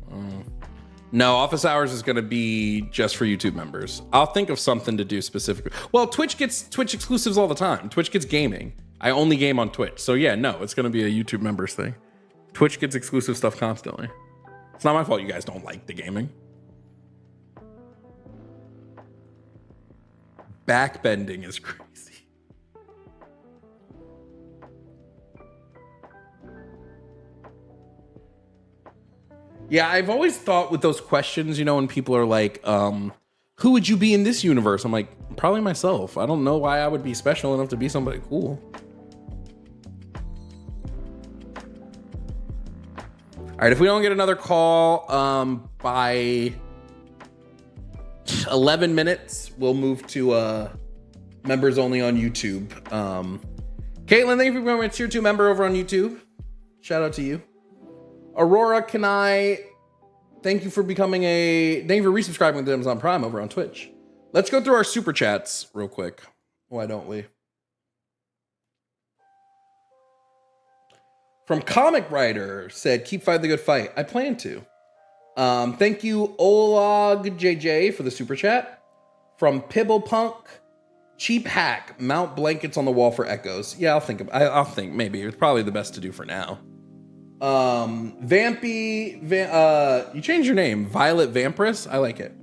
No, office hours is going to be just for YouTube members. I'll think of something to do specifically. Well, Twitch gets Twitch exclusives all the time. Twitch gets gaming. I only game on Twitch. So yeah, no, it's going to be a YouTube members thing. Twitch gets exclusive stuff constantly. It's not my fault you guys don't like the gaming. Backbending is crazy. Yeah, I've always thought with those questions, you know, when people are like, who would you be in this universe? I'm like, probably myself. I don't know why I would be special enough to be somebody cool. All right, if we don't get another call by 11 minutes, we'll move to members only on YouTube. Caitlin, thank you for becoming a tier 2 member over on YouTube. Shout out to you. Aurora, thank you for resubscribing to Amazon Prime over on Twitch. Let's go through our super chats real quick. Why don't we? From Comic Writer said, keep fighting the good fight. I plan to. Thank you, Olog JJ, for the super chat. From Pibble Punk, cheap hack, mount blankets on the wall for echoes. Yeah, I'll think maybe it's probably the best to do for now. You changed your name, Violet Vampiress. I like it.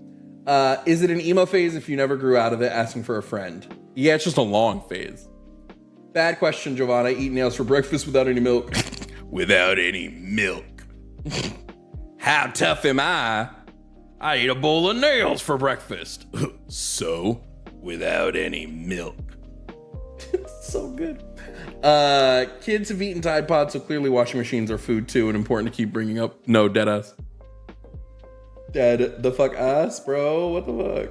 Is it an emo phase if you never grew out of it? Asking for a friend. Yeah, it's just a long phase. Bad question, Giovanna. Eat nails for breakfast without any milk. Without any milk. How tough am I? I eat a bowl of nails for breakfast. So, without any milk. It's so good. Kids have eaten Tide Pods, so clearly washing machines are food too, and important to keep bringing up. No, dead ass. Dead the fuck ass, bro. What the fuck?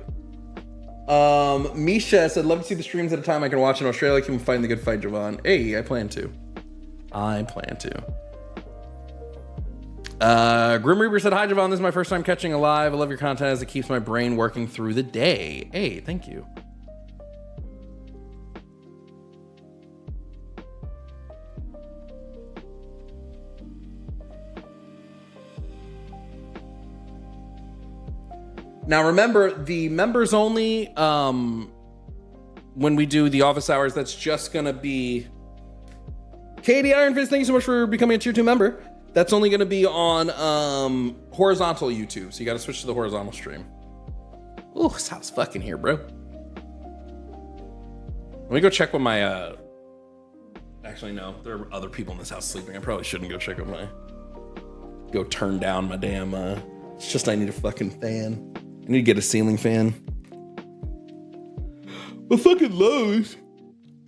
Misha said, love to see the streams at a time I can watch in Australia. Can we find the good fight, Jovan? Hey, I plan to. Grim Reaper said, hi, Jovan. This is my first time catching a live. I love your content as it keeps my brain working through the day. Hey, thank you. Now remember, the members only, when we do the office hours, that's just gonna be Katie Ironfist, thank you so much for becoming a tier 2 member. That's only gonna be on horizontal YouTube, so you gotta switch to the horizontal stream. Ooh, this house fucking here, bro. Let me go check with my actually no, there are other people in this house sleeping. I probably shouldn't go check with go turn down my damn it's just I need a fucking fan. I need to get a ceiling fan. But fucking Lowe's.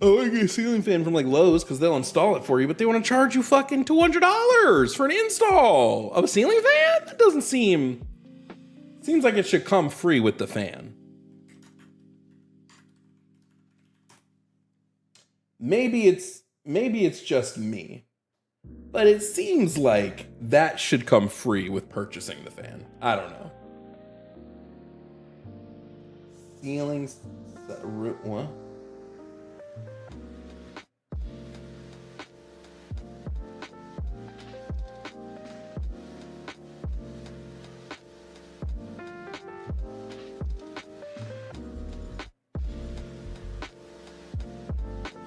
Oh, I get a ceiling fan from like Lowe's because they'll install it for you, but they want to charge you fucking $200 for an install of a ceiling fan? That doesn't seems like it should come free with the fan. Maybe it's just me, but it seems like that should come free with purchasing the fan. I don't know. Ceilings, what?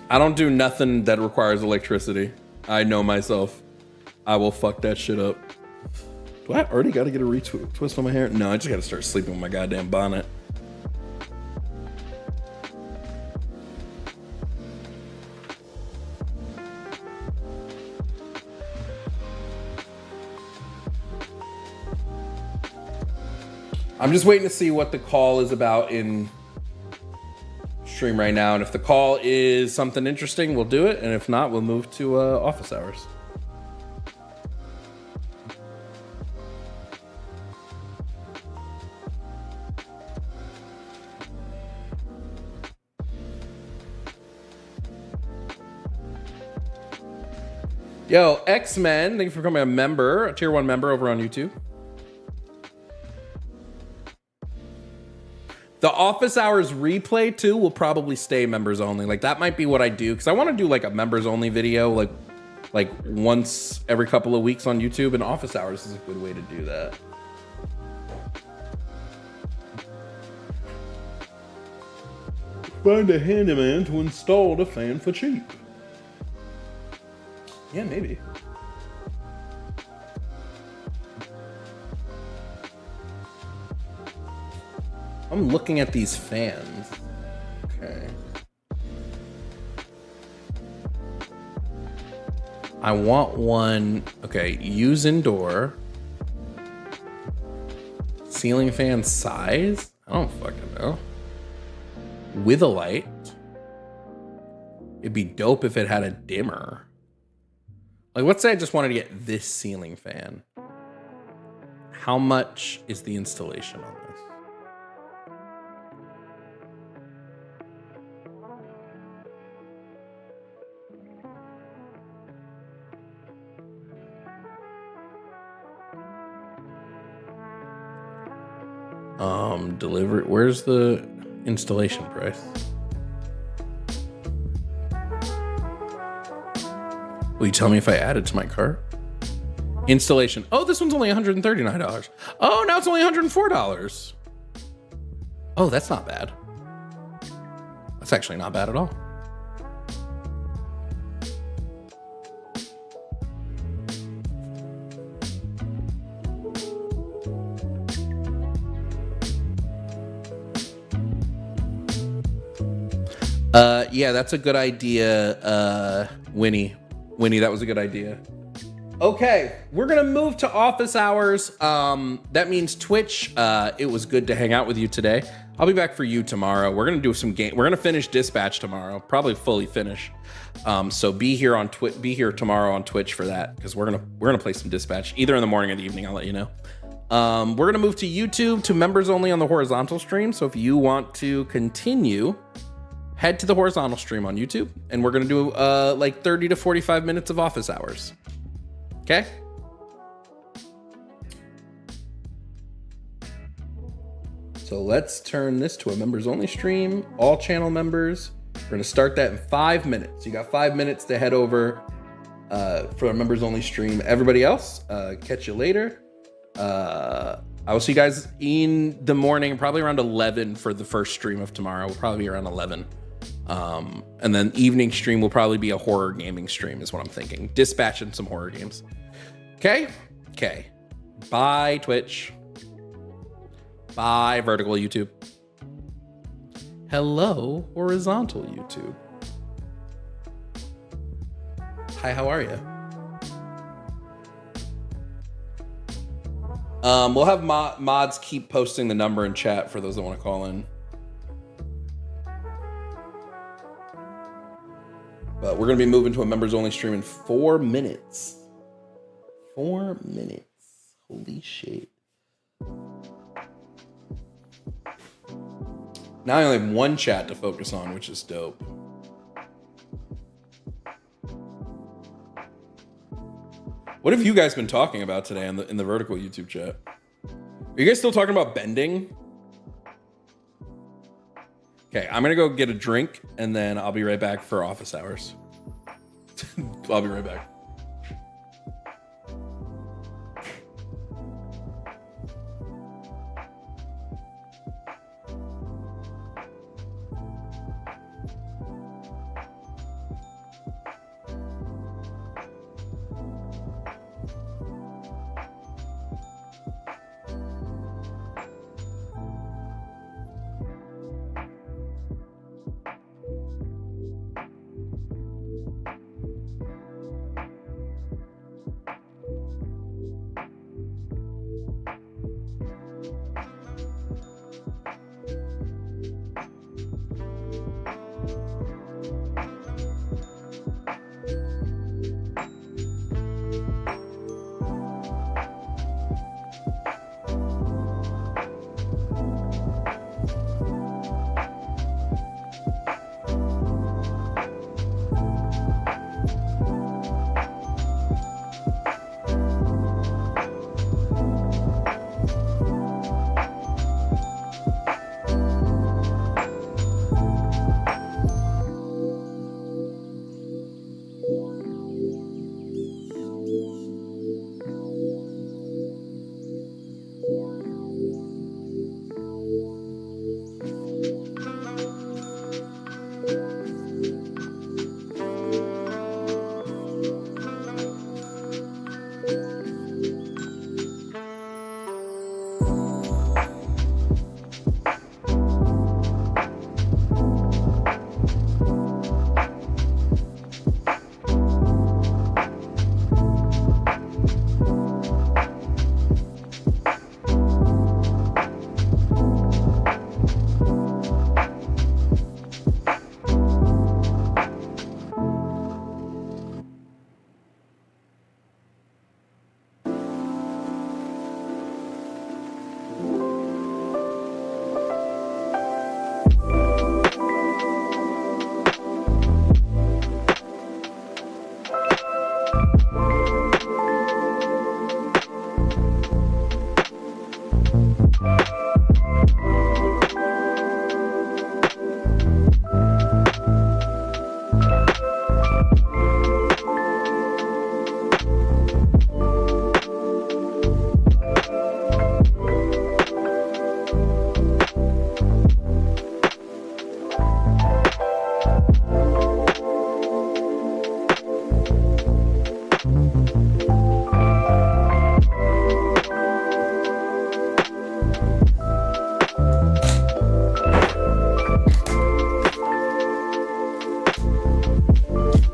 I don't do nothing that requires electricity. I know myself. I will fuck that shit up. Do I already got to get a retwist on my hair? No, I just got to start sleeping with my goddamn bonnet. I'm just waiting to see what the call is about in stream right now, and if the call is something interesting, we'll do it, and if not, we'll move to office hours. Yo, X-Men, thank you for becoming a member, a tier 1 member over on YouTube. The office hours replay too will probably stay members only. Like that might be what I do, because I want to do like a members only video like once every couple of weeks on YouTube, and office hours is a good way to do that. Find a handyman to install the fan for cheap. Yeah, maybe. I'm looking at these fans. Okay. I want one. Okay, use indoor. Ceiling fan size? I don't fucking know. With a light. It'd be dope if it had a dimmer. Like, let's say I just wanted to get this ceiling fan. How much is the installation on this? Delivery. Where's the installation price? Will you tell me if I add it to my cart? Installation. Oh, this one's only $139. Oh, now it's only $104. Oh, that's not bad. That's actually not bad at all. Yeah, that's a good idea, Winnie. Winnie, that was a good idea. Okay, we're gonna move to office hours. That means Twitch. It was good to hang out with you today. I'll be back for you tomorrow. We're gonna do some game. We're gonna finish Dispatch tomorrow, probably fully finish. So be here on Be here tomorrow on Twitch for that, because we're gonna play some Dispatch either in the morning or the evening. I'll let you know. We're going to move to YouTube to members only on the horizontal stream. So if you want to continue, head to the horizontal stream on YouTube, and we're going to do like 30 to 45 minutes of office hours. Okay? So let's turn this to a members only stream, all channel members. We're going to start that in 5 minutes. You got 5 minutes to head over for a members only stream. Everybody else, catch you later. I will see you guys in the morning, probably around 11 for the first stream of tomorrow. We'll probably be around 11. And then evening stream will probably be a horror gaming stream is what I'm thinking. Dispatching some horror games. Okay? Okay. Bye, Twitch. Bye, vertical YouTube. Hello, horizontal YouTube. Hi, how are you? We'll have mods keep posting the number in chat for those that want to call in. But we're going to be moving to a members only stream in 4 minutes. 4 minutes. Holy shit. Now I only have one chat to focus on, which is dope. What have you guys been talking about today in the vertical YouTube chat? Are you guys still talking about bending? Okay, I'm gonna go get a drink and then I'll be right back for office hours. I'll be right back.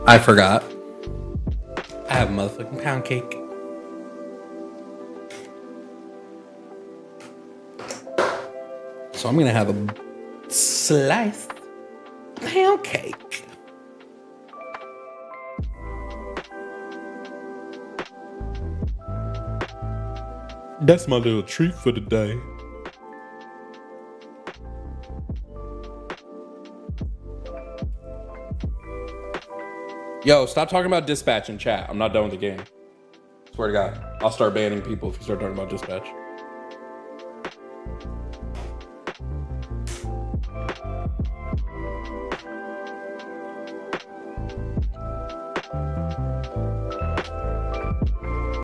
I forgot. I have a motherfucking pound cake. So I'm gonna have a sliced pound cake. That's my little treat for the day. Yo, stop talking about dispatch in chat. I'm not done with the game. Swear to God. I'll start banning people if you start talking about dispatch.